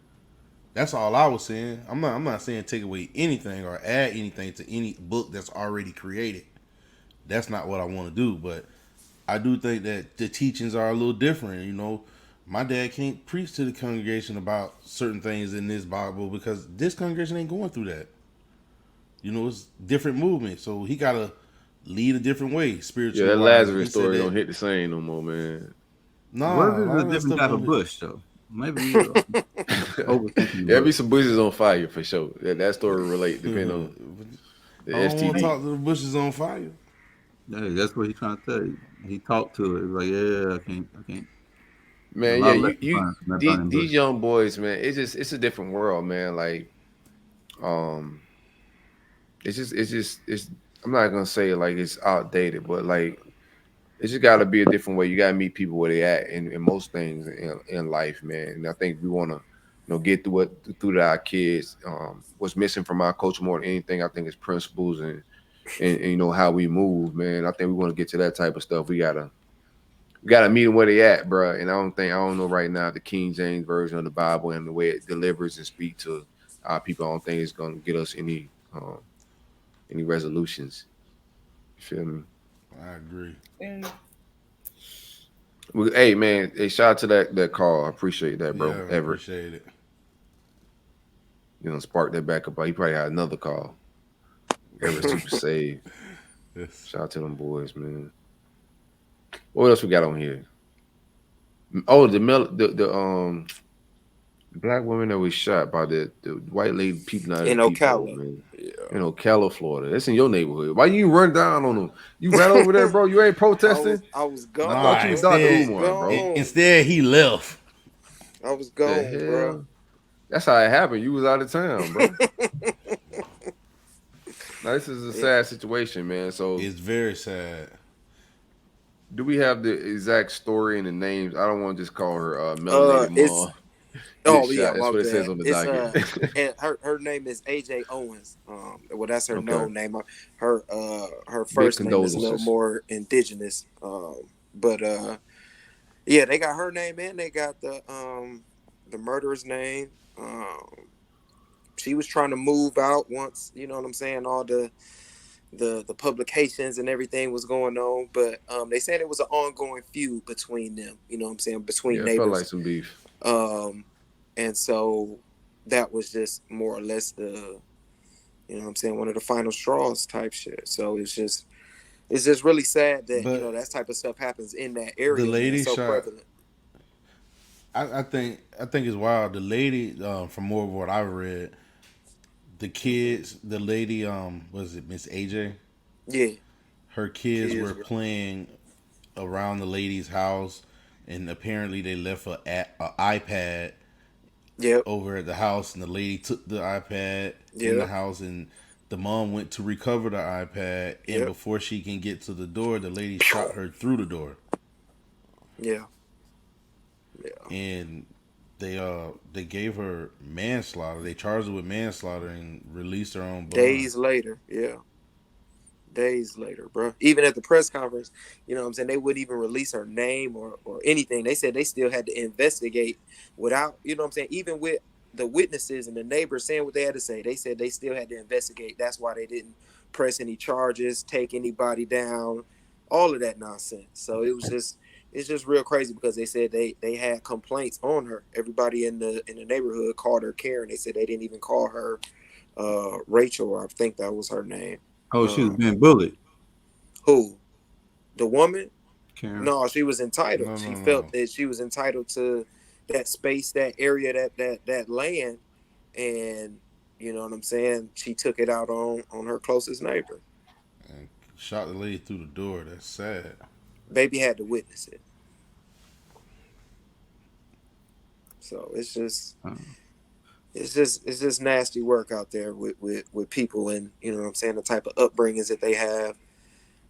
That's all I was saying. I'm not saying take away anything or add anything to any book that's already created. That's not what I want to do, but I do think that the teachings are a little different. My dad can't preach to the congregation about certain things in this Bible because this congregation ain't going through that. It's different movement, so he gotta lead a different way spiritually. Yeah, that Lazarus story don't hit the same no more, man. No, what is a different type of bush though? Maybe there be some bushes on fire for sure. That story relate depending on the I don't want STD. to talk to the bushes on fire. Yeah, that's what he's trying to tell you. He talked to it. He was like, yeah, I can't. Man, yeah, these young boys, man, it's a different world, man. Like, it's I'm not gonna say like it's outdated, but like it's just got to be a different way. You got to meet people where they at in most things in life, man. And I think we want to get through to our kids. What's missing from our culture more than anything, I think, is principles and how we move, man. I think we want to get to that type of stuff. We gotta meet them where they at, bro. And I don't know right now the King James version of the Bible and the way it delivers and speaks to our people. I don't think it's gonna get us any resolutions. You feel me? I agree. Hey man, shout out to that call. I appreciate that, bro. Yeah, Everett. Appreciate it. Spark that back up. He probably had another call. Everett super save. Yes. Shout out to them boys, man. What else we got on here? Oh, the black woman that was shot by the white lady peeping out In of the peephole, Ocala. man. In Ocala, Florida. That's in your neighborhood. Why you run down on them? You ran over there, bro. You ain't protesting. I was gone. I thought you was Dr. Umar, bro. Instead, he left. I was gone, bro. That's how it happened. You was out of town, bro. Now this is a sad situation, man. So it's very sad. Do we have the exact story and the names? I don't want to just call her Melanated Mom. Oh yeah, that's what it says on the document. And her name is AJ Owens. Well, that's her known name. Her first name is a little more indigenous. But yeah, they got her name and they got the murderer's name. She was trying to move out once, you know what I'm saying, all the publications and everything was going on, but they said it was an ongoing feud between them, you know what I'm saying, between neighbors. Felt like some beef. And so that was just more or less the, you know what I'm saying, one of the final straws type shit. So it's just really sad that that type of stuff happens in that area. The lady so shot. Prevalent. I think it's wild. The lady, from more of what I read, the kids, the lady, was it Miss AJ? Yeah. Her kids were playing around the lady's house, and apparently they left an iPad over at the house, and the lady took the iPad in the house, and the mom went to recover the iPad, and before she can get to the door, the lady shot her through the door. Yeah. And they gave her manslaughter. They charged her with manslaughter and released her on bond. Days later, bro. Even at the press conference, you know what I'm saying, they wouldn't even release her name or anything. They said they still had to investigate without, you know what I'm saying, even with the witnesses and the neighbors saying what they had to say. They said they still had to investigate. That's why they didn't press any charges, take anybody down. all of that nonsense. So it's just real crazy because they said they had complaints on her. Everybody in the neighborhood called her Karen. They said they didn't even call her Rachel. I think that was her name. Oh, she was being bullied. Who? The woman? Karen. No, she was entitled. No, she no, felt no. that she was entitled to that space, that area, that land, and you know what I'm saying. She took it out on her closest neighbor. And shot the lady through the door. That's sad. Baby had to witness it. So it's just nasty work out there with people, and you know what I'm saying, the type of upbringings that they have,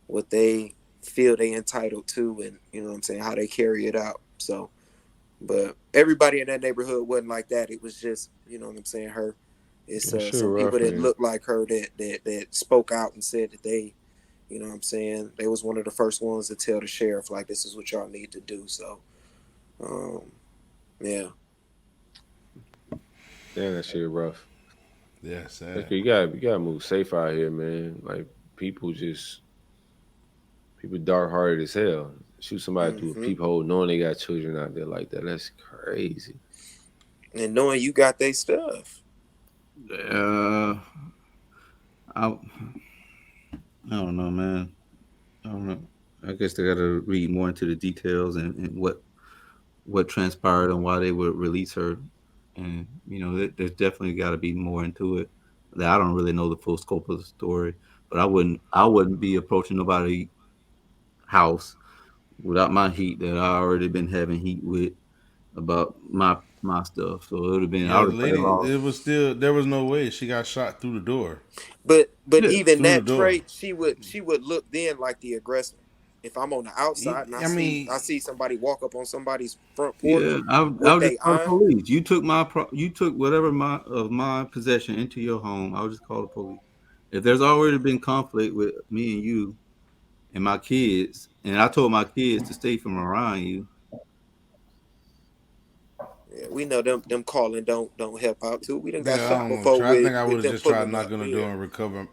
what they feel they entitled to, and you know what I'm saying, how they carry it out. So, but everybody in that neighborhood wasn't like that. It was just, you know what I'm saying, her. It's That shit some rough, people that man. look like her that spoke out and said that they, you know what I'm saying, they was one of the first ones to tell the sheriff, like, this is what y'all need to do. So, yeah. Damn, that shit rough. Yeah, sad. You gotta move safe out here, man. Like people dark hearted as hell. Shoot somebody through a peephole knowing they got children out there like that. That's crazy. And knowing you got their stuff. I don't know, man. I don't know. I guess they got to read more into the details and what transpired and why they would release her. And you know, there's definitely got to be more into it. That I don't really know the full scope of the story, but I wouldn't be approaching nobody's house without my heat that I already been having heat with about my stuff. So it would have been. Yeah, the lady, it was still, there was no way she got shot through the door. But Yeah, even through that the door. trait, she would look then like the aggressor. If I'm on the outside and I see somebody walk up on somebody's front porch, Yeah, I was just call the police. You took whatever of my possession into your home. I would just call the police. If there's already been conflict with me and you and my kids, and I told my kids to stay from around you. Yeah, we know them calling don't help out too. We done got Yeah, I shot don't know. before. I think I would with have them just tried pulling knock up, on the yeah. door and recover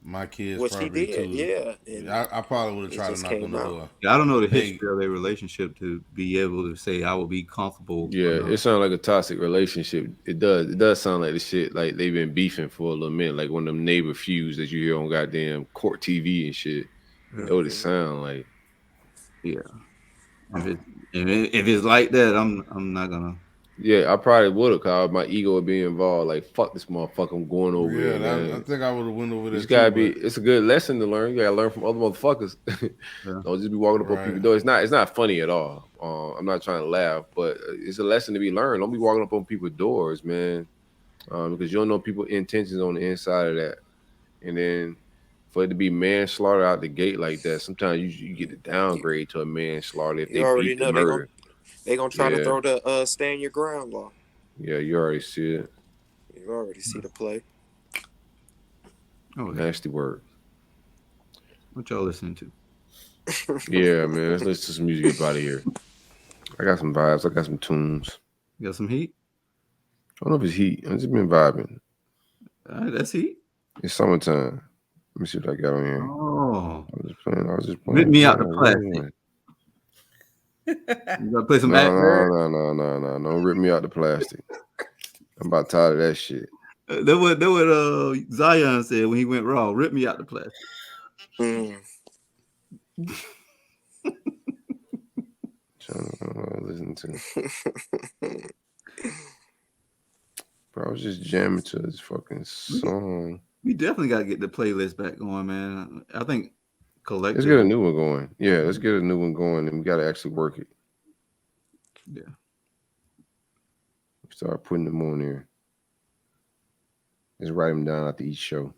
my kids' What she property did, too. yeah. And I probably would have it tried to just knock on came the out. door. Yeah, I don't know the Hey. history of their relationship to be able to say I would be comfortable. Yeah, it sounds like a toxic relationship. It does sound like the shit like they've been beefing for a little minute, like one of them neighbor feuds that you hear on goddamn court TV and shit. That what it sound like. Yeah. If it's like that, I'm not gonna. Yeah, I probably would have called my ego would be involved. Like, fuck this motherfucker, I'm going over there, man. I think I would have went over there. It's gotta be. It's a good lesson to learn. You gotta learn from other motherfuckers. Yeah. Don't just be walking up on people's doors. It's not funny at all. I'm not trying to laugh, but it's a lesson to be learned. Don't be walking up on people's doors, man, because you don't know people's intentions on the inside of that. And then for it to be manslaughter out the gate like that, sometimes you get the downgrade to a manslaughter if you they already beat the know murder. they gonna try to throw the stand your ground law. Yeah, you already see it. You already see the play. Oh, Nasty word. What y'all listening to? Yeah, man. Let's listen to some music. Get out of here. I got some vibes. I got some tunes. You got some heat? I don't know if it's heat. I've just been vibing. That's heat. It's summertime. Let me see what I got on here. Oh. I was just playing. Rip me out the plastic. You gotta play some No. Don't rip me out the plastic. I'm about tired of that shit. That what Zion said when he went raw. Rip me out the plastic. Listen to. Bro, I was just jamming to this fucking song. We definitely got to get the playlist back going, man. I think Let's get a new one going. Yeah, let's get a new one going, and we got to actually work it. Yeah. Start putting them on there. Just write them down after each show.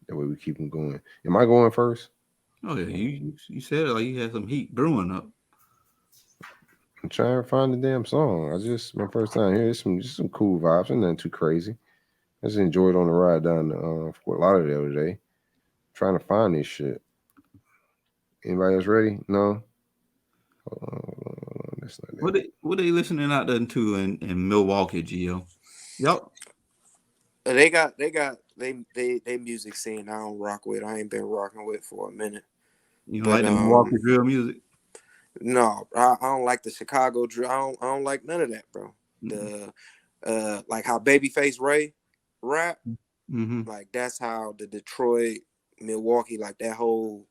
That way we keep them going. Am I going first? Oh yeah, you said it like you had some heat brewing up. I'm trying to find the damn song. My first time here. Just some cool vibes. And nothing too crazy. I just enjoyed on the ride down to Fort Lauderdale the other day. Trying to find this shit. Anybody else ready? No. That's not that. What they listening out there to in Milwaukee, Gio? Y'all. They got they music scene I don't rock with. I ain't been rocking with for a minute. You don't like the Milwaukee drill music? No, I don't like the Chicago drill. I don't like none of that, bro. The like how Babyface Ray rap, like that's how the Detroit, Milwaukee, like that whole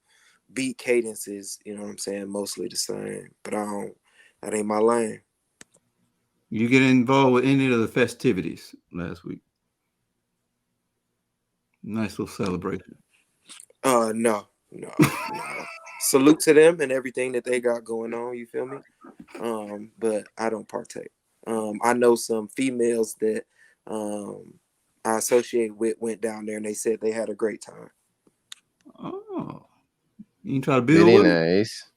beat cadence is, you know what I'm saying, mostly the same. But that ain't my lane. You get involved with any of the festivities last week? Nice little celebration. No. Salute to them and everything that they got going on, you feel me? But I don't partake. I know some females that I associate with went down there and they said they had a great time. Oh, you try to build Very with nice.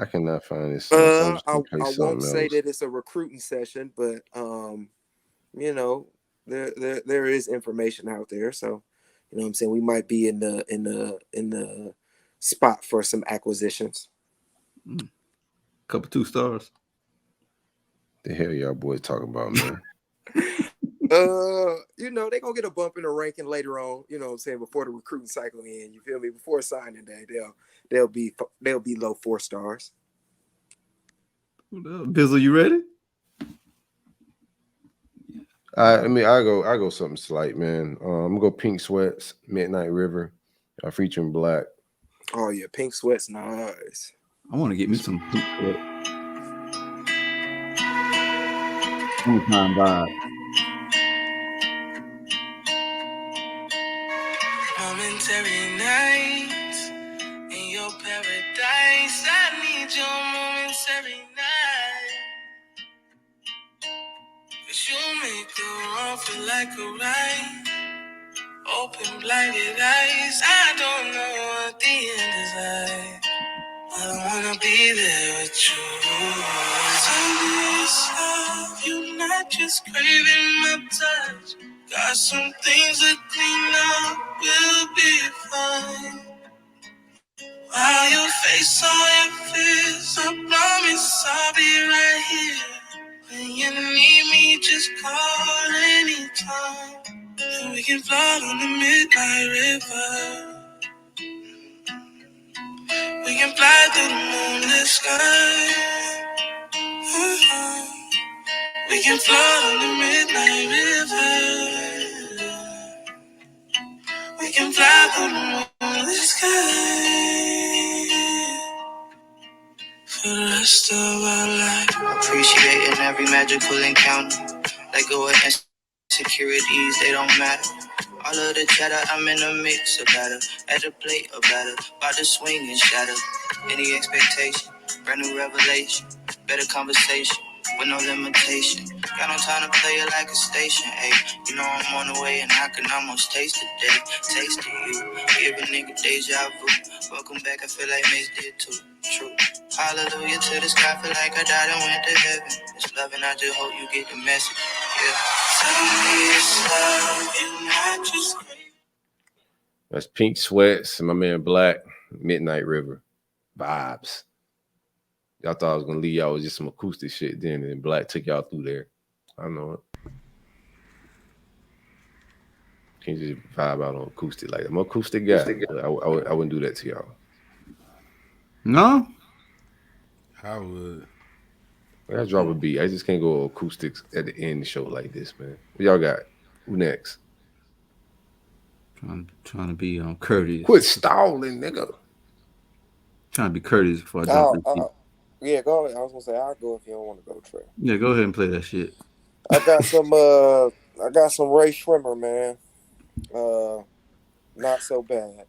I cannot find this. I won't say that it's a recruiting session, but you know, there is information out there, so you know what I'm saying, we might be in the spot for some acquisitions. Couple 2 stars. The hell y'all boys talking about, man? You know, they gonna get a bump in the ranking later on, you know what I'm saying, before the recruiting cycle end, you feel me? Before signing day, they'll be low 4 stars. Bizzle, you ready? I go something slight, man. I'm gonna go Pink Sweats, Midnight River, featuring Black. Oh yeah, Pink Sweats, nice. I want to get me some Pink Sweat. Summertime vibe. Momentary nights in your paradise. I need your momentary night. 'Cause you make the wrong feel like a right. Open blinded eyes. I don't know what the end is like. I don't wanna be there with you. Tell me it's love. You're not just craving my touch. Got some things to clean up. We'll be fine. While your face on your fears, I promise I'll be right here. When you need me, just call anytime. And we can float on the midnight river. We can fly through the moonlit sky. We can float on the midnight river. We can fly through the moonlit sky. For the rest of our life. Appreciating every magical encounter. Let go of insecurities, they don't matter. All of the chatter, I'm in a mix of batter. At the plate of batter, about to swing and shatter. Any expectation, brand new revelation. Better conversation, with no limitation. Got no time to play it like a station, ayy. You know I'm on the way and I can almost taste the day. Taste of you, give a nigga deja vu. Welcome back, I feel like Mace did too. True. Hallelujah to the sky, feel like I died and went to heaven. It's love and I just hope you get the message, yeah. Tell me it's love, you're not just crazy. That's Pink Sweats and my man Black, Midnight River. Vibes. Y'all thought I was gonna leave y'all with just some acoustic shit then, and then Black took y'all through there. I know it. Can't just vibe out on acoustic like that. I'm an acoustic guy. I wouldn't do that to y'all. No? I would. I gotta drop a beat. I just can't go acoustics at the end of the show like this, man. What y'all got? Who next? Trying to be courteous. Quit stalling, nigga. Trying to be courteous before I drop this beat. Yeah, go ahead. I was gonna say I'll go if you don't want to go, Trey. Yeah, go ahead and play that shit. I got some Ray Schwimmer, man. Not so bad.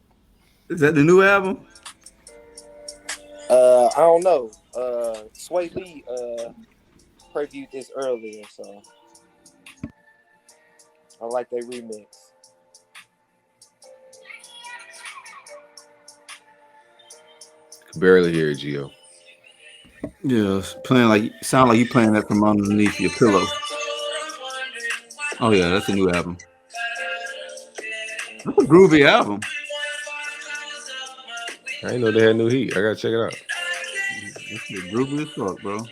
Is that the new album? I don't know. Sway Lee previewed this earlier, so I like their remix. Could barely hear it, Gio. Yeah, sound like you playing that from underneath your pillow. Oh yeah, that's a new album. That's a groovy album. I didn't know they had new heat. I gotta check it out. That's groovy as fuck, bro.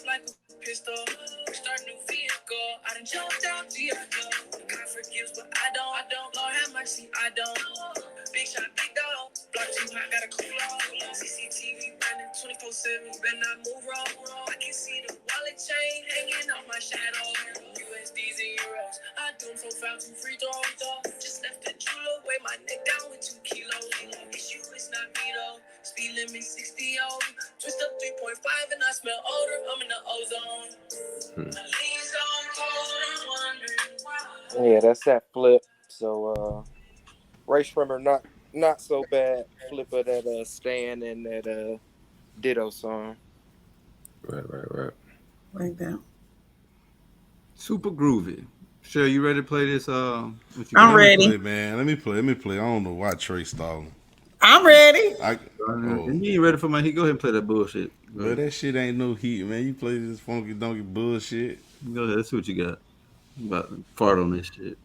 rounds like a pistol. Start new vehicle. I done jumped out Diego. God forgives, but I don't. Lord have mercy, I don't. Big shot, big dog. Block too hot, gotta cool off. CCTV running 24/7. Better not move wrong. I can see the wallet chain hanging off my shadow. USDs and euros. I do them so foul, 2 free throws. Just left the jeweler, weigh my neck down with 2 kilos. Issue is not me though. Speed limit 60 over. Twist up 3.5 and I smell odor. I'm in the ozone. Yeah, that's that flip. So Ray Shrimmer not so bad. Flip of that Stan and that Ditto song. Right. Like that. Super groovy. Sure, you ready to play this? I'm ready. Play, man. Let me play. I don't know why Trey stalling. I'm ready. You ain't ready for my heat? Go ahead and play that bullshit. But that shit ain't no heat, man. You play this funky donkey bullshit. Go ahead. Let's see what you got. I'm about to fart on this shit.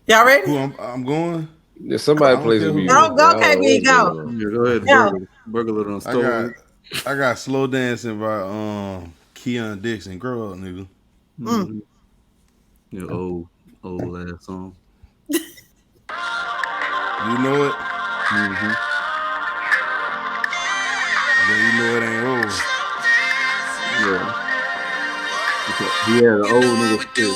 Y'all ready? Who I'm going? Yeah, somebody plays the music. Go, KB, go. Yeah, go ahead. Burgle it on store. I got Slow Dancing by Keon Dixon. Grow up, nigga. Mm-hmm. Your old ass song. You know it? Mm-hmm. Then you know it ain't old. Yeah. He had an old nigga shit.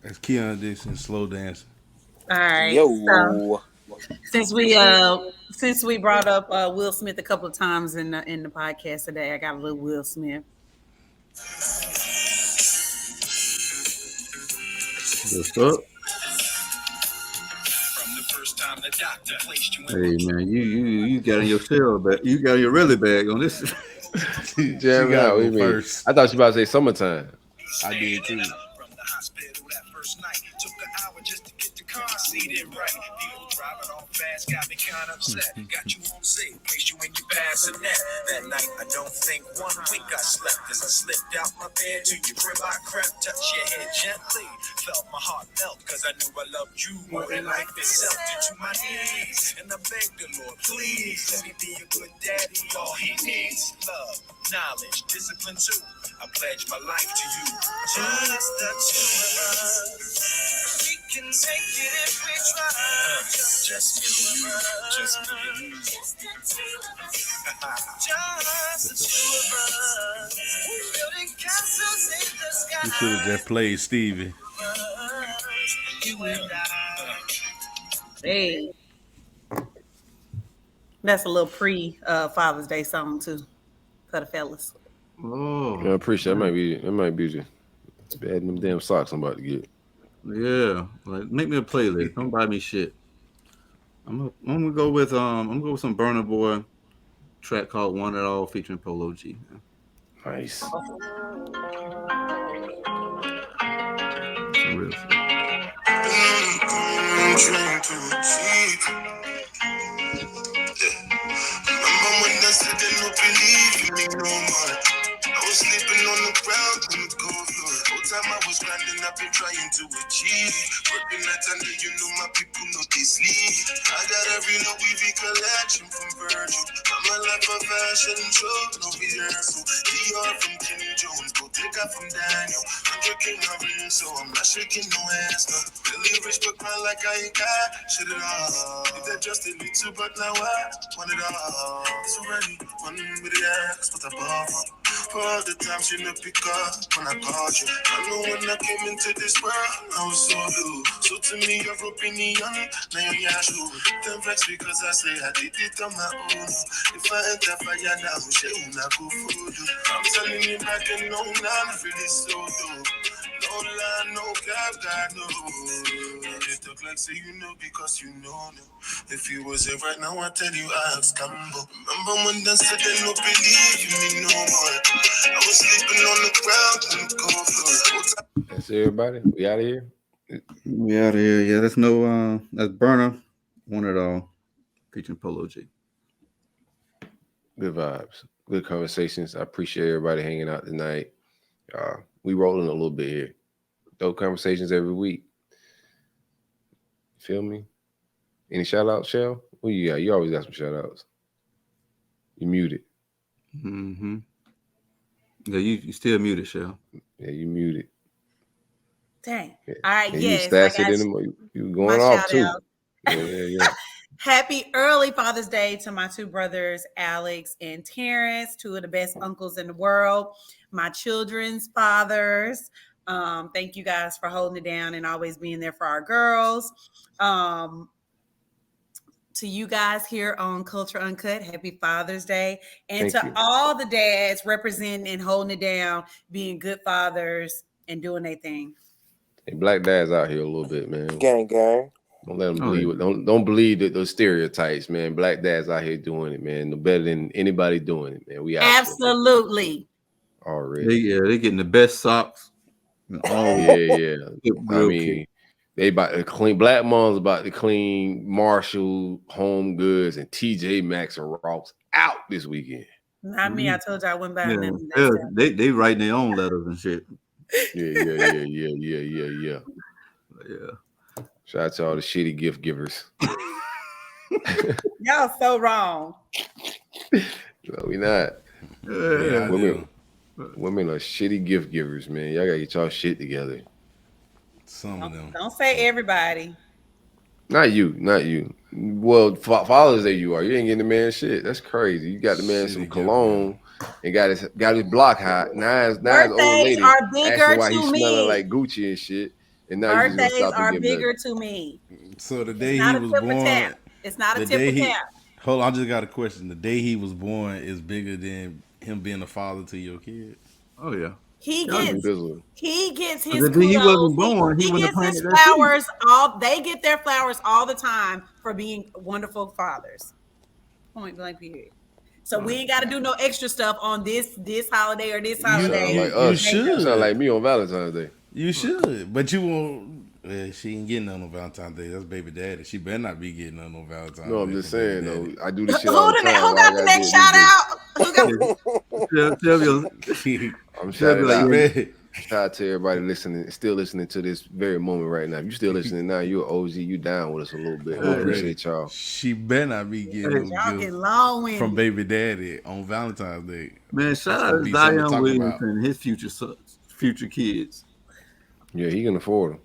That's Keon Dixon, Slow Dancing. All right. Yo. So, since we brought up Will Smith a couple of times in the podcast today, I got a little Will Smith. What's up? Hey man, you got in your shell bag. You got your really bag on this. Jam out. What do you mean? First. I thought you about to say summertime. I did too. Seated right, people driving on fast, got me kind of upset. Got you on safe, place you in your passing net. That night, I don't think 1 week I slept. As I slipped out my bed to your crib, I crept, touched your head gently. Felt my heart melt, cause I knew I loved you more than life itself. Into my knees, and I begged the Lord, please let me be a good daddy. All he needs, love, knowledge, discipline too. I pledge my life to you. Just the two of us. We can take it if we try. Just me, just me. Just the two of us. Building castles in the sky. You should have just played Stevie. You and I. Hey. That's a little Father's Day song too for the fellas. Oh, I appreciate it. It might be just bad them damn socks I'm about to get. Yeah, like make me a playlist. Don't buy me shit. I'm gonna go with some Burna Boy track called "Want It All" featuring Polo G. Nice. Real shit. I was sleeping on the ground on the cold floor. Whole time I was grinding, I've been trying to achieve. Working nights, I know you know my people know they sleep. I got every Louis V collection from Virgil. I'm a life of fashion show, no rehearsal. DR from Kim Jones, both take off from Daniel. 100 king of ring, so I'm not shaking no hands. No. Really rich, but grind like I ain't got shit at all. If that just did me too, but now I want it all. It's already one with the ass, what I bought for. For all the time she no pick up when I called you. I know when I came into this world, I was so blue. So to me, your opinion, now you're true. Don't vex because I say I did it on my own. If I enter fire now, she will not go for you. I'm telling you back and no, I'm really so dope. No lie, no cap, God, no. They talk like say you know because you know. If you was here right now, I tell you I stumble. Remember when they said they no believe me no more. I was sleeping on the ground on the cold floor. That's everybody. We out of here. We out of here. Yeah, that's that's Burner. Want It All. Featuring Polo G. Good vibes. Good conversations. I appreciate everybody hanging out tonight. We rolling a little bit here. Dope conversations every week. Feel me? Any shout outs, Shell? What you got? You always got some shout outs. You muted. Mm-hmm. Yeah, you still muted, Shell. Yeah, you muted. Dang. Yeah. All right, And yes. you stashed it in the, you going off too. Yeah. Happy early Father's Day to my two brothers, Alex and Terrence, two of the best uncles in the world, my children's fathers. Thank you guys for holding it down and always being there for our girls. To you guys here on Culture Uncut, happy Father's Day. And Thank to you. all the dads representing and holding it down, being good fathers and doing their thing. Hey, black dads out here a little bit, man. Gang. Don't let them believe. Don't believe that those stereotypes, man. Black dads out here doing it, man. No better than anybody doing it, man. We out Absolutely. Here, already. They're getting the best socks. Yeah. I mean, they about to clean. Black moms about to clean Marshall, Home Goods, and TJ Maxx and Ross out this weekend. Not me. I told you I went by them. They write their own letters and shit. Yeah. Yeah. Shout out to all the shitty gift givers. Y'all so wrong. No, we not. Yeah, women are shitty gift givers, man. Y'all gotta get y'all shit together. Some of them. Don't say everybody. Not you. Well, Father's Day you are. You ain't getting the man shit. That's crazy. You got the man some cologne and got his block hot. Now his old lady are bigger asking why to he me. smelling like Gucci and shit. And now Birthdays you just are bigger to me. So the day he was born, it's not a tip of cap. Hold on, I just got a question. The day he was born is bigger than him being a father to your kid. Oh yeah. He gets his kudos. He wasn't born. He gets his flowers. They get their flowers all the time for being wonderful fathers. Point blank period. So we ain't got to do no extra stuff on this holiday or this holiday. You sound like us. You sound like me on Valentine's Day. You should, but you won't. Well, she ain't getting none on Valentine's Day. That's baby daddy. She better not be getting none on Valentine's Day. No, I'm just saying though. I do this shit Who all the time. Who got the next shout out? I'm shouting out. Shout out to everybody listening, still listening to this very moment right now. If you still listening now, you're an OG. You down with us a little bit. We appreciate y'all. She better not be getting from baby daddy on Valentine's Day. Man, shout out to Zion Williams and his future kids. Yeah, he can afford them.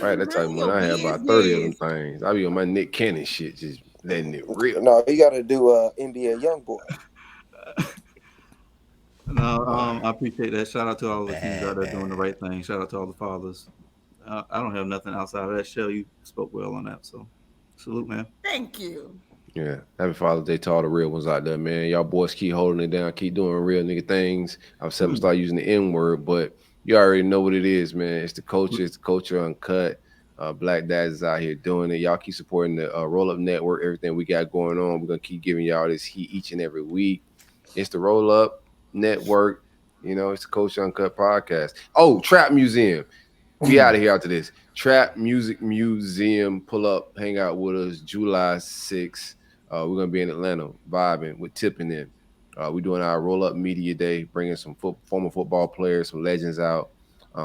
Right, that type of money. I have about 30 of them things. I be on my Nick Cannon shit, just letting it rip. No, you got to do NBA YoungBoy. No, I appreciate that. Shout out to all the teams out there doing the right thing. Shout out to all the fathers. I don't have nothing outside of that. Shell, you spoke well on that, so salute, man. Thank you. Yeah, happy Father's Day to all the real ones out there, man. Y'all boys keep holding it down, keep doing real nigga things. I'm set to start using the N word, but you already know what it is, man. It's the culture uncut. Black dads is out here doing it. Y'all keep supporting the Roll Up Network, everything we got going on. We're gonna keep giving y'all this heat each and every week. It's the Roll Up Network, it's the Culture Uncut podcast. Oh, Trap Museum. We out of here after this. Trap Music Museum, pull up, hang out with us July 6th. We're gonna be in Atlanta vibing with Tipping in. We're doing our Roll Up Media Day, bringing some former football players, some legends out.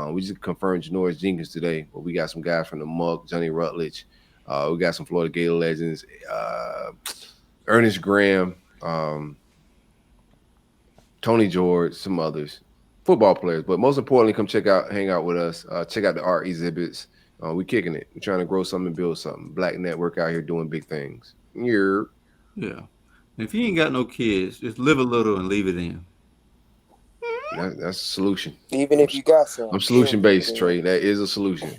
We just confirmed Janoris Jenkins today, but we got some guys from the Muck, Johnny Rutledge. We got some Florida Gator legends, Ernest Graham, Tony George, some others. football players. But most importantly, come hang out with us. Check out the art exhibits. We kicking it. We're trying to grow something and build something. Black Network out here doing big things. Yeah. If you ain't got no kids, just live a little and leave it in. That's a solution. Even if you got some. I'm solution based, Trey. That is a solution.